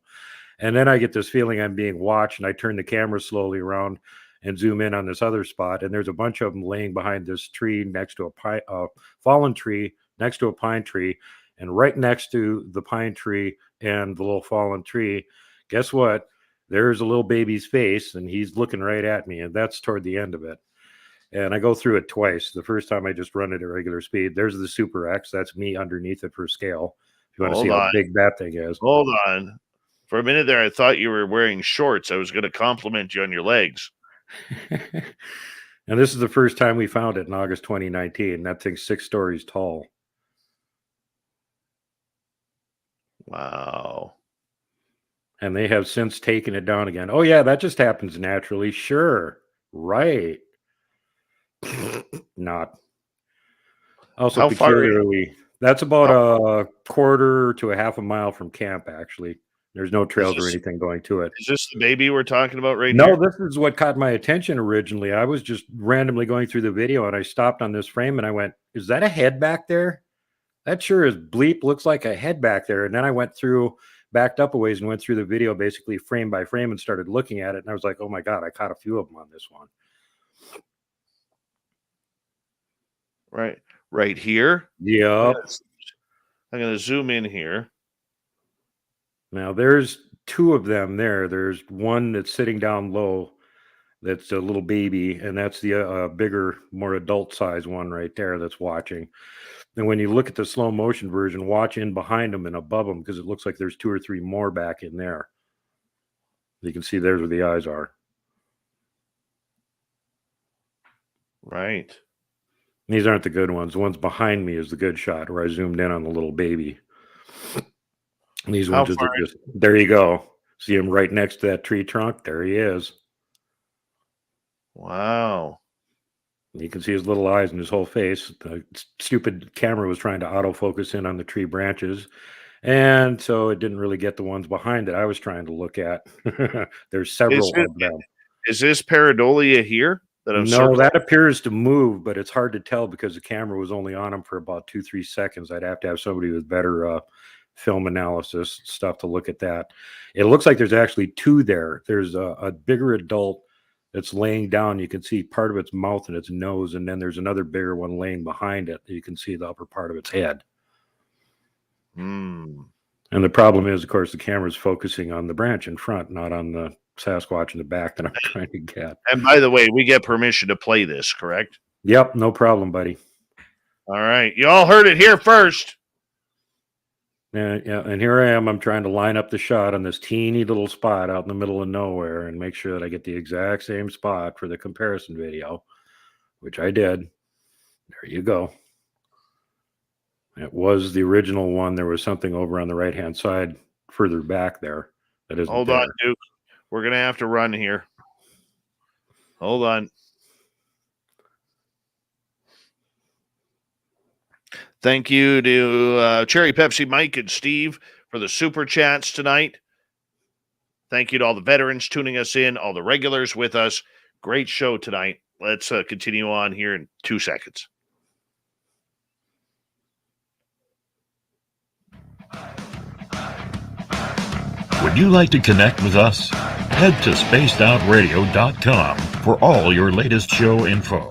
And then I get this feeling I'm being watched, and I turn the camera slowly around and zoom in on this other spot. And there's a bunch of them laying behind this tree next to a fallen tree, next to a pine tree. And right next to the pine tree and the little fallen tree, guess what? There's a little baby's face, and he's looking right at me, and that's toward the end of it. And I go through it twice. The first time I just run it at regular speed. There's the Super X. That's me underneath it for scale. If you want to see how big that thing is. Hold on. For a minute there, I thought you were wearing shorts. I was going to compliment you on your legs. And this is the first time we found it in August 2019. That thing's 6 stories tall. Wow. And they have since taken it down again. Oh, yeah, that just happens naturally. Sure. Right. Not. Also, how peculiarly, that's about a quarter to a half a mile from camp, actually. There's no trails or anything going to it. Is this the baby we're talking about right now? here? No, this is what caught my attention originally. I was just randomly going through the video, and I stopped on this frame, and I went, is that a head back there? That sure as bleep looks like a head back there. And then I went through, backed up a ways and went through the video basically frame by frame and started looking at it. And I was like, oh my God, I caught a few of them on this one. Right here? Yep. I'm going to zoom in here. Now there's 2 of them there. There's one that's sitting down low That's a little baby, and that's the bigger, more adult size one right there that's watching. And when you look at the slow motion version, watch in behind them and above them, because it looks like there's 2 or 3 more back in there. You can see there's where the eyes are. Right. These aren't the good ones. The ones behind me is the good shot where I zoomed in on the little baby. And these ones are just, there you go. See him right next to that tree trunk? There he is. Wow. You can see his little eyes and his whole face. The stupid camera was trying to autofocus in on the tree branches. And so it didn't really get the ones behind it I was trying to look at. There's several of them. Is this pareidolia here? No, that appears to move, but it's hard to tell because the camera was only on him for about 2-3 seconds. I'd have to have somebody with better film analysis stuff to look at that. It looks like there's actually 2 there. There's a bigger adult that's laying down. You can see part of its mouth and its nose, and then there's another bigger one laying behind it. You can see the upper part of its head. And the problem is, of course, the camera's focusing on the branch in front, not on the Sasquatch in the back that I'm trying to get. And by the way, we get permission to play this, correct? Yep, no problem, buddy. All right. You all heard it here first. Yeah, and here I am. I'm trying to line up the shot on this teeny little spot out in the middle of nowhere and make sure that I get the exact same spot for the comparison video, which I did. There you go. It was the original one. There was something over on the right-hand side further back there. That isn't Hold on, Duke. We're going to have to run here. Hold on. Thank you to Cherry Pepsi Mike and Steve for the super chats tonight. Thank you to all the veterans tuning us in, all the regulars with us. Great show tonight. Let's continue on here in 2 seconds. Would you like to connect with us? Head to spacedoutradio.com for all your latest show info.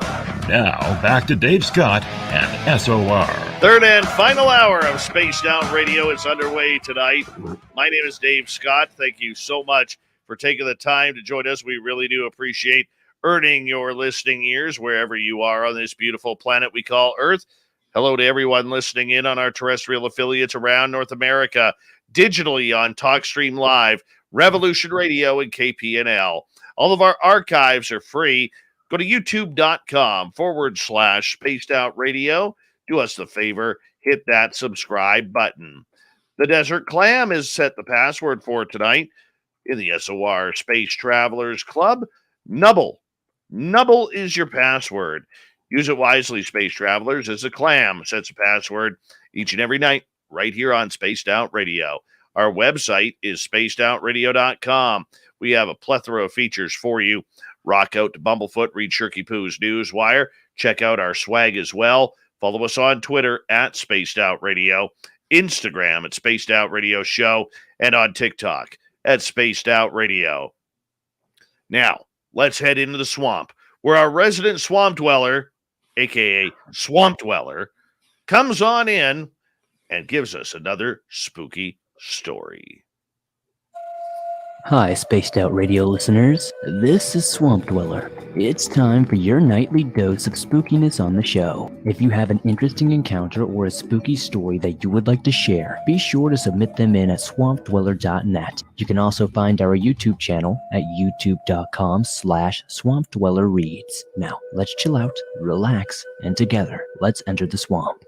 Now, back to Dave Scott and SOR. Third and final hour of Spaced Out Radio is underway tonight. My name is Dave Scott. Thank you so much for taking the time to join us. We really do appreciate earning your listening ears wherever you are on this beautiful planet we call Earth. Hello to everyone listening in on our terrestrial affiliates around North America, digitally on TalkStream Live, Revolution Radio, and KPNL. All of our archives are free. Go to youtube.com/Spaced Out Radio. Do us the favor, hit that subscribe button. The Desert Clam is set the password for tonight in the SOR Space Travelers Club. Nubble. Nubble is your password. Use it wisely, Space Travelers, as the clam sets a password each and every night right here on Spaced Out Radio. Our website is spacedoutradio.com. We have a plethora of features for you. Rock out to Bumblefoot, read Shirky Poo's Newswire. Check out our swag as well. Follow us on Twitter at Spaced Out Radio, Instagram at Spaced Out Radio Show, and on TikTok at Spaced Out Radio. Now, let's head into the swamp, where our resident swamp dweller, a.k.a. Swamp Dweller, comes on in and gives us another spooky story. Hi, Spaced Out Radio listeners. This is Swamp Dweller. It's time for your nightly dose of spookiness on the show. If you have an interesting encounter or a spooky story that you would like to share, be sure to submit them in at swampdweller.net. You can also find our YouTube channel at youtube.com/swampdwellerreads. Now, let's chill out, relax, and together, let's enter the swamp.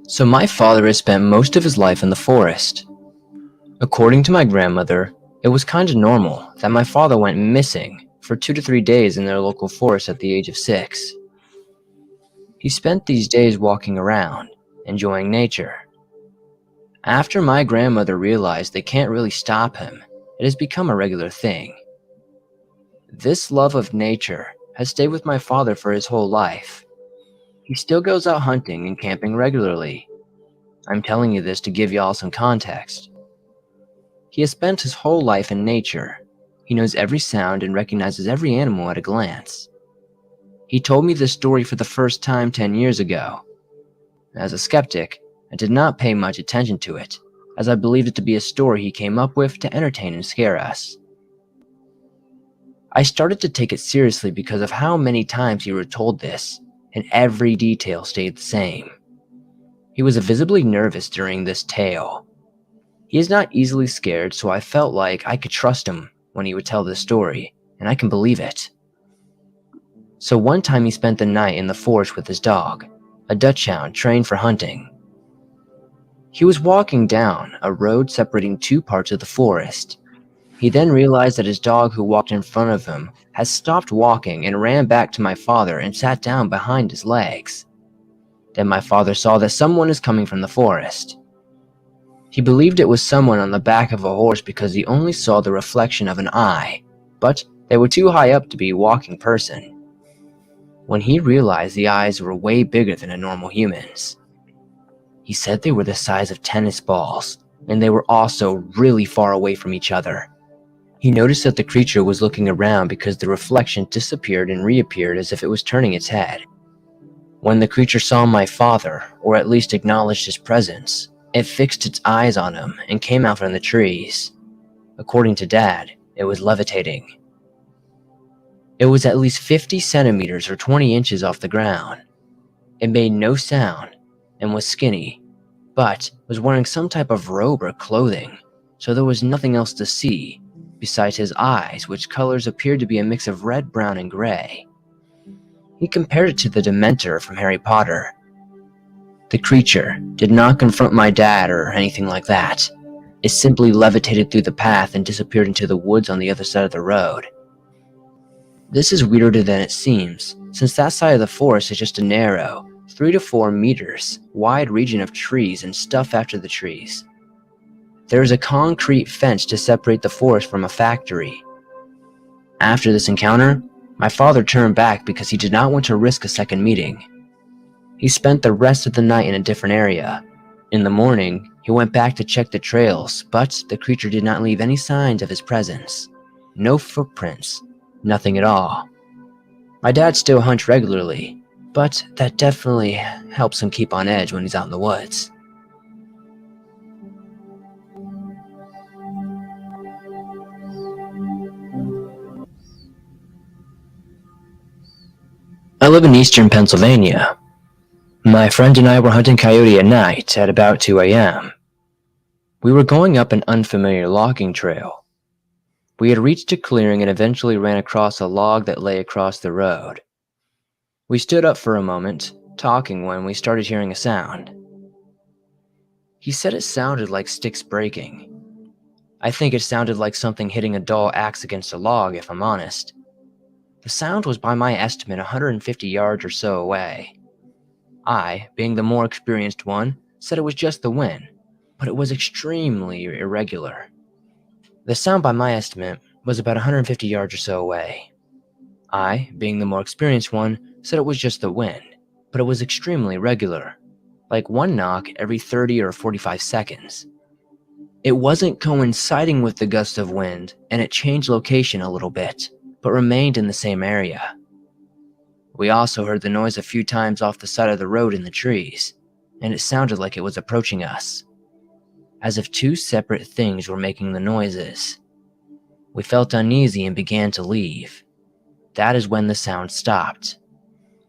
So my father has spent most of his life in the forest. According to my grandmother, it was kind of normal that my father went missing for 2 to 3 days in their local forest at the age of 6. He spent these days walking around, enjoying nature. After my grandmother realized they can't really stop him, it has become a regular thing. This love of nature has stayed with my father for his whole life. He still goes out hunting and camping regularly. I'm telling you this to give y'all some context. He has spent his whole life in nature. He knows every sound and recognizes every animal at a glance. He told me this story for the first time 10 years ago. As a skeptic, I did not pay much attention to it, as I believed it to be a story he came up with to entertain and scare us. I started to take it seriously because of how many times he retold this, and every detail stayed the same. He was visibly nervous during this tale. He is not easily scared, so I felt like I could trust him when he would tell this story, and I can believe it. So one time he spent the night in the forest with his dog, a Dachshund trained for hunting. He was walking down a road separating two parts of the forest. He then realized that his dog, who walked in front of him, had stopped walking and ran back to my father and sat down behind his legs. Then my father saw that someone is coming from the forest. He believed it was someone on the back of a horse because he only saw the reflection of an eye, but they were too high up to be a walking person. When he realized the eyes were way bigger than a normal human's. He said they were the size of tennis balls, and they were also really far away from each other. He noticed that the creature was looking around because the reflection disappeared and reappeared as if it was turning its head. When the creature saw my father, or at least acknowledged his presence, it fixed its eyes on him and came out from the trees. According to Dad, it was levitating. It was at least 50 centimeters or 20 inches off the ground. It made no sound and was skinny, but was wearing some type of robe or clothing, so there was nothing else to see besides his eyes, which colors appeared to be a mix of red, brown, and gray. He compared it to the Dementor from Harry Potter. The creature did not confront my dad or anything like that. It simply levitated through the path and disappeared into the woods on the other side of the road. This is weirder than it seems, since that side of the forest is just a narrow, 3 to 4 meters wide region of trees and stuff after the trees. There is a concrete fence to separate the forest from a factory. After this encounter, my father turned back because he did not want to risk a second meeting. He spent the rest of the night in a different area. In the morning, he went back to check the trails, but the creature did not leave any signs of his presence. No footprints, nothing at all. My dad still hunts regularly, but that definitely helps him keep on edge when he's out in the woods. I live in eastern Pennsylvania. My friend and I were hunting coyote at night at about 2 a.m. We were going up an unfamiliar logging trail. We had reached a clearing and eventually ran across a log that lay across the road. We stood up for a moment, talking, when we started hearing a sound. He said it sounded like sticks breaking. I think it sounded like something hitting a dull axe against a log, if I'm honest. The sound was, by my estimate, 150 yards or so away. I, being the more experienced one, said it was just the wind, but it was extremely irregular. The sound, by my estimate, was about 150 yards or so away. I, being the more experienced one, said it was just the wind, but it was extremely irregular, like one knock every 30 or 45 seconds. It wasn't coinciding with the gust of wind, and it changed location a little bit, but remained in the same area. We also heard the noise a few times off the side of the road in the trees, and it sounded like it was approaching us, as if two separate things were making the noises. We felt uneasy and began to leave. That is when the sound stopped.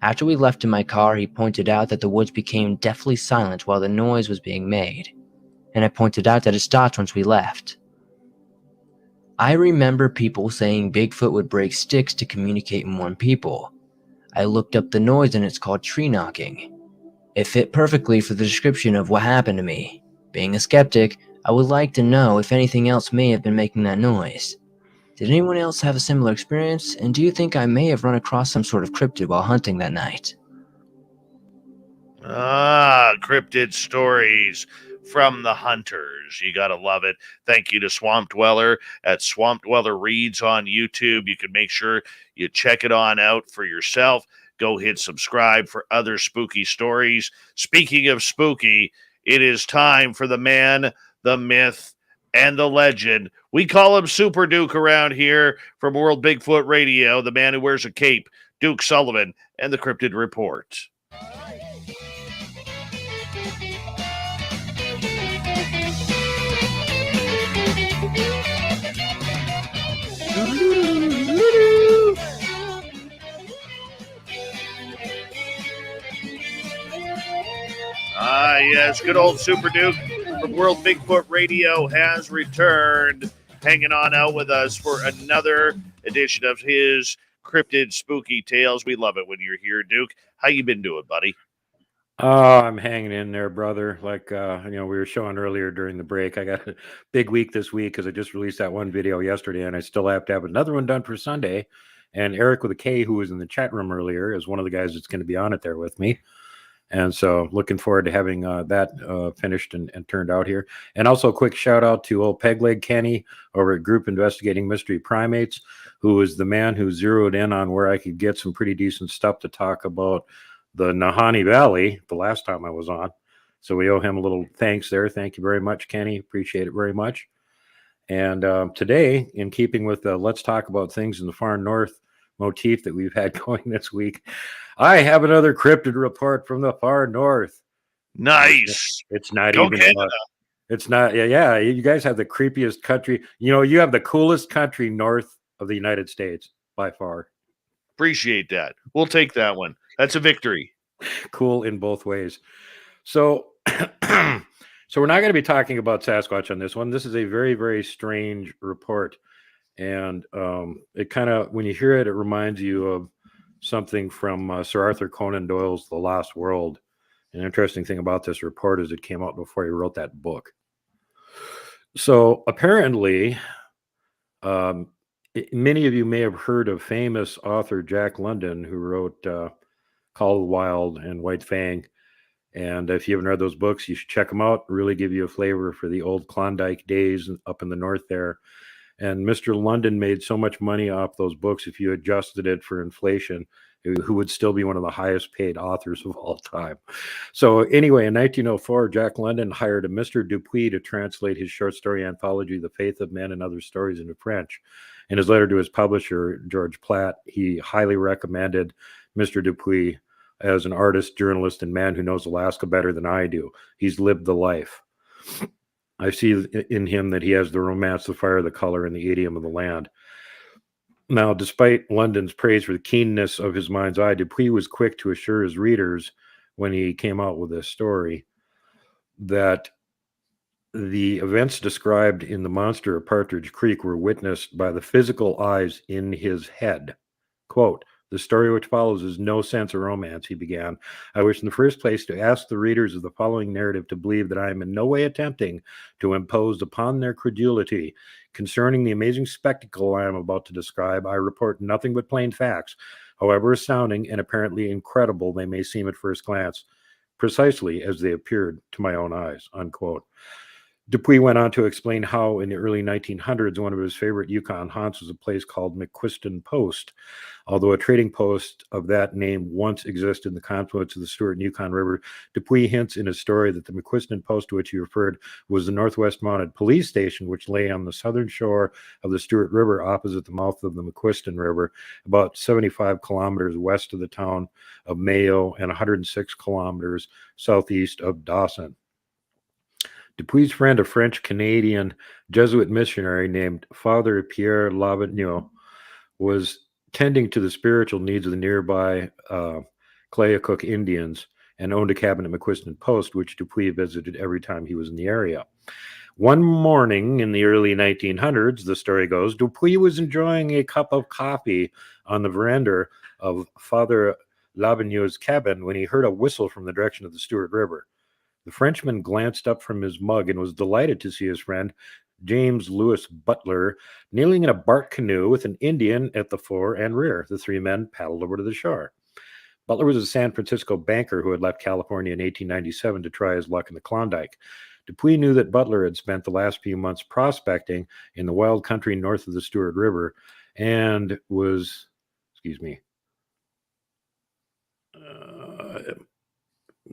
After we left in my car, he pointed out that the woods became deathly silent while the noise was being made, and I pointed out that it stopped once we left. I remember people saying Bigfoot would break sticks to communicate and warn people. I looked up the noise and it's called tree knocking. It fit perfectly for the description of what happened to me. Being a skeptic, I would like to know if anything else may have been making that noise. Did anyone else have a similar experience, and do you think I may have run across some sort of cryptid while hunting that night? Cryptid stories from the hunters. You gotta love it. Thank you to SwampDweller at SwampDweller Reads on YouTube. You can make sure you check it on out for yourself. Go hit subscribe for other spooky stories. Speaking of spooky, it is time for the man, the myth, and the legend. We call him Super Duke around here from World Bigfoot Radio, the man who wears a cape, Duke Sullivan, and the Cryptid Report. as good old Super Duke from World Bigfoot Radio has returned, hanging on out with us for another edition of his Cryptid Spooky Tales. We love it when you're here, Duke. How you been doing, buddy? Oh, I'm hanging in there, brother. Like, we were showing earlier during the break. I got a big week this week because I just released that one video yesterday, and I still have to have another one done for Sunday. And Eric with a K, who was in the chat room earlier, is one of the guys that's going to be on it there with me. And so looking forward to having that finished and turned out here. And also a quick shout out to old Pegleg Kenny over at Group Investigating Mystery Primates, who was the man who zeroed in on where I could get some pretty decent stuff to talk about the Nahanni Valley the last time I was on. So we owe him a little thanks there. Thank you very much, Kenny. Appreciate it very much. And today, in keeping with the Let's Talk About Things in the Far North motif that we've had going this week, I have another cryptid report from the far north. Nice. It's not Go even Canada. It's not. Yeah. You guys have the creepiest country. You have the coolest country north of the United States by far. Appreciate that. We'll take that one. That's a victory. Cool in both ways. So we're not going to be talking about Sasquatch on this one. This is a very, very strange report. And it kind of, when you hear it, it reminds you of something from Sir Arthur Conan Doyle's The Lost World. An interesting thing about this report is it came out before he wrote that book. So apparently, many of you may have heard of famous author Jack London, who wrote Call of the Wild and White Fang. And if you haven't read those books, you should check them out. Really give you a flavor for the old Klondike days up in the north there. And Mr. London made so much money off those books, if you adjusted it for inflation, who would still be one of the highest paid authors of all time. So anyway, in 1904, Jack London hired a Mr. Dupuis to translate his short story anthology, The Faith of Men and Other Stories, into French. In his letter to his publisher, George Platt, he highly recommended Mr. Dupuis as an artist, journalist, and man who knows Alaska better than I do. He's lived the life. I see in him that he has the romance, the fire, the color, and the idiom of the land. Now, despite London's praise for the keenness of his mind's eye, Dupuis was quick to assure his readers when he came out with this story that the events described in The Monster of Partridge Creek were witnessed by the physical eyes in his head. Quote, "The story which follows is no sense of romance," he began. "I wish in the first place to ask the readers of the following narrative to believe that I am in no way attempting to impose upon their credulity. Concerning the amazing spectacle I am about to describe, I report nothing but plain facts, however astounding and apparently incredible they may seem at first glance, precisely as they appeared to my own eyes," unquote. Dupuis went on to explain how in the early 1900s, one of his favorite Yukon haunts was a place called McQuiston Post. Although a trading post of that name once existed in the confluence of the Stewart and Yukon River, Dupuis hints in his story that the McQuiston Post to which he referred was the Northwest Mounted Police Station, which lay on the southern shore of the Stewart River opposite the mouth of the McQuiston River, about 75 kilometers west of the town of Mayo and 106 kilometers southeast of Dawson. Dupuis' friend, a French-Canadian Jesuit missionary named Father Pierre Lavenue, was tending to the spiritual needs of the nearby Clayoquot Indians and owned a cabin at McQuiston Post, which Dupuis visited every time he was in the area. One morning in the early 1900s, the story goes, Dupuis was enjoying a cup of coffee on the veranda of Father Lavenue's cabin when he heard a whistle from the direction of the Stewart River. The Frenchman glanced up from his mug and was delighted to see his friend, James Louis Butler, kneeling in a bark canoe with an Indian at the fore and rear. The three men paddled over to the shore. Butler was a San Francisco banker who had left California in 1897 to try his luck in the Klondike. Dupuis knew that Butler had spent the last few months prospecting in the wild country north of the Stewart River and was,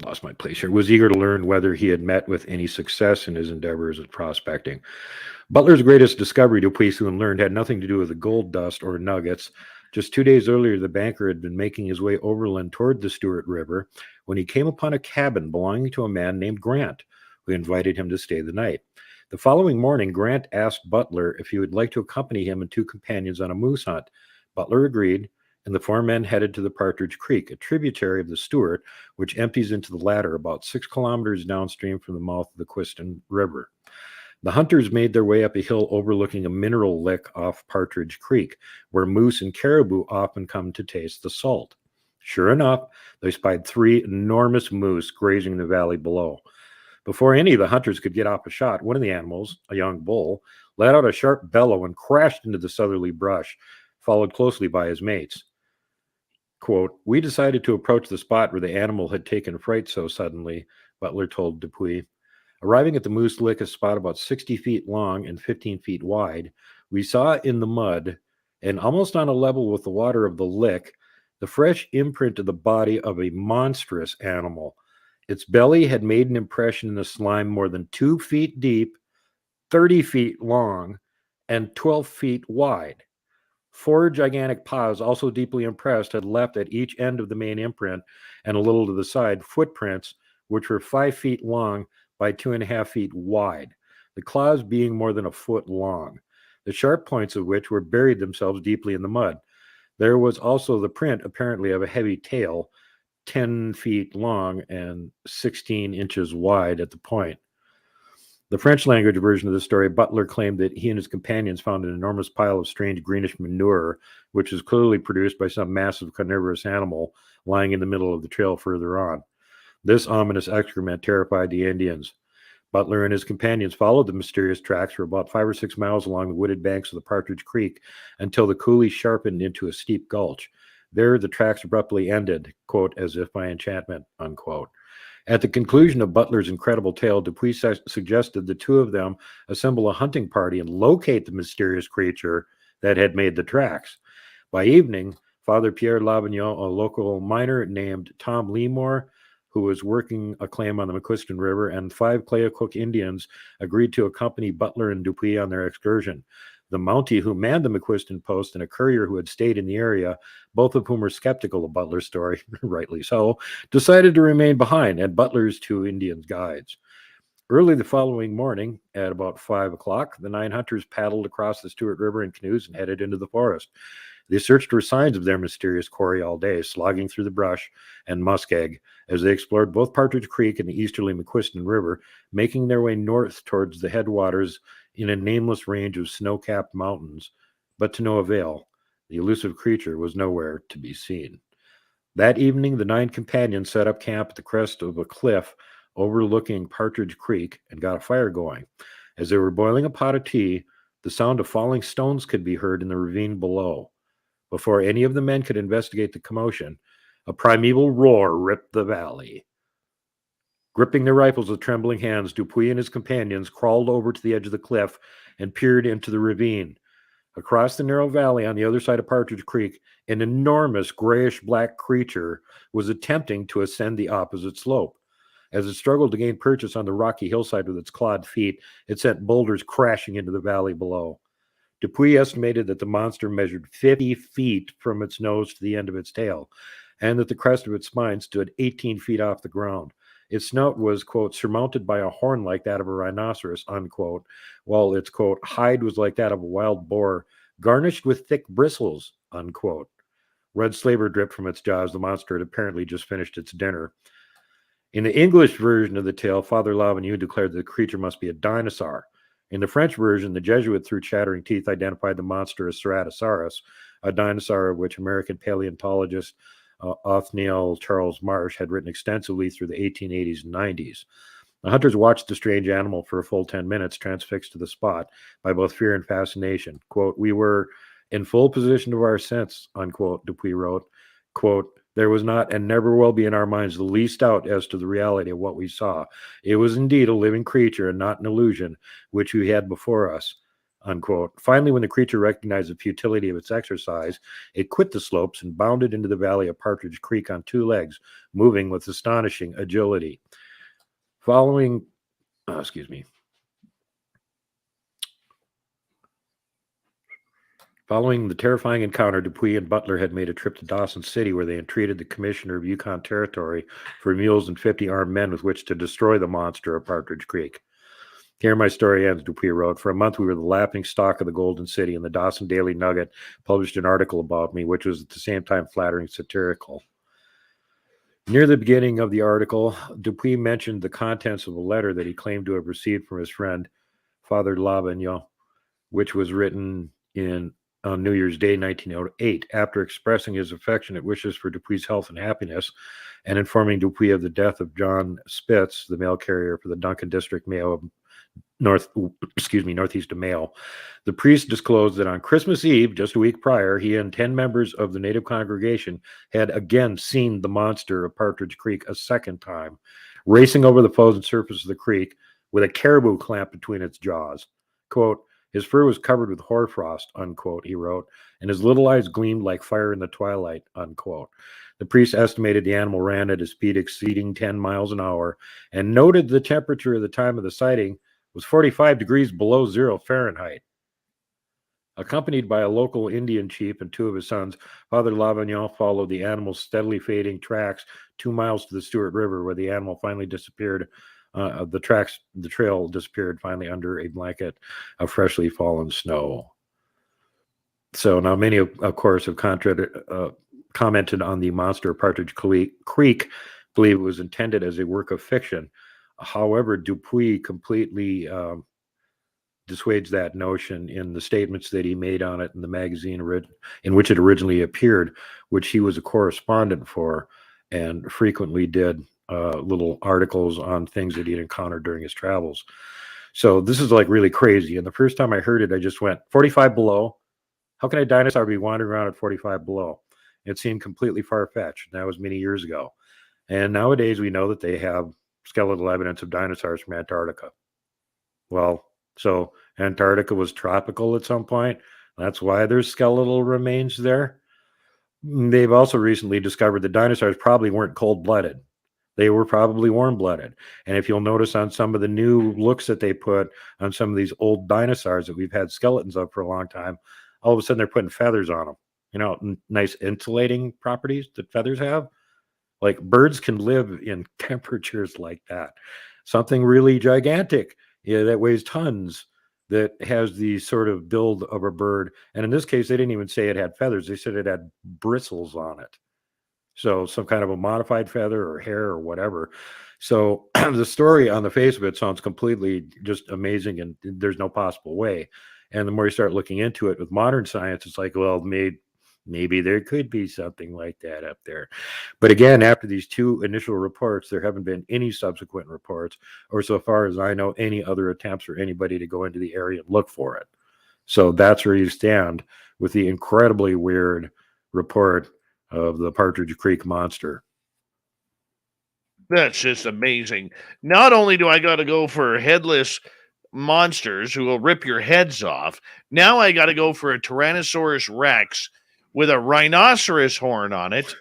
lost my place here, was eager to learn whether he had met with any success in his endeavors at prospecting. Butler's greatest discovery, Dupuis soon learned, had nothing to do with the gold dust or nuggets. Just 2 days earlier, the banker had been making his way overland toward the Stewart River when he came upon a cabin belonging to a man named Grant, who invited him to stay the night. The following morning, Grant asked Butler if he would like to accompany him and two companions on a moose hunt. Butler agreed, and the 4 men headed to the Partridge Creek, a tributary of the Stewart, which empties into the latter about 6 kilometers downstream from the mouth of the Keystone River. The hunters made their way up a hill overlooking a mineral lick off Partridge Creek, where moose and caribou often come to taste the salt. Sure enough, they spied 3 enormous moose grazing in the valley below. Before any of the hunters could get off a shot, one of the animals, a young bull, let out a sharp bellow and crashed into the southerly brush, followed closely by his mates. Quote, "We decided to approach the spot where the animal had taken fright so suddenly," Butler told Dupuy. Arriving at the Moose Lick, a spot about 60 feet long and 15 feet wide, we saw in the mud, and almost on a level with the water of the lick, the fresh imprint of the body of a monstrous animal. Its belly had made an impression in the slime more than 2 feet deep, 30 feet long, and 12 feet wide. 4 gigantic paws, also deeply impressed, had left at each end of the main imprint and a little to the side footprints, which were 5 feet long by 2.5 feet wide, the claws being more than a foot long, the sharp points of which were buried themselves deeply in the mud. There was also the print, apparently, of a heavy tail, 10 feet long and 16 inches wide at the point. The French language version of the story, Butler claimed that he and his companions found an enormous pile of strange greenish manure, which was clearly produced by some massive carnivorous animal lying in the middle of the trail further on. This ominous excrement terrified the Indians. Butler and his companions followed the mysterious tracks for about 5 or 6 miles along the wooded banks of the Partridge Creek until the coulee sharpened into a steep gulch. There, the tracks abruptly ended, quote, "as if by enchantment," unquote. At the conclusion of Butler's incredible tale, Dupuy suggested the 2 of them assemble a hunting party and locate the mysterious creature that had made the tracks. By evening, Father Pierre Lavignon, a local miner named Tom Leemore, who was working a claim on the McQuiston River, and 5 Clayoquot Indians agreed to accompany Butler and Dupuy on their excursion. The Mountie who manned the McQuiston post and a courier who had stayed in the area, both of whom were skeptical of Butler's story, rightly so, decided to remain behind, and Butler's 2 Indian guides. Early the following morning, at about 5 o'clock, the 9 hunters paddled across the Stewart River in canoes and headed into the forest. They searched for signs of their mysterious quarry all day, slogging through the brush and muskeg as they explored both Partridge Creek and the easterly McQuiston River, making their way north towards the headwaters in a nameless range of snow-capped mountains, but to no avail. The elusive creature was nowhere to be seen. That evening, the 9 companions set up camp at the crest of a cliff overlooking Partridge Creek and got a fire going. As they were boiling a pot of tea, the sound of falling stones could be heard in the ravine below. Before any of the men could investigate the commotion, a primeval roar ripped the valley. Gripping their rifles with trembling hands, Dupuy and his companions crawled over to the edge of the cliff and peered into the ravine. Across the narrow valley on the other side of Partridge Creek, an enormous grayish-black creature was attempting to ascend the opposite slope. As it struggled to gain purchase on the rocky hillside with its clawed feet, it sent boulders crashing into the valley below. Dupuy estimated that the monster measured 50 feet from its nose to the end of its tail, and that the crest of its spine stood 18 feet off the ground. Its snout was, quote, surmounted by a horn like that of a rhinoceros, unquote, while its, quote, hide was like that of a wild boar, garnished with thick bristles, unquote. Red slaver dripped from its jaws. The monster had apparently just finished its dinner. In the English version of the tale, Father Lavignon declared that the creature must be a dinosaur. In the French version, the Jesuit, through chattering teeth, identified the monster as Ceratosaurus, a dinosaur of which American paleontologist Othniel Charles Marsh had written extensively through the 1880s and 90s. The hunters watched the strange animal for a full 10 minutes, transfixed to the spot by both fear and fascination. Quote, "We were in full possession of our sense," unquote, Dupuy wrote. Quote, "There was not and never will be in our minds the least doubt as to the reality of what we saw. It was indeed a living creature and not an illusion which we had before us," unquote. Finally, when the creature recognized the futility of its exercise, it quit the slopes and bounded into the valley of Partridge Creek on 2 legs, moving with astonishing agility. Following the terrifying encounter, Dupuy and Butler had made a trip to Dawson City, where they entreated the commissioner of Yukon Territory for mules and 50 armed men with which to destroy the monster of Partridge Creek. Here my story ends, Dupuy wrote. For a month, we were the laughing stock of the Golden City, and the Dawson Daily Nugget published an article about me, which was at the same time flattering satirical. Near the beginning of the article, Dupuy mentioned the contents of a letter that he claimed to have received from his friend, Father Lavignon, which was written on New Year's Day, 1908, after expressing his affectionate wishes for Dupuy's health and happiness, and informing Dupuy of the death of John Spitz, the mail carrier for the Duncan District Mail of Northeast of Mail. The priest disclosed that on Christmas Eve, just a week prior, he and 10 members of the native congregation had again seen the monster of Partridge Creek a second time, racing over the frozen surface of the creek with a caribou clamp between its jaws. Quote, his fur was covered with hoarfrost, unquote, he wrote, and his little eyes gleamed like fire in the twilight, unquote. The priest estimated the animal ran at a speed exceeding 10 miles an hour and noted the temperature at the time of the sighting was 45 degrees below 0 Fahrenheit. Accompanied by a local Indian chief and 2 of his sons, Father Lavignon followed the animal's steadily fading tracks 2 miles to the Stewart River, where the animal finally disappeared. The trail disappeared finally under a blanket of freshly fallen snow. So now many, of course, have commented on the monster of Partridge Creek, believe it was intended as a work of fiction. However, Dupuy completely dissuades that notion in the statements that he made on it in the magazine in which it originally appeared, which he was a correspondent for and frequently did little articles on things that he'd encountered during his travels. So this is like really crazy. And the first time I heard it, I just went 45 below. How can a dinosaur be wandering around at 45 below? It seemed completely far-fetched. That was many years ago. And nowadays we know that they have skeletal evidence of dinosaurs from Antarctica. Well, so Antarctica was tropical at some point. That's why there's skeletal remains there. They've also recently discovered that dinosaurs probably weren't cold-blooded. They were probably warm-blooded. And if you'll notice on some of the new looks that they put on some of these old dinosaurs that we've had skeletons of for a long time, all of a sudden they're putting feathers on them. You know, nice insulating properties that feathers have. Like birds can live in temperatures like that. Something really gigantic that weighs tons, that has the sort of build of a bird. And in this case, they didn't even say it had feathers. They said it had bristles on it. So some kind of a modified feather or hair or whatever. So the story on the face of it sounds completely just amazing, and there's no possible way. And the more you start looking into it with modern science, it's like, well, maybe there could be something like that up there. But again, after these 2 initial reports, there haven't been any subsequent reports, or so far as I know, any other attempts for anybody to go into the area and look for it. So that's where you stand with the incredibly weird report of the Partridge Creek monster. That's just amazing. Not only do I got to go for headless monsters who will rip your heads off, now I got to go for a Tyrannosaurus Rex with a rhinoceros horn on it.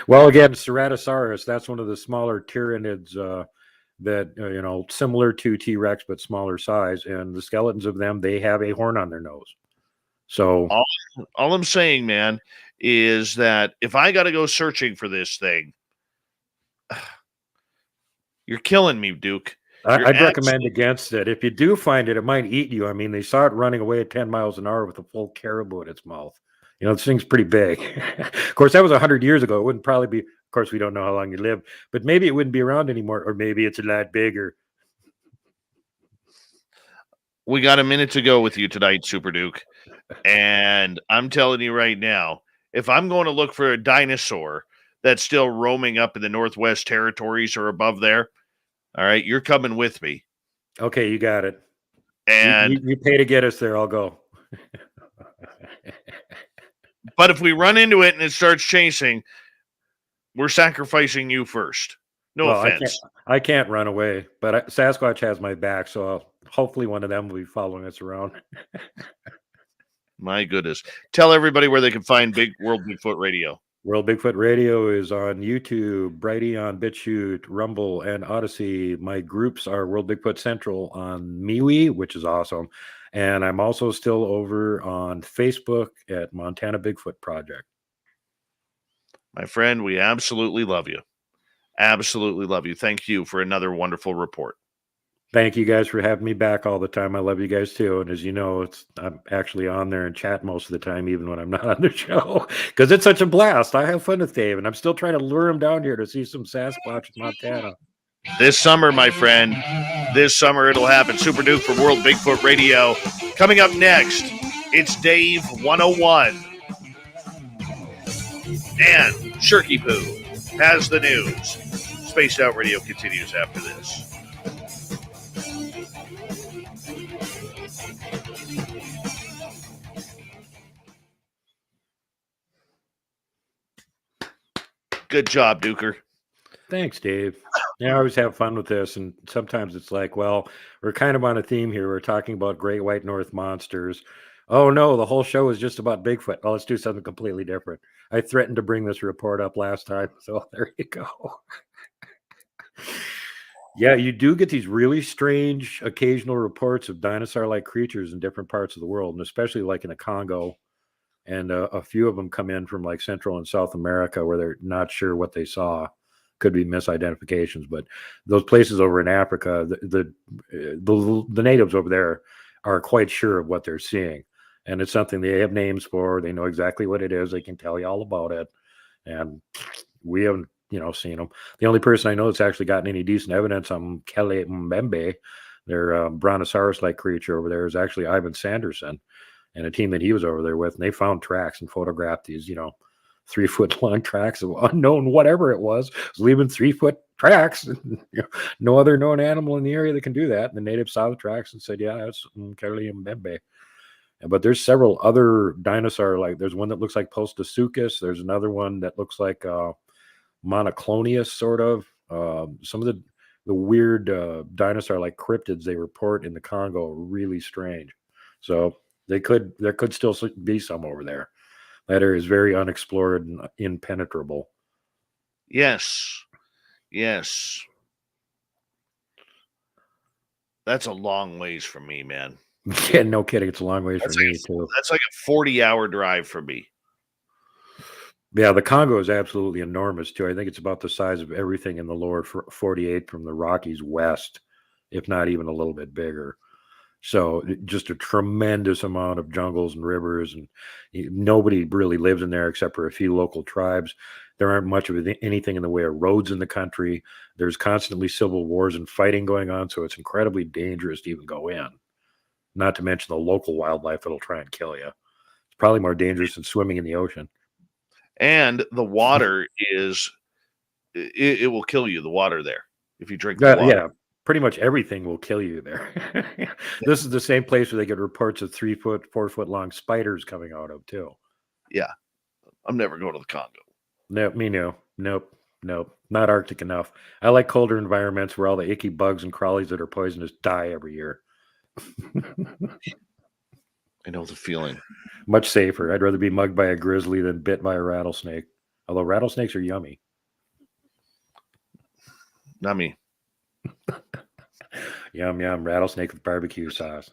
Well, again, Ceratosaurus, that's one of the smaller tyranids that, similar to T-Rex, but smaller size. And the skeletons of them, they have a horn on their nose. So all I'm saying, man, is that if I got to go searching for this thing, you're killing me, Duke. I'd recommend against it. If you do find it, it might eat you. I mean, they saw it running away at 10 miles an hour with a full caribou in its mouth. This thing's pretty big. Of course, that was 100 years ago. It wouldn't probably be, of course, we don't know how long you live, but maybe it wouldn't be around anymore, or maybe it's a lot bigger. We got a minute to go with you tonight, Super Duke. And I'm telling you right now, if I'm going to look for a dinosaur that's still roaming up in the Northwest Territories or above there, all right, you're coming with me. Okay, you got it. And you pay to get us there, I'll go. But if we run into it and it starts chasing, we're sacrificing you first. No offense. I can't run away, but Sasquatch has my back, so hopefully one of them will be following us around. My goodness. Tell everybody where they can find World Bigfoot Radio. World Bigfoot Radio is on YouTube, Brighteon, BitChute, Rumble, and Odyssey. My groups are World Bigfoot Central on MeWe, which is awesome. And I'm also still over on Facebook at Montana Bigfoot Project. My friend, we absolutely love you. Absolutely love you. Thank you for another wonderful report. Thank you guys for having me back all the time. I love you guys too. And as you know, I'm actually on there and chat most of the time, even when I'm not on the show, because it's such a blast. I have fun with Dave, and I'm still trying to lure him down here to see some Sasquatch in Montana. This summer, my friend, this summer it'll happen. Super Duke for World Bigfoot Radio. Coming up next, it's Dave 101. And Shirky Poo has the news. Spaced Out Radio continues after this. Good job, Duker. Thanks, Dave. Yeah, I always have fun with this, and sometimes it's like, well, we're kind of on a theme here. We're talking about great white north monsters. Oh no, the whole show is just about Bigfoot. Oh, let's do something completely different. I threatened to bring this report up last time, so there you go. Yeah, you do get these really strange occasional reports of dinosaur-like creatures in different parts of the world, and especially like in the Congo. And a few of them come in from like Central and South America where they're not sure what they saw. Could be misidentifications, but those places over in Africa, the natives over there are quite sure of what they're seeing. And it's something they have names for. They know exactly what it is. They can tell you all about it. And we haven't, seen them. The only person I know that's actually gotten any decent evidence on Kele Mbembe, their brontosaurus-like creature over there, is actually Ivan Sanderson and a team that he was over there with. And they found tracks and photographed these, 3-foot long tracks of unknown whatever it was leaving 3-foot tracks. No other known animal in the area that can do that. And the natives saw the tracks and said, yeah, that's Kele Mbembe. But there's several other dinosaur, like there's one that looks like Postosuchus. There's another one that looks like monoclonius, sort of. Some of the weird dinosaur like cryptids they report in the Congo are really strange. So there could still be some over there. That area is very unexplored and impenetrable. Yes. That's a long ways from me, man. Yeah, no kidding. It's a long ways from me too. That's like a 40-hour drive for me. Yeah, the Congo is absolutely enormous too. I think it's about the size of everything in the lower 48 from the Rockies west, if not even a little bit bigger. So just a tremendous amount of jungles and rivers, and nobody really lives in there except for a few local tribes. There aren't much of anything in the way of roads in the country. There's constantly civil wars and fighting going on, so it's incredibly dangerous to even go in. Not to mention the local wildlife that'll try and kill you. It's probably more dangerous than swimming in the ocean. And the water it will kill you, the water there, if you drink the water. Yeah, pretty much everything will kill you there. This is the same place where they get reports of 3-foot, 4-foot long spiders coming out of too. Yeah. I'm never going to the Congo. No, me no. Nope. Not Arctic enough. I like colder environments where all the icky bugs and crawlies that are poisonous die every year. I know the feeling. Much safer. I'd rather be mugged by a grizzly than bit by a rattlesnake. Although rattlesnakes are yummy. Not me. Yum, yum. Rattlesnake with barbecue sauce.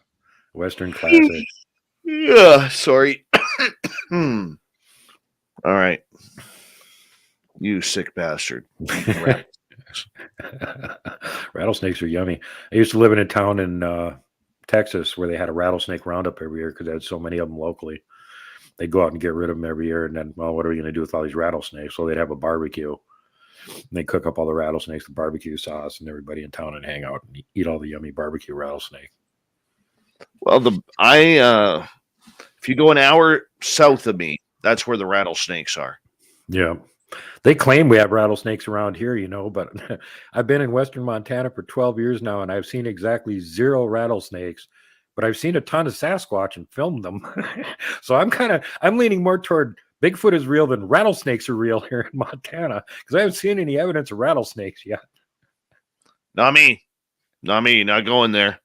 Western classic. Yeah, sorry. All right. You sick bastard. Rattlesnakes are yummy. I used to live in a town in Texas where they had a rattlesnake roundup every year because they had so many of them locally. They'd go out and get rid of them every year. And then, well, what are we going to do with all these rattlesnakes? So they'd have a barbecue. And they'd cook up all the rattlesnakes with barbecue sauce, and everybody in town would hang out and eat all the yummy barbecue rattlesnake. Well, if you go an hour south of me, that's where the rattlesnakes are. Yeah. They claim we have rattlesnakes around here, but I've been in Western Montana for 12 years now, and I've seen exactly 0 rattlesnakes, but I've seen a ton of Sasquatch and filmed them. So I'm leaning more toward Bigfoot is real than rattlesnakes are real here in Montana, because I haven't seen any evidence of rattlesnakes yet. Not me. Not going there.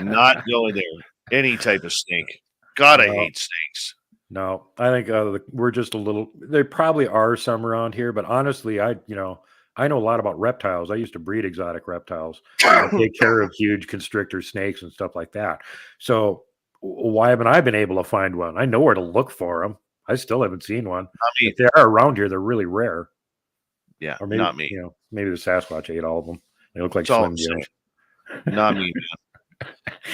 Not going there. Any type of snake. God, I hate snakes. No, I think we're just a little. There probably are some around here, but honestly, I know a lot about reptiles. I used to breed exotic reptiles, take care of huge constrictor snakes and stuff like that. So why haven't I been able to find one? I know where to look for them. I still haven't seen one. If they are around here, they're really rare. Yeah, or maybe, not me. Maybe the Sasquatch ate all of them. They look like Slim Jims. Not me, man.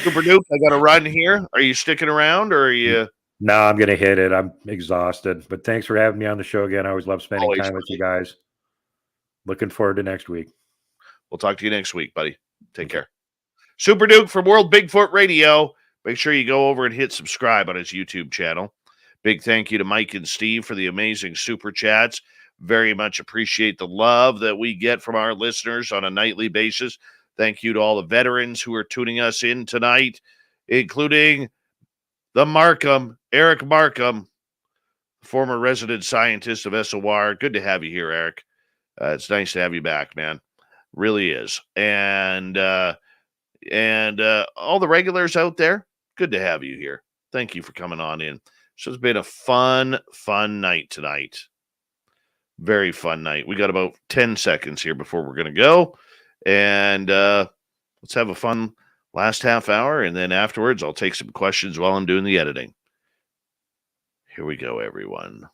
Super Duke, I got to run here. Are you sticking around, or are you? No, I'm going to hit it. I'm exhausted. But thanks for having me on the show again. I always love spending time with you guys. Looking forward to next week. We'll talk to you next week, buddy. Take care. Super Duke from World Bigfoot Radio. Make sure you go over and hit subscribe on his YouTube channel. Big thank you to Mike and Steve for the amazing super chats. Very much appreciate the love that we get from our listeners on a nightly basis. Thank you to all the veterans who are tuning us in tonight, including the Markham, Eric Markham, former resident scientist of SOR. Good to have you here, Eric. It's nice to have you back, man. Really is. And all the regulars out there, good to have you here. Thank you for coming on in. So it's been a fun night tonight. Very fun night. We got about 10 seconds here before we're going to go. And let's have a fun last half hour. And then afterwards, I'll take some questions while I'm doing the editing. Here we go, everyone.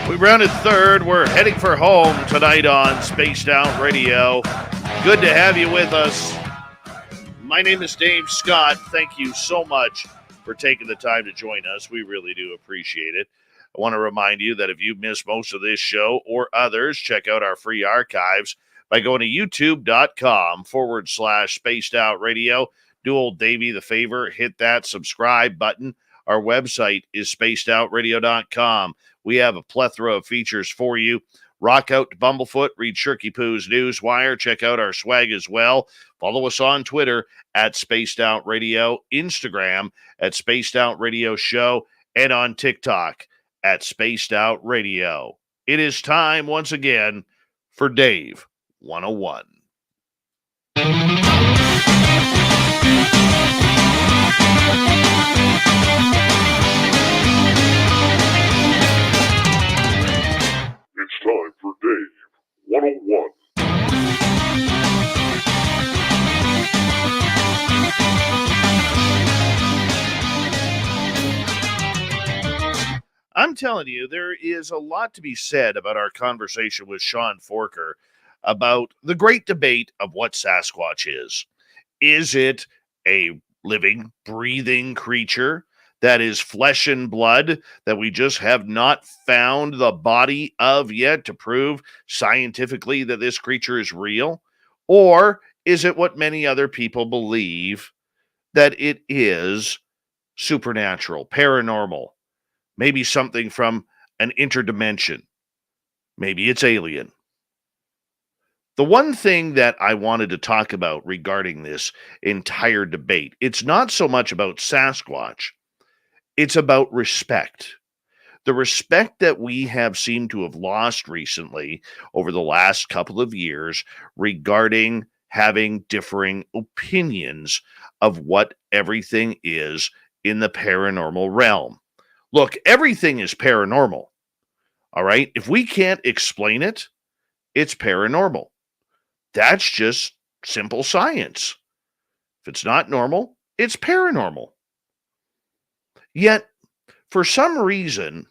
We rounded third. We're heading for home tonight on Spaced Out Radio. Good to have you with us. My name is Dave Scott. Thank you so much for taking the time to join us. We really do appreciate it. I want to remind you that if you missed most of this show or others, check out our free archives by going to youtube.com/Spaced Out Radio. Do old Davey the favor, hit that subscribe button. Our website is spacedoutradio.com. We have a plethora of features for you. Rock out to Bumblefoot, read Shirky Poo's Newswire, check out our swag as well. Follow us on Twitter at Spaced Out Radio, Instagram at Spaced Out Radio Show, and on TikTok at Spaced Out Radio. It is time once again for Dave 101. It's time for Dave 101. I'm telling you, there is a lot to be said about our conversation with Sean Forker about the great debate of what Sasquatch is. Is it a living, breathing creature that is flesh and blood that we just have not found the body of yet to prove scientifically that this creature is real? Or is it what many other people believe, that it is supernatural, paranormal, maybe something from an interdimension? Maybe it's alien. The one thing that I wanted to talk about regarding this entire debate, it's not so much about Sasquatch. It's about respect. The respect that we have seemed to have lost recently over the last couple of years regarding having differing opinions of what everything is in the paranormal realm. Look, everything is paranormal. All right? If we can't explain it, it's paranormal. That's just simple science. If it's not normal, it's paranormal. Yet, for some reason,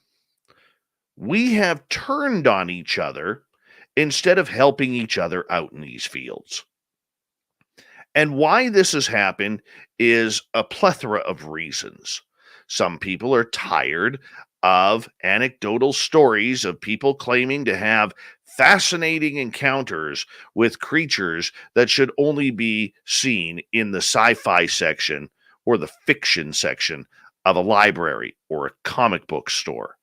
we have turned on each other instead of helping each other out in these fields. And why this has happened is a plethora of reasons. Some people are tired of anecdotal stories of people claiming to have fascinating encounters with creatures that should only be seen in the sci-fi section or the fiction section of a library or a comic book store.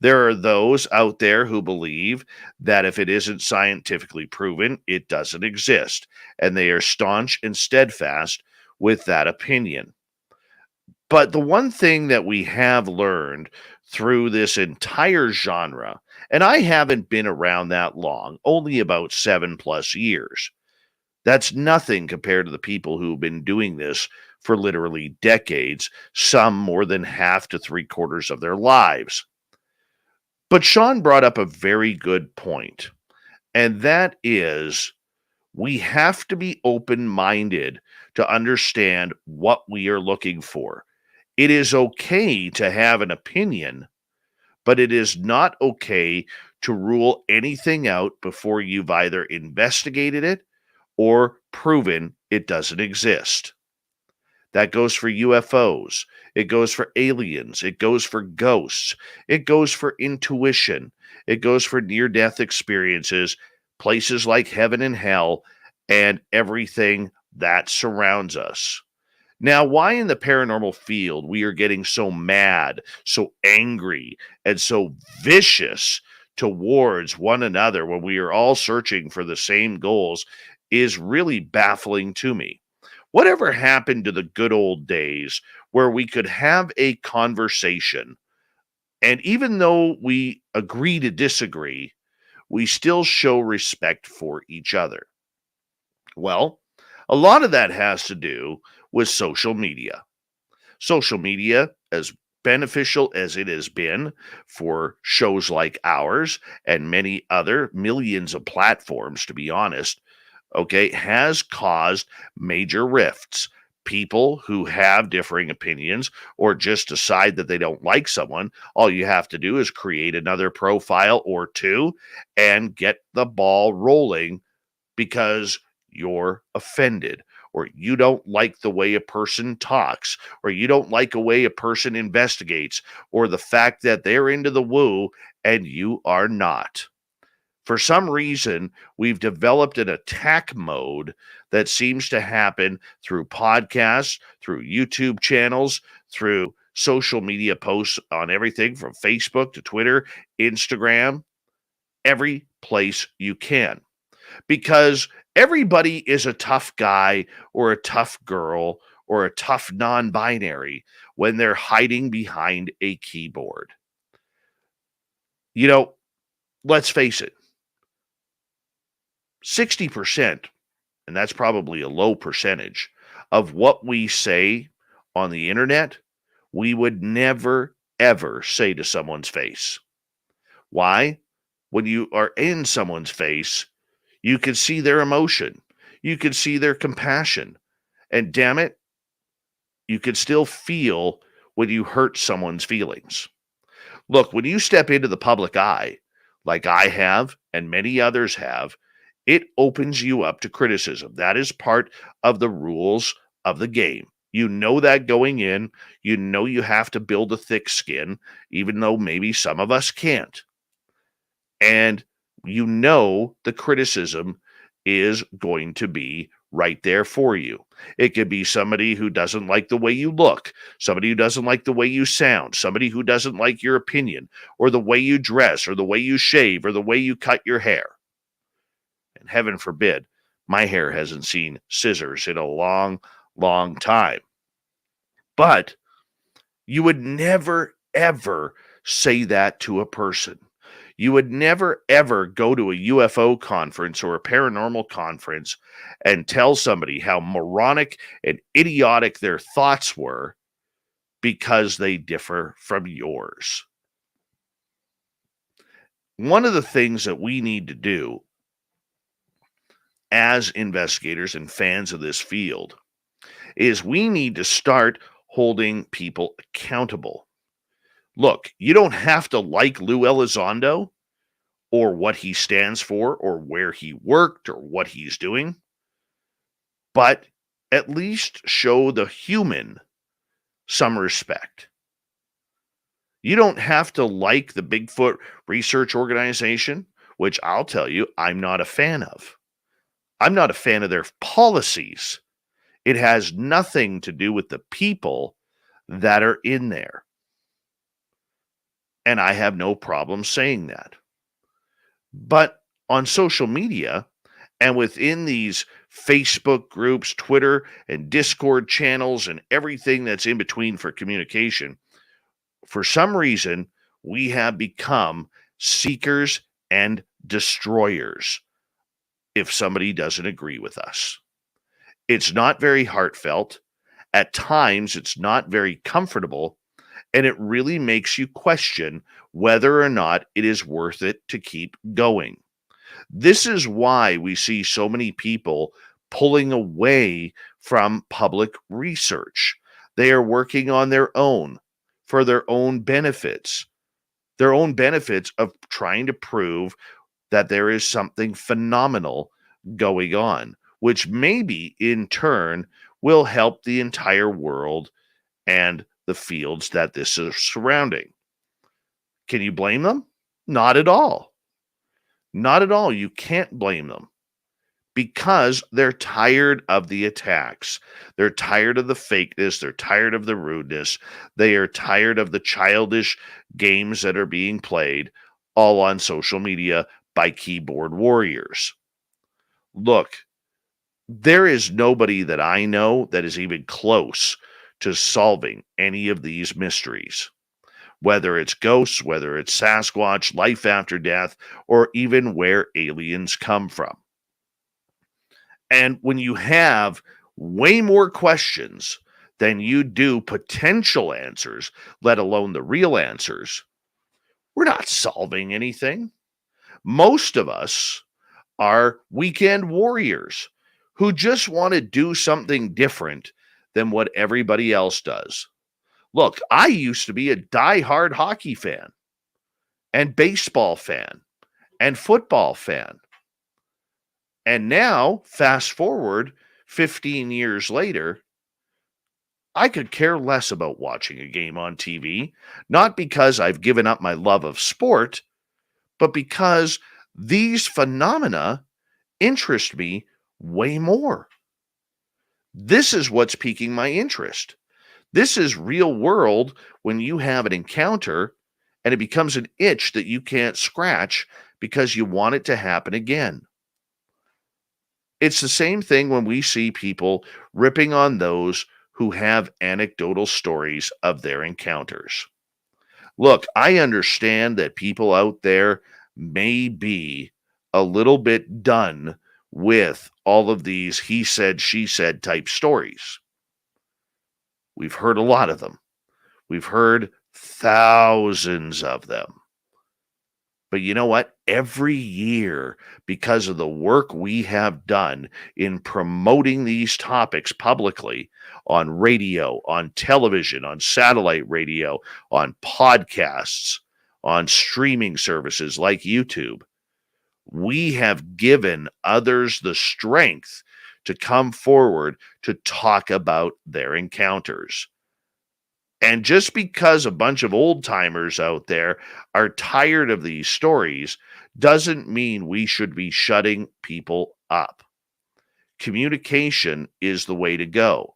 There are those out there who believe that if it isn't scientifically proven, it doesn't exist, and they are staunch and steadfast with that opinion. But the one thing that we have learned through this entire genre, and I haven't been around that long, only about 7+ years. That's nothing compared to the people who've been doing this for literally decades, some more than half to 3/4 of their lives. But Sean brought up a very good point, And that is, we have to be open-minded to understand what we are looking for. It is okay to have an opinion, but it is not okay to rule anything out before you've either investigated it or proven it doesn't exist. That goes for UFOs. It goes for aliens. It goes for ghosts. It goes for intuition. It goes for near-death experiences, places like heaven and hell, and everything that surrounds us. Now, why in the paranormal field we are getting so mad, so angry, and so vicious towards one another when we are all searching for the same goals is really baffling to me. Whatever happened to the good old days where we could have a conversation, and even though we agree to disagree, we still show respect for each other? Well, a lot of that has to do with social media. Social media, as beneficial as it has been for shows like ours and many other millions of platforms, to be honest, okay, has caused major rifts. People who have differing opinions or just decide that they don't like someone, all you have to do is create another profile or two and get the ball rolling because you're offended, or you don't like the way a person talks, or you don't like the way a person investigates, or the fact that they're into the woo and you are not. For some reason, we've developed an attack mode that seems to happen through podcasts, through YouTube channels, through social media posts on everything from Facebook to Twitter, Instagram, every place you can. Because everybody is a tough guy or a tough girl or a tough non-binary when they're hiding behind a keyboard. You know, let's face it, 60%, and that's probably a low percentage, of what we say on the internet, we would never, ever say to someone's face. Why? When you are in someone's face, you can see their emotion. You can see their compassion. And damn it, you can still feel when you hurt someone's feelings. Look, when you step into the public eye, like I have and many others have, it opens you up to criticism. That is part of the rules of the game. You know that going in. You know you have to build a thick skin, even though maybe some of us can't. And you know the criticism is going to be right there for you. It could be somebody who doesn't like the way you look, somebody who doesn't like the way you sound, somebody who doesn't like your opinion, or the way you dress, or the way you shave, or the way you cut your hair. And heaven forbid, my hair hasn't seen scissors in a long, long time. But you would never, ever say that to a person. You would never, ever go to a UFO conference or a paranormal conference and tell somebody how moronic and idiotic their thoughts were because they differ from yours. One of the things that we need to do as investigators and fans of this field is we need to start holding people accountable. Look, you don't have to like Lou Elizondo or what he stands for or where he worked or what he's doing, but at least show the human some respect. You don't have to like the Bigfoot Research Organization, which I'll tell you I'm not a fan of. I'm not a fan of their policies. It has nothing to do with the people that are in there. And I have no problem saying that. But on social media and within these Facebook groups, Twitter and Discord channels and everything that's in between for communication, for some reason, we have become seekers and destroyers if somebody doesn't agree with us. It's not very heartfelt. At times, it's not very comfortable. And it really makes you question whether or not it is worth it to keep going. This is why we see so many people pulling away from public research. They are working on their own for their own benefits of trying to prove that there is something phenomenal going on, which maybe in turn will help the entire world and the fields that this is surrounding. Can you blame them? Not at all. Not at all. You can't blame them because they're tired of the attacks. They're tired of the fakeness. They're tired of the rudeness. They are tired of the childish games that are being played all on social media by keyboard warriors. Look, there is nobody that I know that is even close to solving any of these mysteries. Whether it's ghosts, whether it's Sasquatch, life after death, or even where aliens come from. And when you have way more questions than you do potential answers, let alone the real answers, we're not solving anything. Most of us are weekend warriors who just want to do something different than what everybody else does. Look, I used to be a diehard hockey fan and baseball fan and football fan. And now, fast forward 15 years later, I could care less about watching a game on TV, not because I've given up my love of sport, but because these phenomena interest me way more. This is what's piquing my interest. This is real world when you have an encounter and it becomes an itch that you can't scratch because you want it to happen again. It's the same thing when we see people ripping on those who have anecdotal stories of their encounters. Look, I understand that people out there may be a little bit done with all of these he said, she said type stories. We've heard a lot of them. We've heard thousands of them. But you know what? Every year, because of the work we have done in promoting these topics publicly on radio, on television, on satellite radio, on podcasts, on streaming services like YouTube, we have given others the strength to come forward to talk about their encounters. And just because a bunch of old timers out there are tired of these stories doesn't mean we should be shutting people up. Communication is the way to go.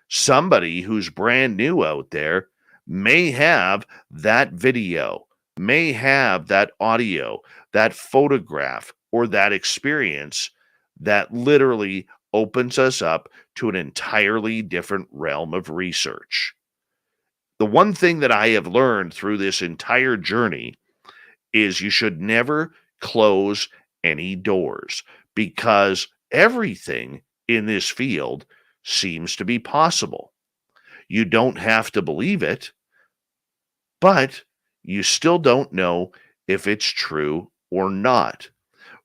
Somebody who's brand new out there may have that video, may have that audio, that photograph, or that experience that literally opens us up to an entirely different realm of research. The one thing that I have learned through this entire journey is you should never close any doors because everything in this field seems to be possible. You don't have to believe it, but you still don't know if it's true or not.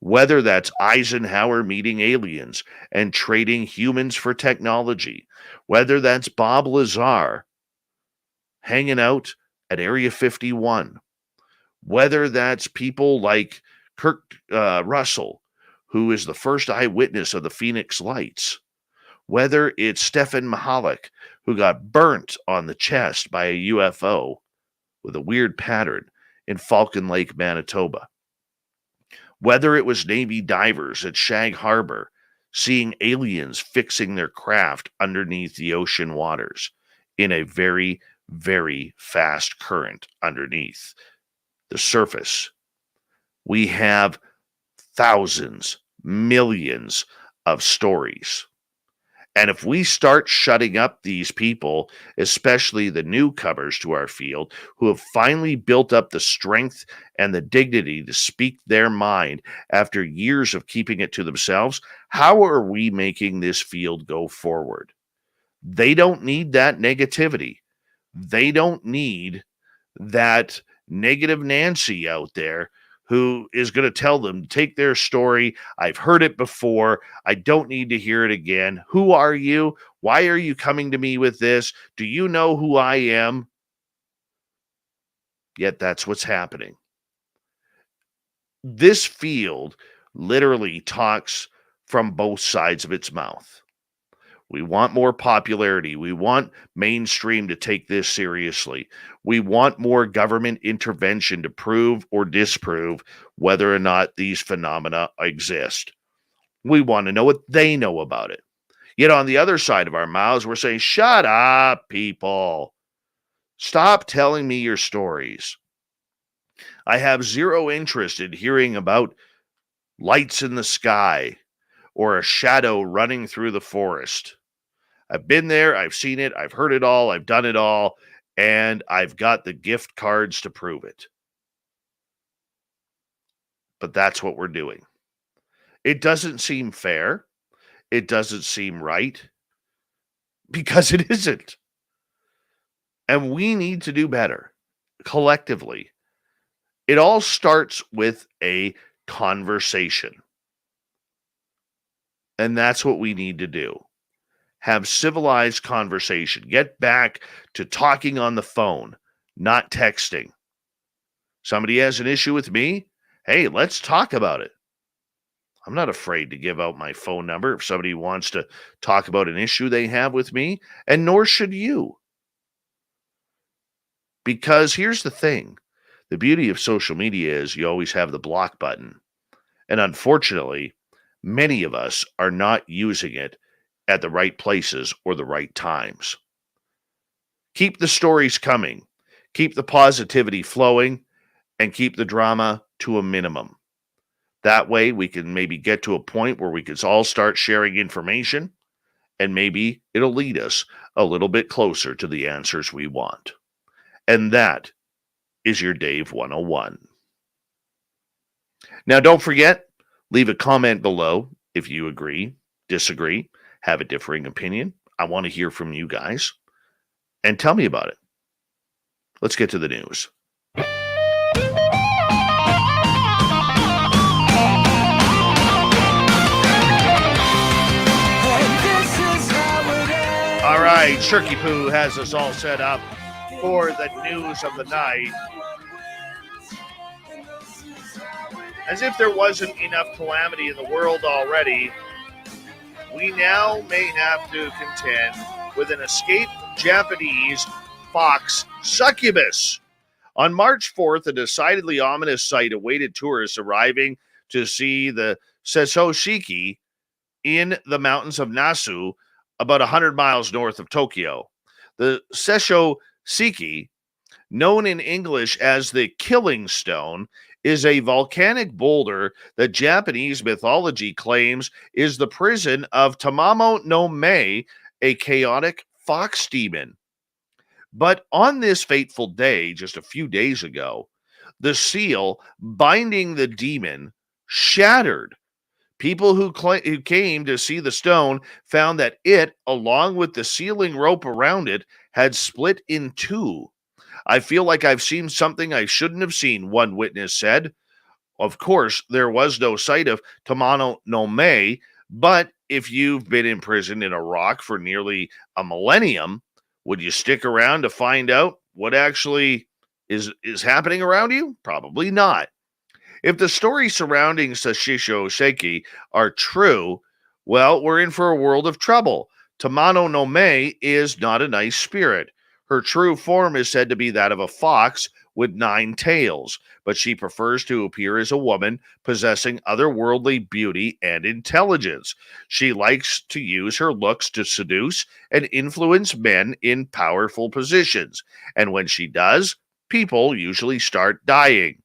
Whether that's Eisenhower meeting aliens and trading humans for technology, whether that's Bob Lazar hanging out at Area 51, whether that's people like Kirk Russell, who is the first eyewitness of the Phoenix Lights, whether it's Stefan Mihalik, who got burnt on the chest by a UFO with a weird pattern in Falcon Lake, Manitoba, whether it was Navy divers at Shag Harbor seeing aliens fixing their craft underneath the ocean waters in a very, very fast current underneath the surface. We have thousands, millions of stories. And if we start shutting up these people, especially the newcomers to our field, who have finally built up the strength and the dignity to speak their mind after years of keeping it to themselves, how are we making this field go forward? They don't need that negativity. They don't need that negative Nancy out there who is going to tell them, take their story. I've heard it before. I don't need to hear it again. Who are you? Why are you coming to me with this? Do you know who I am? Yet that's what's happening. This field literally talks from both sides of its mouth. We want more popularity. We want mainstream to take this seriously. We want more government intervention to prove or disprove whether or not these phenomena exist. We want to know what they know about it. Yet on the other side of our mouths, we're saying, shut up, people. Stop telling me your stories. I have zero interest in hearing about lights in the sky or a shadow running through the forest. I've been there, I've seen it, I've heard it all, I've done it all, and I've got the gift cards to prove it. But that's what we're doing. It doesn't seem fair. It doesn't seem right. Because it isn't. And we need to do better collectively. It all starts with a conversation. And that's what we need to do. Have civilized conversation. Get back to talking on the phone, not texting. Somebody has an issue with me? Hey, let's talk about it. I'm not afraid to give out my phone number if somebody wants to talk about an issue they have with me, and nor should you. Because here's the thing. The beauty of social media is you always have the block button. And unfortunately, many of us are not using it at the right places or the right times. Keep the stories coming. Keep the positivity flowing, and keep the drama to a minimum. That way we can maybe get to a point where we can all start sharing information, and maybe it'll lead us a little bit closer to the answers we want. And that is your Dave 101. Now, don't forget, leave a comment below if you agree, disagree, have a differing opinion. I want to hear from you guys. And tell me about it. Let's get to the news. All right, Shirky Poo has us all set up for the news of the night. As if there wasn't enough calamity in the world already, we now may have to contend with an escaped Japanese fox succubus. On March 4th, a decidedly ominous sight awaited tourists arriving to see the Sasquatch in the mountains of Nasu, about 100 miles north of Tokyo. The Sasquatch, known in English as the Killing Stone, is a volcanic boulder that Japanese mythology claims is the prison of Tamamo no Mae, a chaotic fox demon. But on this fateful day, just a few days ago, the seal binding the demon shattered. People who came to see the stone found that it, along with the sealing rope around it, had split in two. I feel like I've seen something I shouldn't have seen, one witness said. Of course, there was no sight of Tamamo no Mae, but if you've been imprisoned in a rock for nearly a millennium, would you stick around to find out what actually is happening around you? Probably not. If the stories surrounding Sasquatch are true, well, we're in for a world of trouble. Tamamo no Mae is not a nice spirit. Her true form is said to be that of a fox with 9 tails, but she prefers to appear as a woman possessing otherworldly beauty and intelligence. She likes to use her looks to seduce and influence men in powerful positions, and when she does, people usually start dying.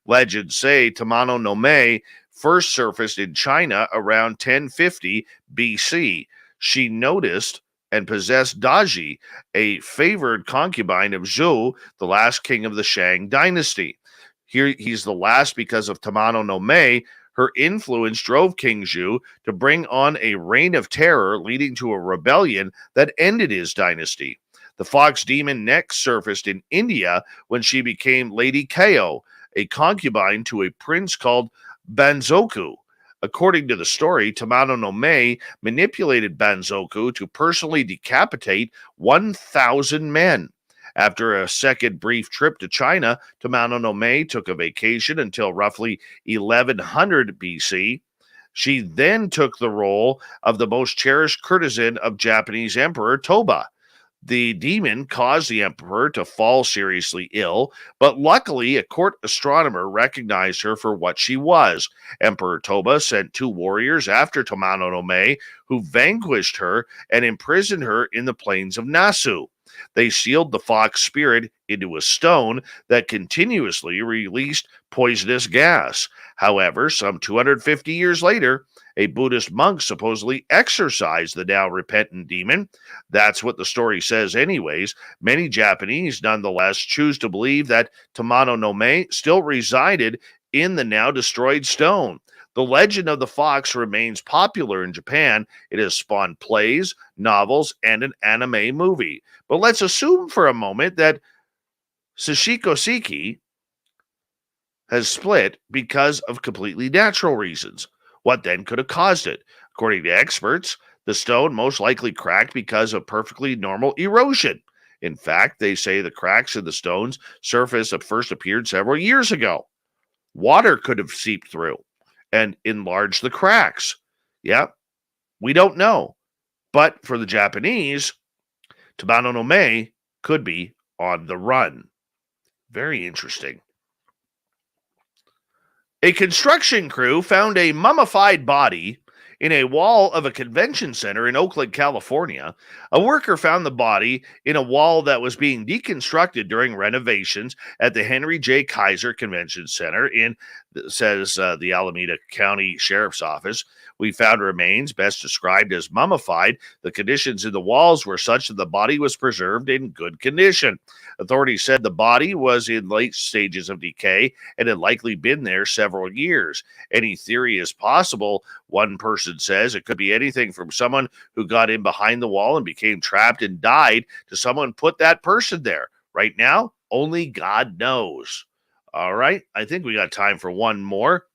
Legends say Tamamo no Mae first surfaced in China around 1050 BC. She noticed and possessed Daji, a favored concubine of Zhou, the last king of the Shang dynasty. Here he's the last because of Tamamo no Mae. Her influence drove King Zhou to bring on a reign of terror, leading to a rebellion that ended his dynasty. The fox demon next surfaced in India when she became Lady Kao, a concubine to a prince called Banzoku. According to the story, Tamano no Mae manipulated Banzoku to personally decapitate 1,000 men. After a second brief trip to China, Tamano no Mae took a vacation until roughly 1100 BC. She then took the role of the most cherished courtesan of Japanese Emperor Toba. The demon caused the emperor to fall seriously ill, but luckily a court astronomer recognized her for what she was. Emperor Toba sent 2 warriors after Tamano no Mae, who vanquished her and imprisoned her in the plains of Nasu. They sealed the fox spirit into a stone that continuously released poisonous gas. However, some 250 years later, a Buddhist monk supposedly exorcised the now repentant demon. That's what the story says anyways. Many Japanese nonetheless choose to believe that Tamano no Mae still resided in the now destroyed stone. The legend of the fox remains popular in Japan. It has spawned plays, novels, and an anime movie. But let's assume for a moment that Sashiko Siki has split because of completely natural reasons. What then could have caused it? According to experts, the stone most likely cracked because of perfectly normal erosion. In fact, they say the cracks in the stone's surface have first appeared several years ago. Water could have seeped through and enlarged the cracks. Yeah, we don't know. But for the Japanese, Tamano no Mae could be on the run. Very interesting. A construction crew found a mummified body in a wall of a convention center in Oakland, California. A worker found the body in a wall that was being deconstructed during renovations at the Henry J. Kaiser Convention Center says the Alameda County Sheriff's Office. We found remains best described as mummified. The conditions in the walls were such that the body was preserved in good condition. Authorities said the body was in late stages of decay and had likely been there several years. Any theory is possible. One person says it could be anything from someone who got in behind the wall and became trapped and died to someone put that person there. Right now, only God knows. All right, I think we got time for one more.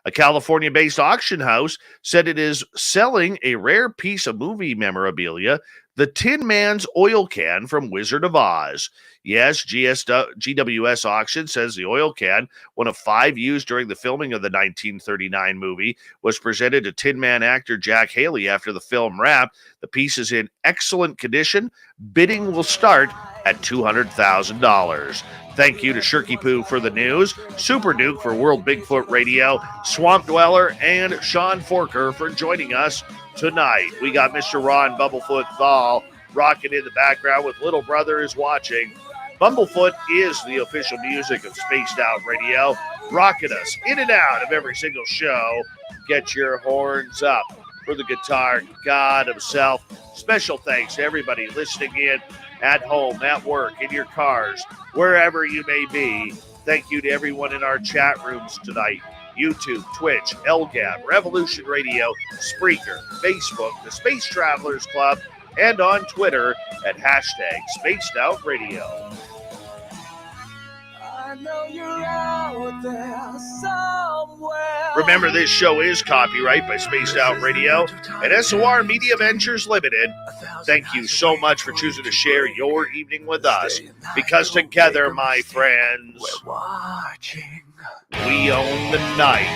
A California-based auction house said it is selling a rare piece of movie memorabilia, the Tin Man's oil can from Wizard of Oz. Yes, GWS Auction says the oil can, one of 5 used during the filming of the 1939 movie, was presented to Tin Man actor Jack Haley after the film wrapped. The piece is in excellent condition. Bidding will start at $200,000. Thank you to Shirky Poo for the news, Super Duke for World Bigfoot Radio, SwampDweller, and Sean Forker for joining us tonight. We got Mr. Ron Bumblefoot Thal rocking in the background with Little Brother is Watching. Bumblefoot is the official music of Spaced Out Radio, rocking us in and out of every single show. Get your horns up for the guitar god himself. Special thanks to everybody listening in at home, at work, in your cars, wherever you may be. Thank you to everyone in our chat rooms tonight. YouTube, Twitch, LGAB, Revolution Radio, Spreaker, Facebook, the Space Travelers Club, and on Twitter at hashtag Spaced Out Radio. I know you're out there somewhere. Remember, this show is copyright by Spaced Out Radio and SOR Media Ventures Limited. Thank you so much for choosing to share your evening with us, because together, my friends, we're watching. We own the night.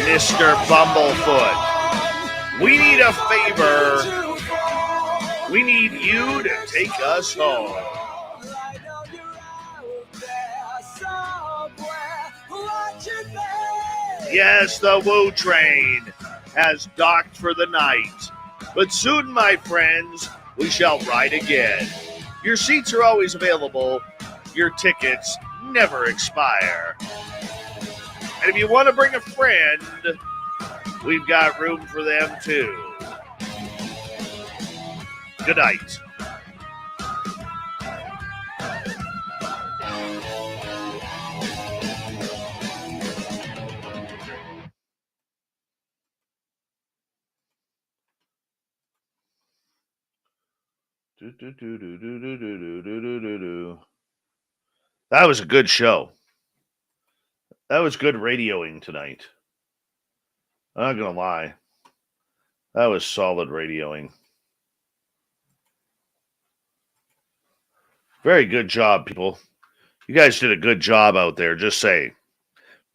Mr. Bumblefoot, we need a favor. We need you to take us home. Yes, the Woo Train has docked for the night. But soon, my friends, we shall ride again. Your seats are always available. Your tickets never expire. And if you want to bring a friend, we've got room for them too. Good night. That was a good show. That was good radioing tonight. I'm not going to lie. That was solid radioing. Very good job, people. You guys did a good job out there, just say.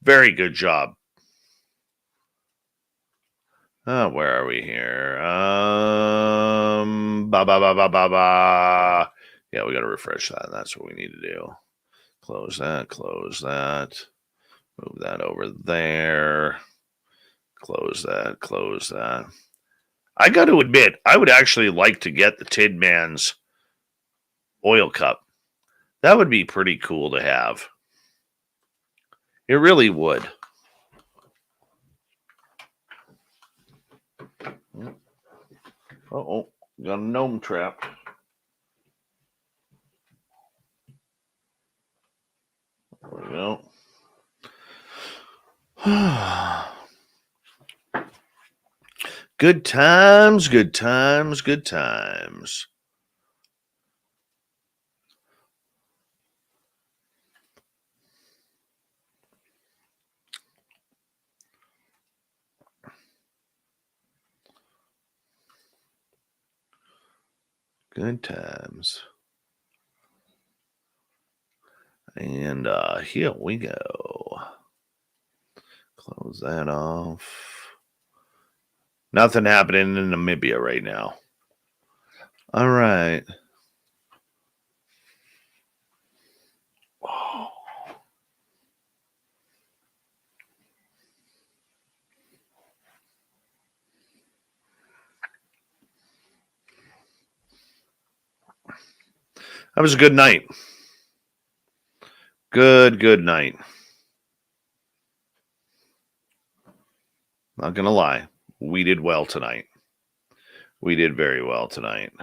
Very good job. Where are we here? Yeah, we got to refresh that. That's what we need to do. Close that, close that. Move that over there. Close that, close that. I got to admit, I would actually like to get the Tin Man's oil cup. That would be pretty cool to have. It really would. Uh-oh, got a gnome trap. There we go. Good times, good times, good times. Good times. And here we go. Close that off. Nothing happening in Namibia right now. All right. Oh. That was a good night. Good night. Not going to lie. We did well tonight. We did very well tonight.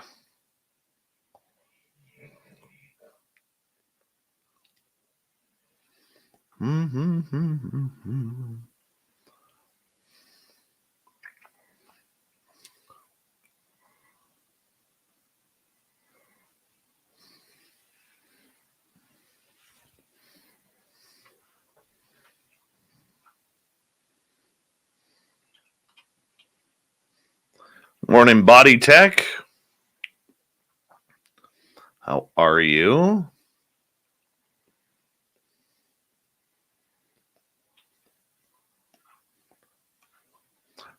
Morning, Body Tech. How are you?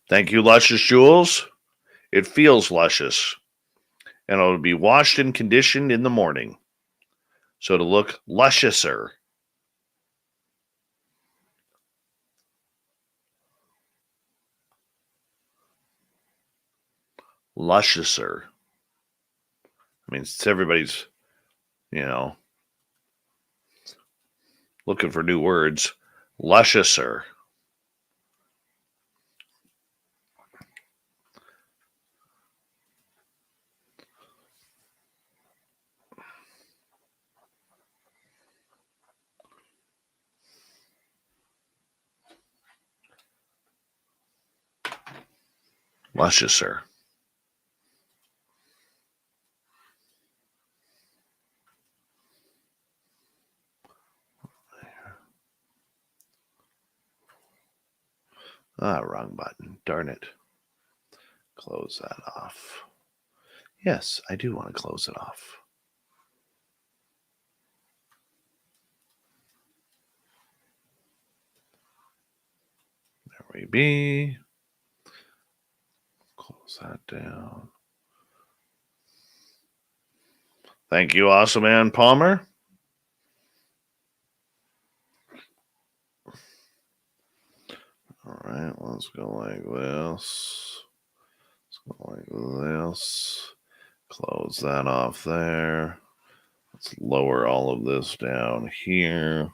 Thank you, Luscious Jules. It feels luscious. And it'll be washed and conditioned in the morning. So to look lusciouser. Lusciouser. I mean, it's everybody's, looking for new words. Lusciouser. Lusciouser. Wrong button. Darn it. Close that off. Yes, I do want to close it off. There we be. Close that down. Thank you, Awesome Man Palmer. All right, let's go like this. Let's go like this. Close that off there. Let's lower all of this down here.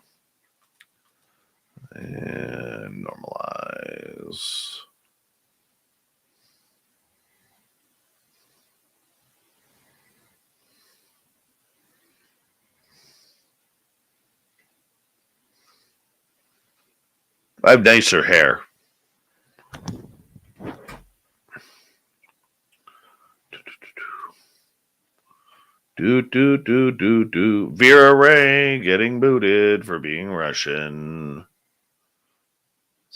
And normalize. I have nicer hair. Vera Ray getting booted for being Russian.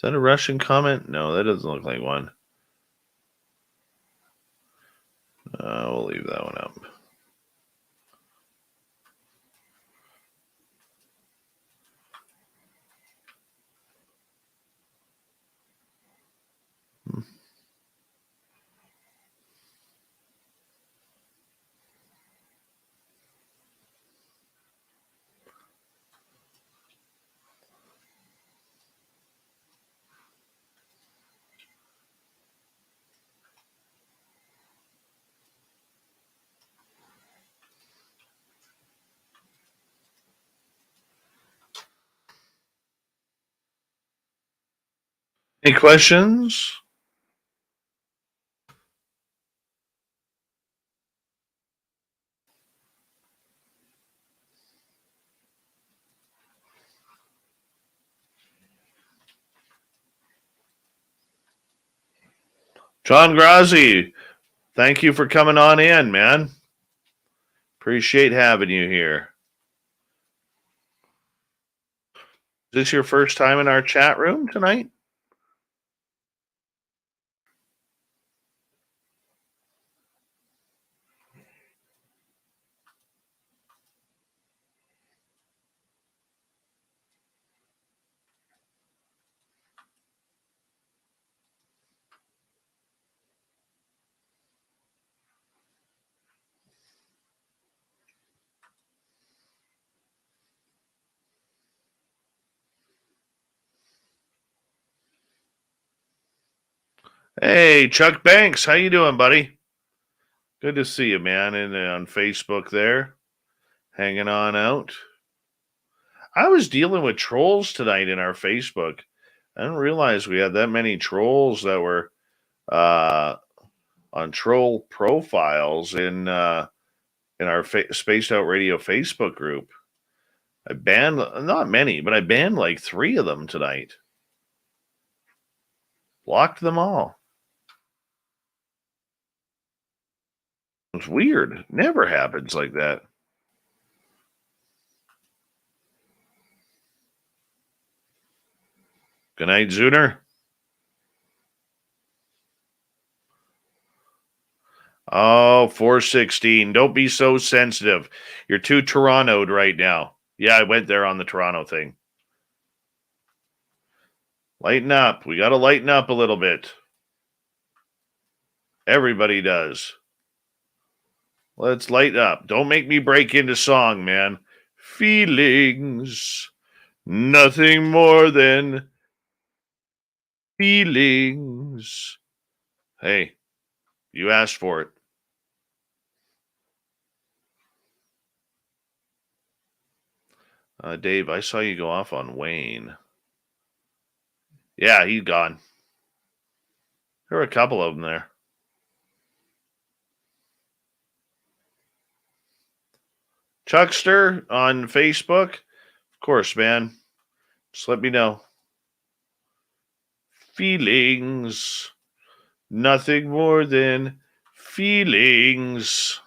that a Russian comment? No, that doesn't look like one. We'll leave that one up. Any questions? John Grazi, thank you for coming on in, man. Appreciate having you here. Is this your first time in our chat room tonight? Hey, Chuck Banks, how you doing, buddy? Good to see you, man, and on Facebook there, hanging on out. I was dealing with trolls tonight in our Facebook. I didn't realize we had that many trolls that were on troll profiles in our Spaced Out Radio Facebook group. I banned not many, but I banned like 3 of them tonight. Blocked them all. It's weird. Never happens like that. Good night, Zuner. Oh, 416. Don't be so sensitive. You're too Toronto'd right now. Yeah, I went there on the Toronto thing. Lighten up. We got to lighten up a little bit. Everybody does. Let's light up. Don't make me break into song, man. Feelings. Nothing more than feelings. Hey, you asked for it. Dave, I saw you go off on Wayne. Yeah, he's gone. There were a couple of them there. Chuckster on Facebook. Of course, man. Just let me know. Feelings. Nothing more than feelings.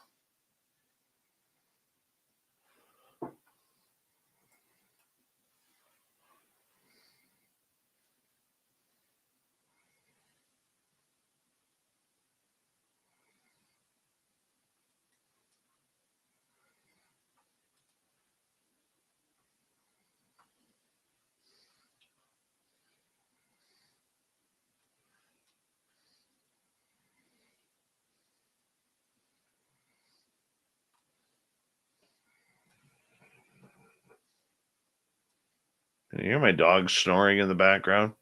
Can you hear my dog snoring in the background?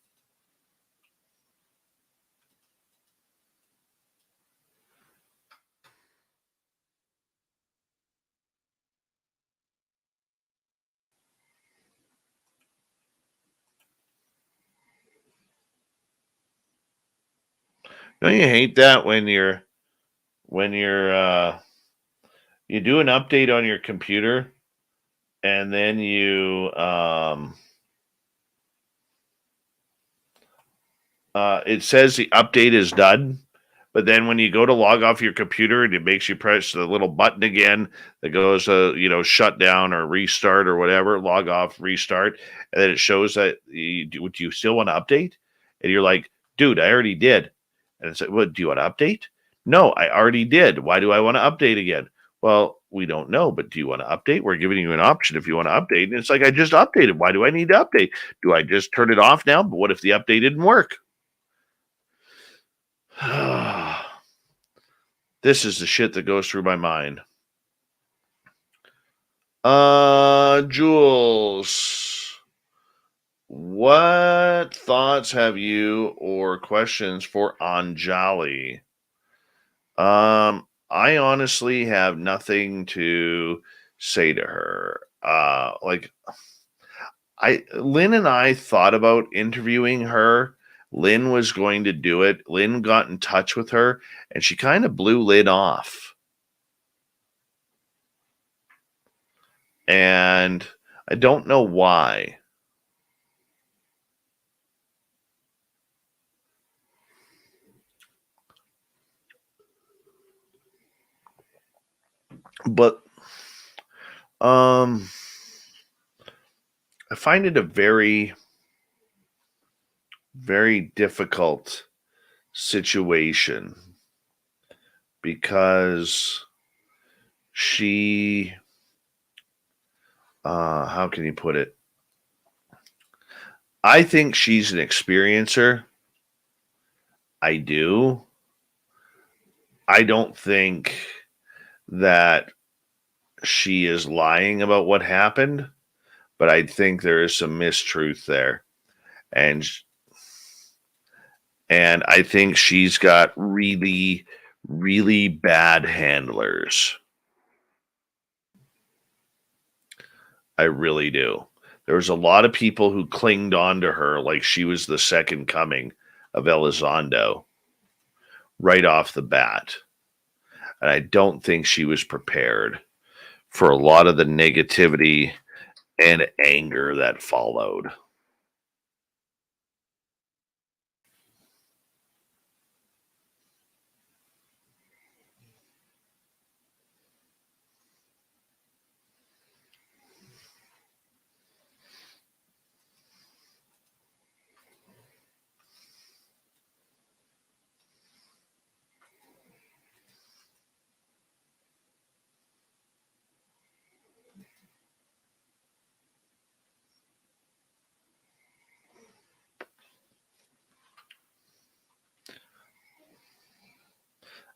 Don't you hate that when you do an update on your computer and then it says the update is done, but then when you go to log off your computer and it makes you press the little button again that goes shut down or restart or whatever, log off, restart, and then it shows that you still want to update? And you're like, dude, I already did. And it's like, what, do you want to update? No, I already did. Why do I want to update again? Well, we don't know, but do you want to update? We're giving you an option if you want to update. And it's like, I just updated. Why do I need to update? Do I just turn it off now? But what if the update didn't work? This is the shit that goes through my mind. Jules, what thoughts have you or questions for Anjali? I honestly have nothing to say to her. Lynn and I thought about interviewing her. Lynn was going to do it. Lynn got in touch with her, and she kind of blew Lynn off. And I don't know why. But I find it a very, very difficult situation because she, how can you put it? I think she's an experiencer. I do. I don't think that she is lying about what happened, but I think there is some mistruth there. And I think she's got really, really bad handlers. I really do. There was a lot of people who clinged on to her like she was the second coming of Elizondo right off the bat. And I don't think she was prepared for a lot of the negativity and anger that followed.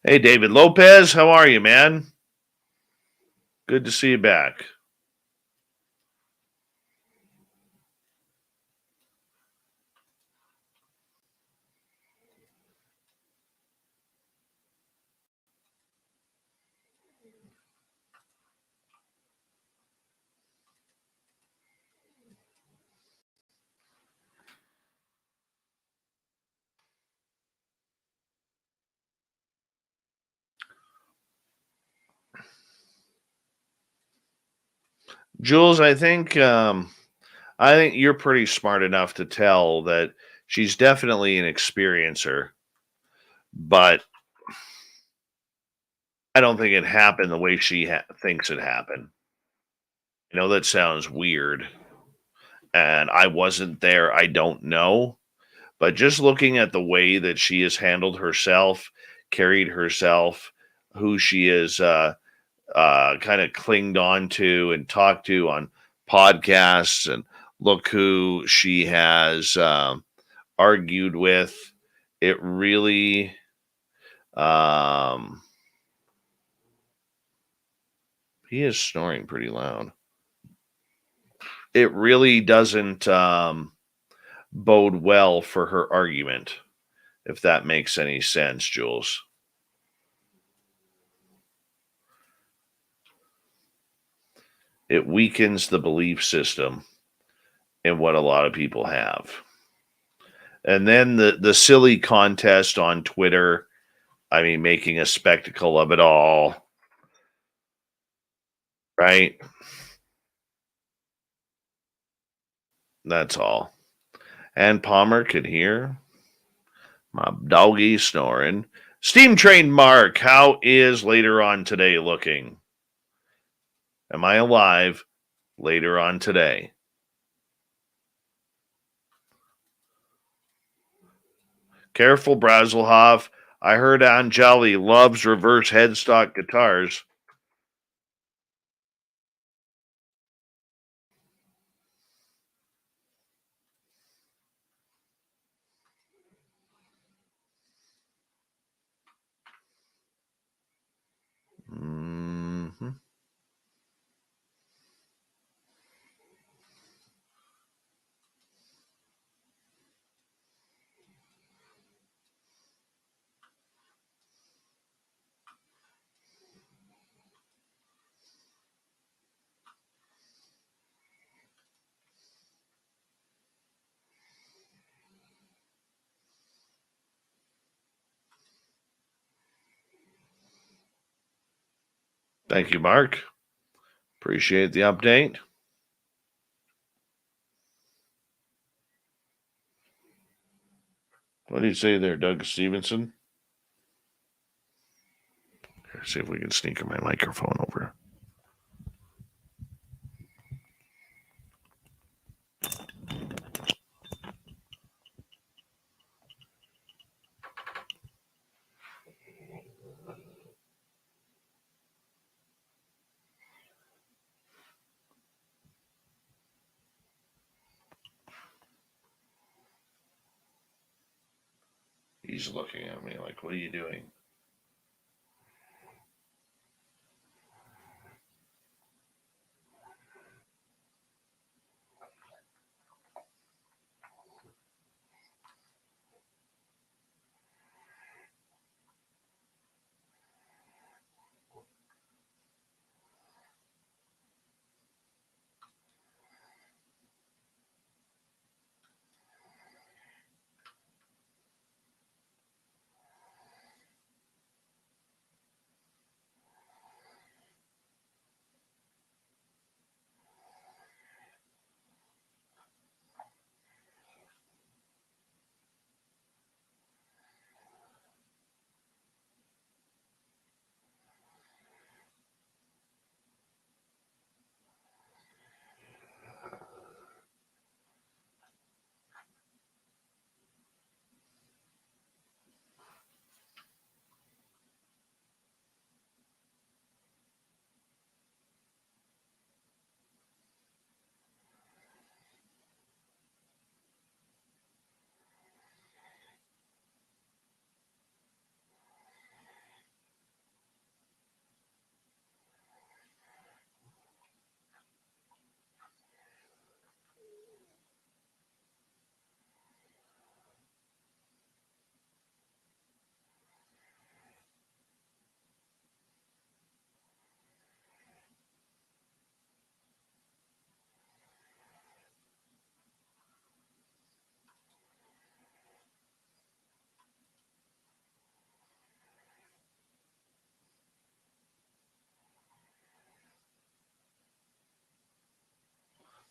Hey, David Lopez, how are you, man? Good to see you back. Jules, I think you're pretty smart enough to tell that she's definitely an experiencer, but I don't think it happened the way she thinks it happened. I know that sounds weird, and I wasn't there. I don't know, but just looking at the way that she has handled herself, carried herself, who she is kind of clinged on to and talked to on podcasts, and look who she has argued with. It really, he is snoring pretty loud. It really doesn't bode well for her argument, if that makes any sense, Jules. It weakens the belief system in what a lot of people have. And then the silly contest on Twitter, I mean, making a spectacle of it all, right? That's all. And Palmer could hear my doggy snoring. Steam Train Mark, how is later on today looking? Am I alive later on today? Careful, Brazelhoff. I heard Angeli loves reverse headstock guitars. Mm-hmm. Thank you, Mark. Appreciate the update. What do you say there, Doug Stevenson? Let's see if we can sneak my microphone over. He's looking at me like, what are you doing?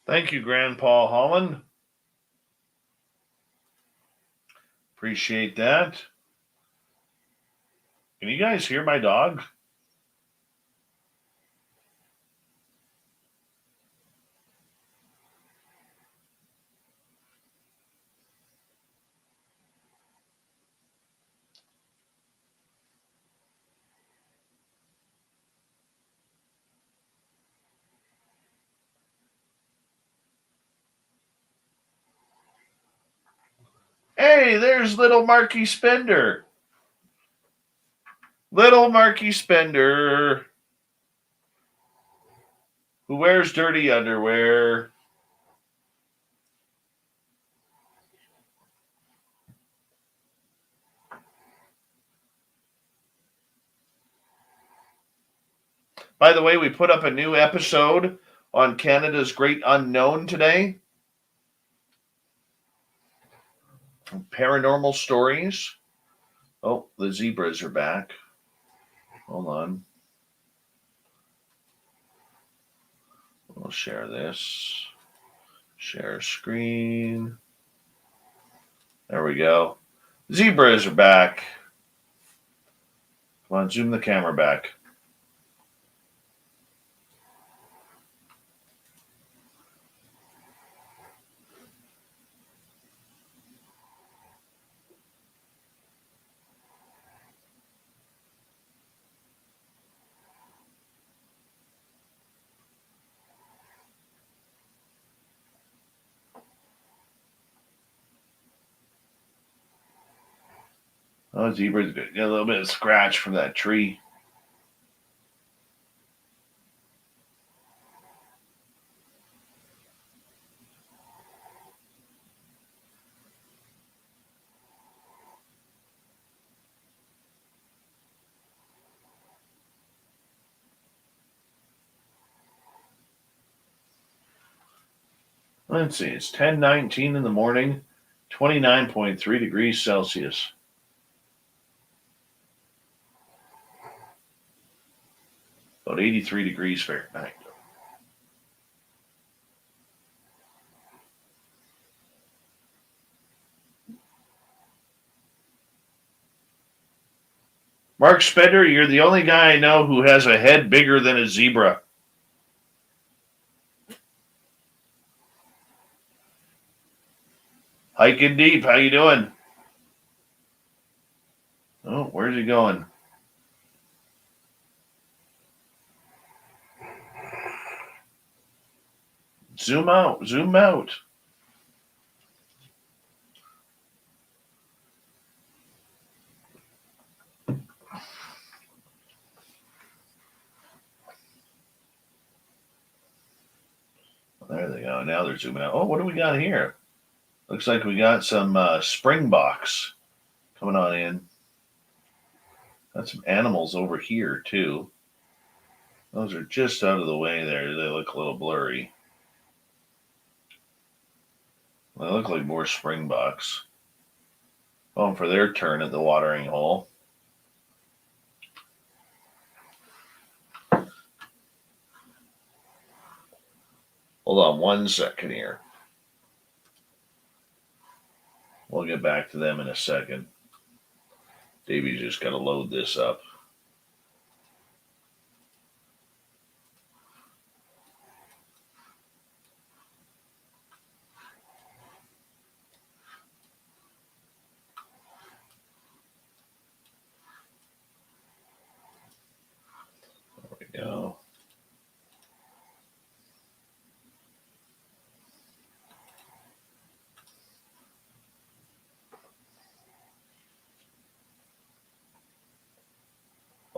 Thank you, Grandpa Holland. Appreciate that. Can you guys hear my dog? Hey, there's little Marky Spender. Little Marky Spender, who wears dirty underwear. By the way, we put up a new episode on Canada's Great Unknown today. Paranormal stories. Oh, the zebras are back. Hold on. We'll share this. Share screen. There we go. Zebras are back. Come on, zoom the camera back. Oh, zebra's good. Got a little bit of scratch from that tree. Let's see. It's 10:19 in the morning, 29.3 degrees Celsius. About 83 degrees Fahrenheit. Mark Spender, you're the only guy I know who has a head bigger than a zebra. Hiking Deep, how you doing? Oh, where's he going? Zoom out, zoom out. There they go. Now they're zooming out. Oh, what do we got here? Looks like we got some springboks coming on in. Got some animals over here, too. Those are just out of the way there. They look a little blurry. They look like more springboks. Going for their turn at the watering hole. Hold on 1 second here. We'll get back to them in a second. Davey's just got to load this up. There we go.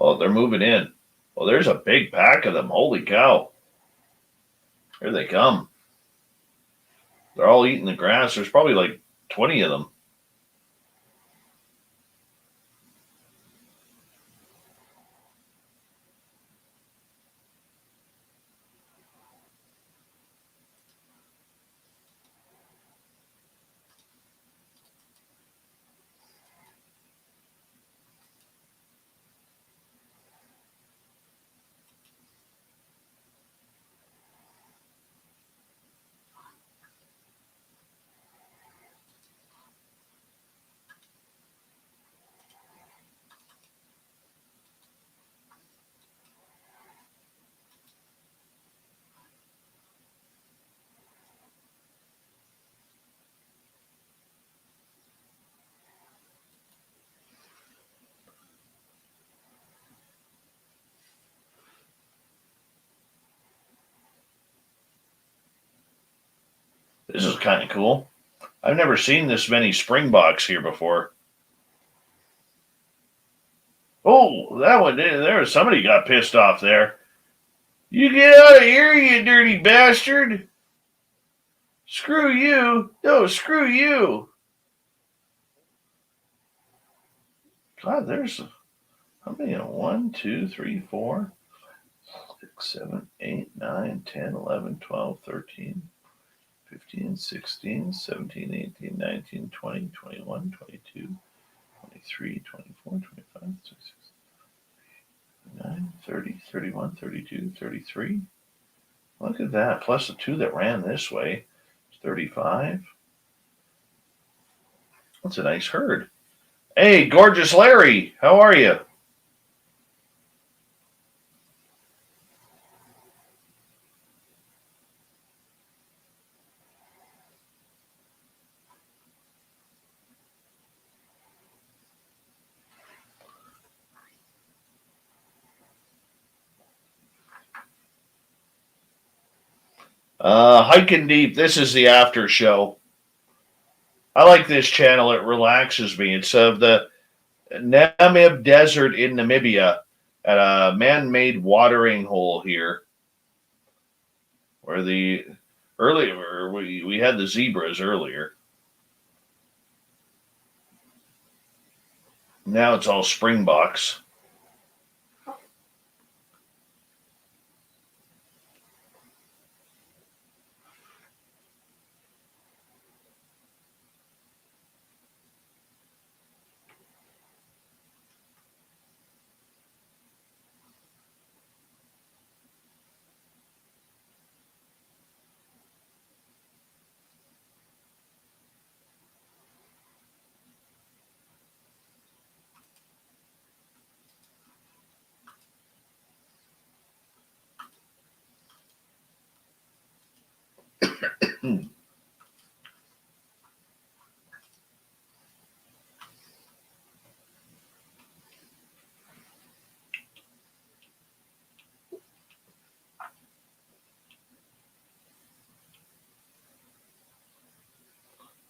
Oh, they're moving in. Well, there's a big pack of them. Holy cow. Here they come. They're all eating the grass. There's probably like 20 of them. This is kind of cool. I've never seen this many springboks here before. Oh, that one did. There was somebody got pissed off there. You get out of here, you dirty bastard. Screw you. No, screw you. God, there's how many? 1, 2, 3, 4, 6, 7, 8, 9, 10, 11, 12, 13, 15, 16, 17, 18, 19, 20, 21, 22, 23, 24, 25, 26, 29, 30, 31, 32, 33. Look at that. Plus the 2 that ran this way. 35. That's a nice herd. Hey, Gorgeous Larry, how are you? Hiking Deep, this is the after show. I like this channel. It relaxes me. It's Namib Desert in Namibia at a man-made watering hole here, where the earlier we had the zebras earlier. Now it's all springboks.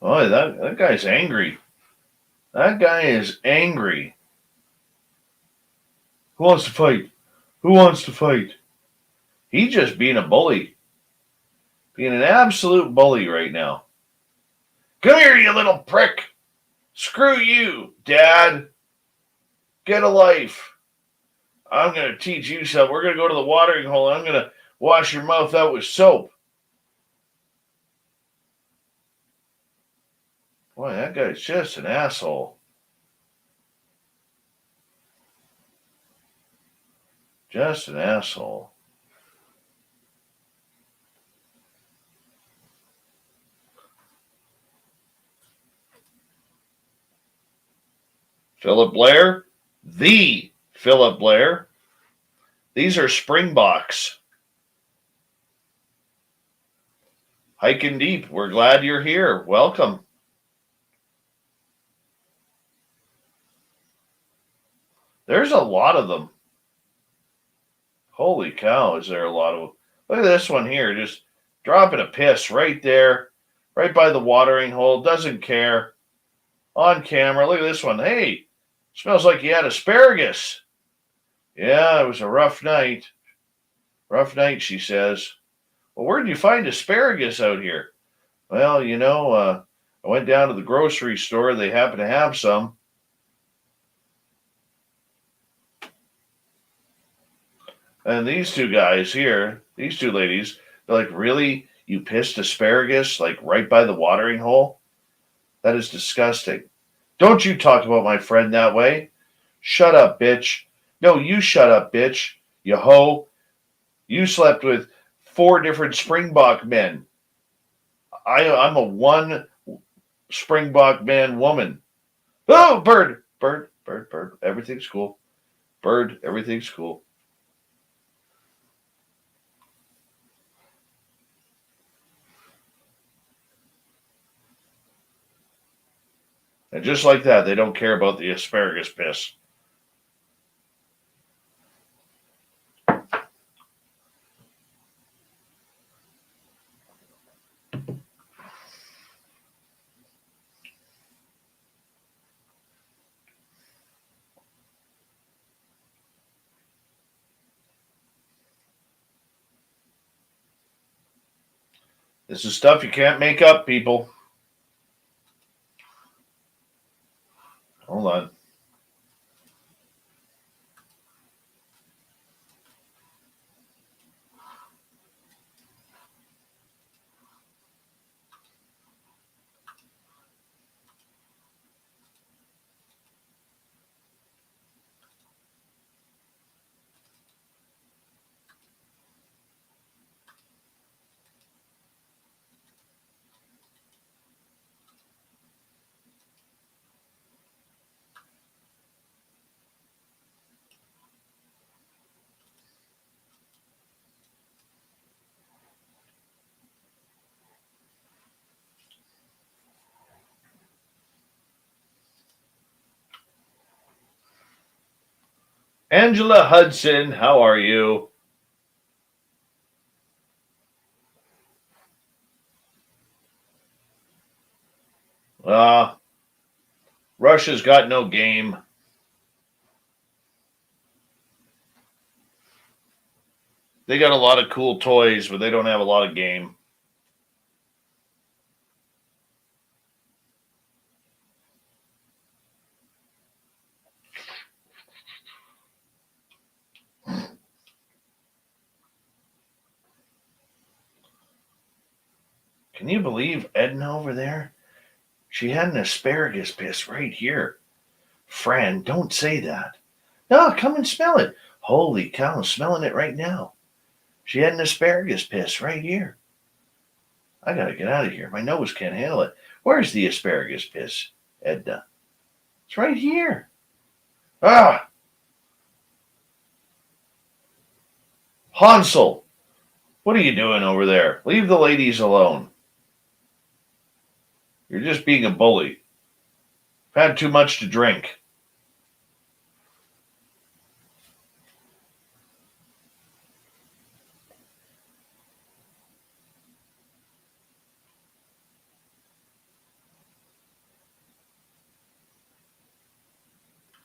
Oh, that guy's angry. That guy is angry. Who wants to fight? Who wants to fight? He's just being a bully. Being an absolute bully right now. Come here, you little prick. Screw you, Dad. Get a life. I'm going to teach you something. We're going to go to the watering hole and I'm going to wash your mouth out with soap. Boy, that guy's just an asshole. Just an asshole. Philip Blair, the Philip Blair. These are springboks. Hiking deep. We're glad you're here. Welcome. There's a lot of them. Holy cow, is there a lot of them. Look at this one here, just dropping a piss right there, right by the watering hole, doesn't care. On camera, look at this one. Hey, smells like you had asparagus. Yeah, it was a rough night. Rough night, she says. Well, where did you find asparagus out here? Well, I went down to the grocery store. They happen to have some. And these two guys here, these two ladies, they're like, really? You pissed asparagus like right by the watering hole? That is disgusting. Don't you talk about my friend that way. Shut up, bitch. No, you shut up, bitch. You hoe. You slept with 4 different Springbok men. I'm a one Springbok man woman. Oh, bird. Everything's cool. Bird, everything's cool. And just like that, they don't care about the asparagus piss. This is stuff you can't make up, people. Hold on. Angela Hudson, how are you? Russia's got no game. They got a lot of cool toys, but they don't have a lot of game. Can you believe Edna over there? She had an asparagus piss right here. Fran, don't say that. No, come and smell it. Holy cow, I'm smelling it right now. She had an asparagus piss right here. I gotta get out of here. My nose can't handle it. Where's the asparagus piss, Edna? It's right here. Ah! Hansel, what are you doing over there? Leave the ladies alone. You're just being a bully. I've had too much to drink.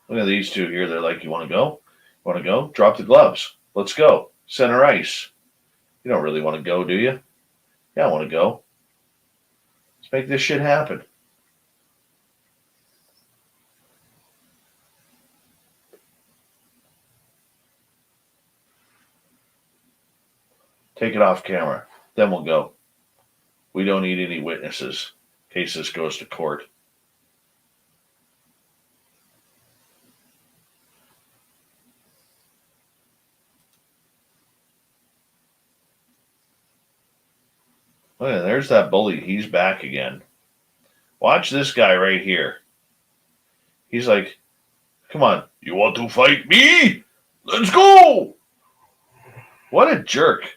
Look at these two here. They're like, you want to go? You want to go? Drop the gloves. Let's go. Center ice. You don't really want to go, do you? Yeah, I want to go. Let's make this shit happen. Take it off camera. Then we'll go. We don't need any witnesses in case this goes to court. Oh, yeah, there's that bully. He's back again. Watch this guy right here. He's like, come on, you want to fight me? Let's go! What a jerk.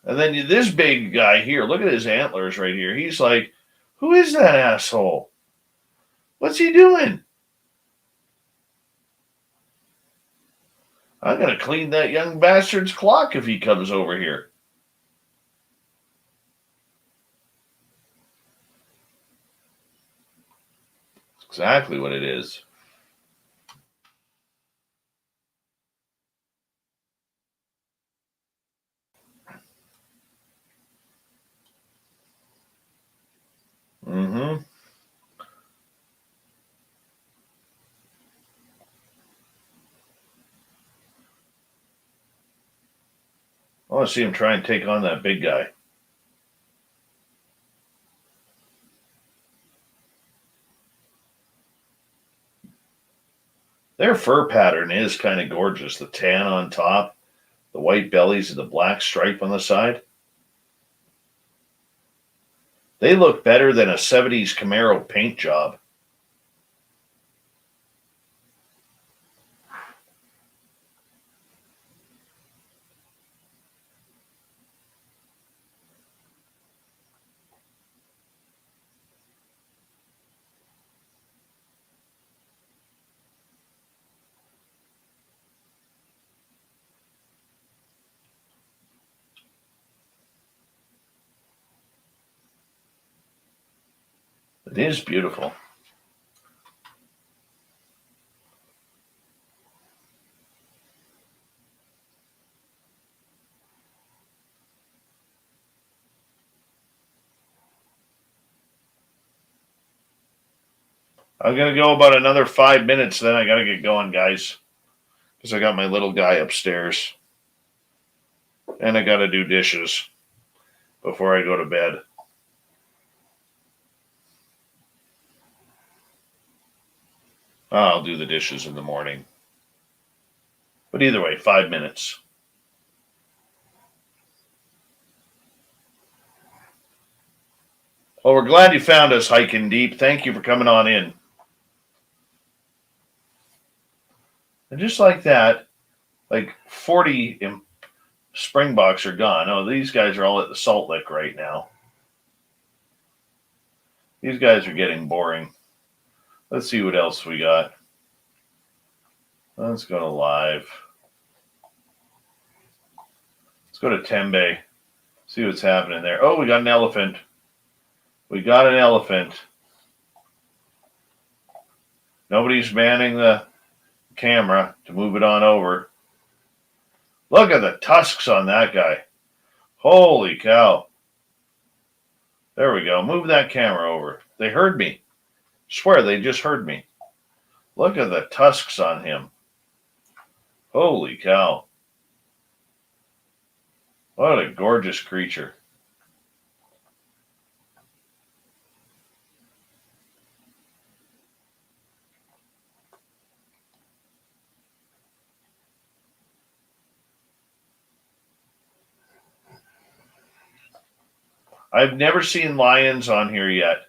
And then this big guy here, look at his antlers right here. He's like, who is that asshole? What's he doing? I'm going to clean that young bastard's clock if he comes over here. Exactly what it is. Mm-hmm. I want to see him try and take on that big guy. Their fur pattern is kind of gorgeous. The tan on top, the white bellies, and the black stripe on the side. They look better than a 70s Camaro paint job. It is beautiful. I'm going to go about another 5 minutes, then I got to get going, guys. Because I got my little guy upstairs. And I got to do dishes before I go to bed. I'll do the dishes in the morning. But either way, 5 minutes. Well, we're glad you found us hiking deep. Thank you for coming on in. And just like that, like 40 Springboks are gone. Oh, these guys are all at the Salt Lick right now. These guys are getting boring. Let's see what else we got. Let's go to live. Let's go to Tembe. See what's happening there. Oh, we got an elephant. We got an elephant. Nobody's manning the camera to move it on over. Look at the tusks on that guy. Holy cow. There we go. Move that camera over. They heard me. Swear they just heard me. Look at the tusks on him. Holy cow. What a gorgeous creature. I've never seen lions on here yet.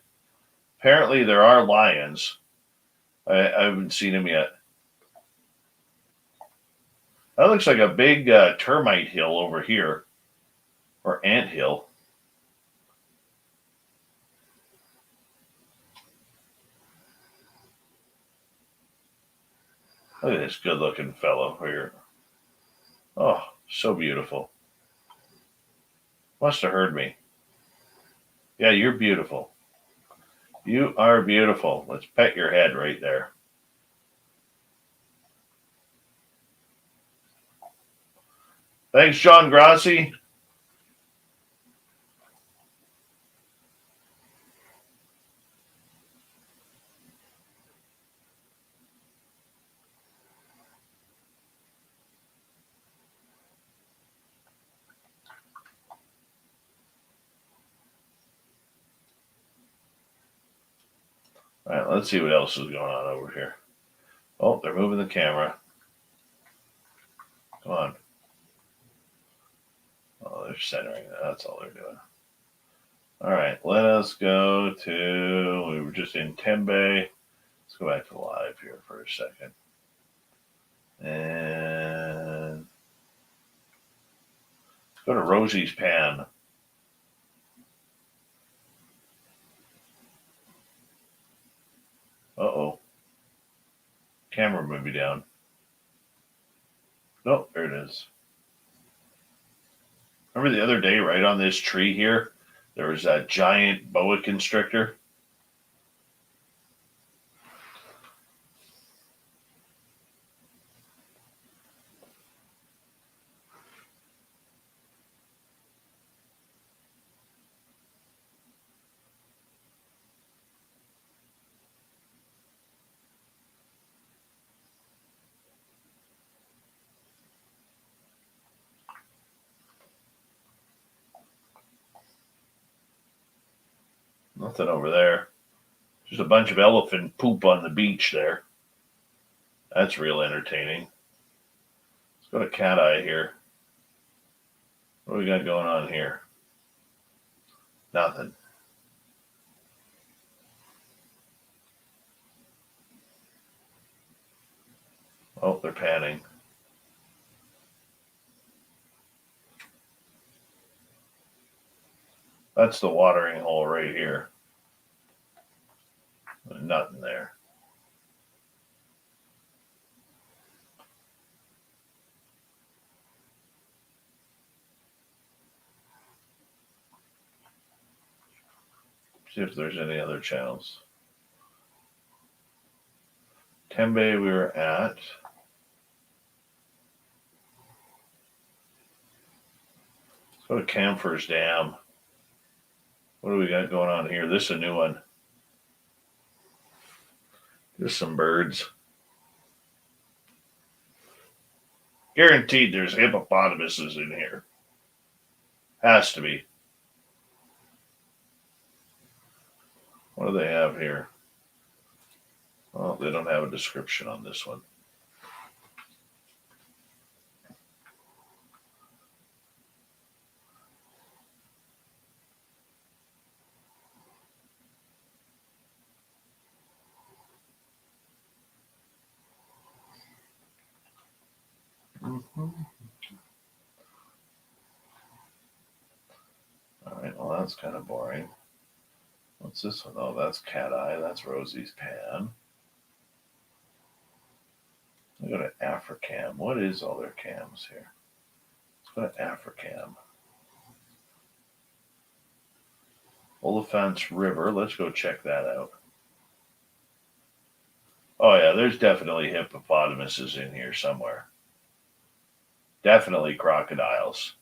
Apparently there are lions. I haven't seen them yet. That looks like a big termite hill over here. Or ant hill. Look at this good looking fellow here. Oh, so beautiful. Must have heard me. Yeah, you're beautiful. You are beautiful. Let's pet your head right there. Thanks, John Grassi. All right, let's see what else is going on over here. Oh, they're moving the camera. Come on. Oh, they're centering. That's all they're doing. All right, let us go to, we were just in Tembe. Let's go back to live here for a second. And let's go to Rosie's Pan. Uh-oh. Camera may be down. Nope, there it is. Remember the other day, right on this tree here, there was that giant boa constrictor? Nothing over there. Just a bunch of elephant poop on the beach there. That's real entertaining. Let's go to Cat Eye here. What do we got going on here? Nothing. Oh, they're panning. That's the watering hole right here. Nothing there. See if there's any other channels. Tembe we were at. Let's go to Camphor's Dam. What do we got going on here? This is a new one. Just some birds. Guaranteed there's hippopotamuses in here. Has to be. What do they have here? Well, they don't have a description on this one. All right, well, that's kind of boring. What's this one? Oh, that's Cat Eye. That's Rosie's Pan. We go to Africam. What is all their cams here? Let's go to Africam. Oliphant's River. Let's go check that out. Oh, yeah, there's definitely hippopotamuses in here somewhere. Definitely crocodiles.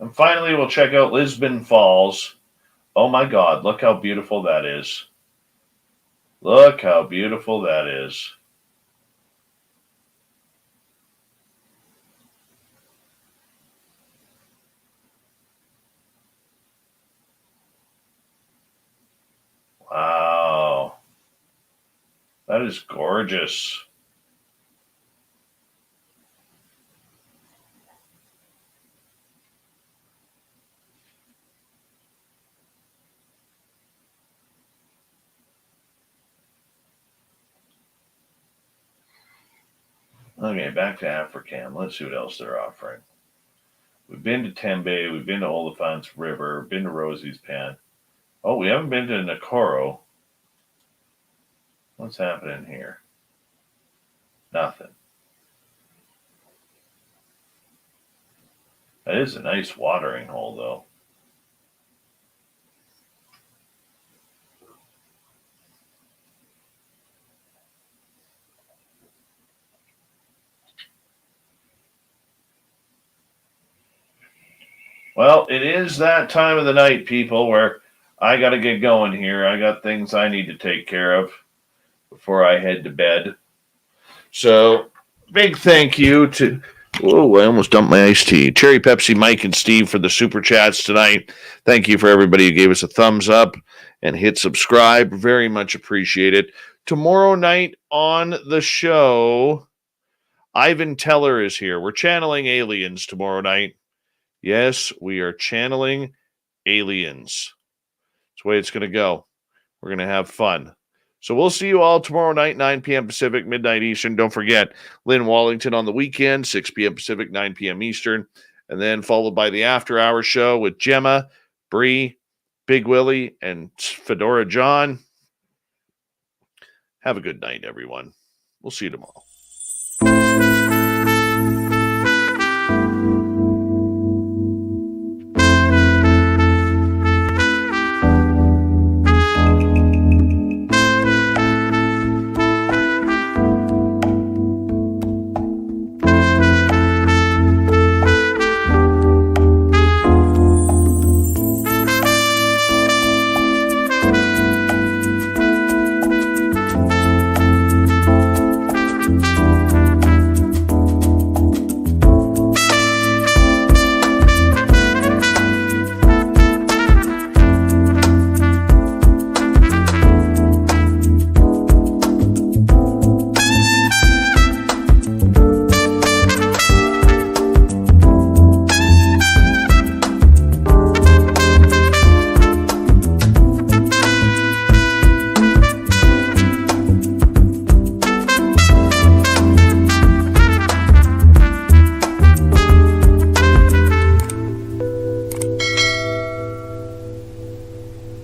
And finally, we'll check out Lisbon Falls. Oh my God, look how beautiful that is. Look how beautiful that is. Wow. That is gorgeous. Okay, back to African. Let's see what else they're offering. We've been to Tembe. We've been to Oliphant's River. Been to Rosie's Pen. Oh, we haven't been to Nakoro. What's happening here? Nothing. That is a nice watering hole, though. Well, it is that time of the night, people, where I got to get going here. I got things I need to take care of before I head to bed. So, big thank you to, oh, I almost dumped my iced tea. Cherry Pepsi, Mike, and Steve for the super chats tonight. Thank you for everybody who gave us a thumbs up and hit subscribe. Very much appreciated. Tomorrow night on the show, Ivan Teller is here. We're channeling aliens tomorrow night. Yes, we are channeling aliens. That's the way it's going to go. We're going to have fun. So we'll see you all tomorrow night, 9 p.m. Pacific, midnight Eastern. Don't forget, Lynn Wallington on the weekend, 6 p.m. Pacific, 9 p.m. Eastern. And then followed by the After Hour show with Gemma, Bree, Big Willie, and Fedora John. Have a good night, everyone. We'll see you tomorrow.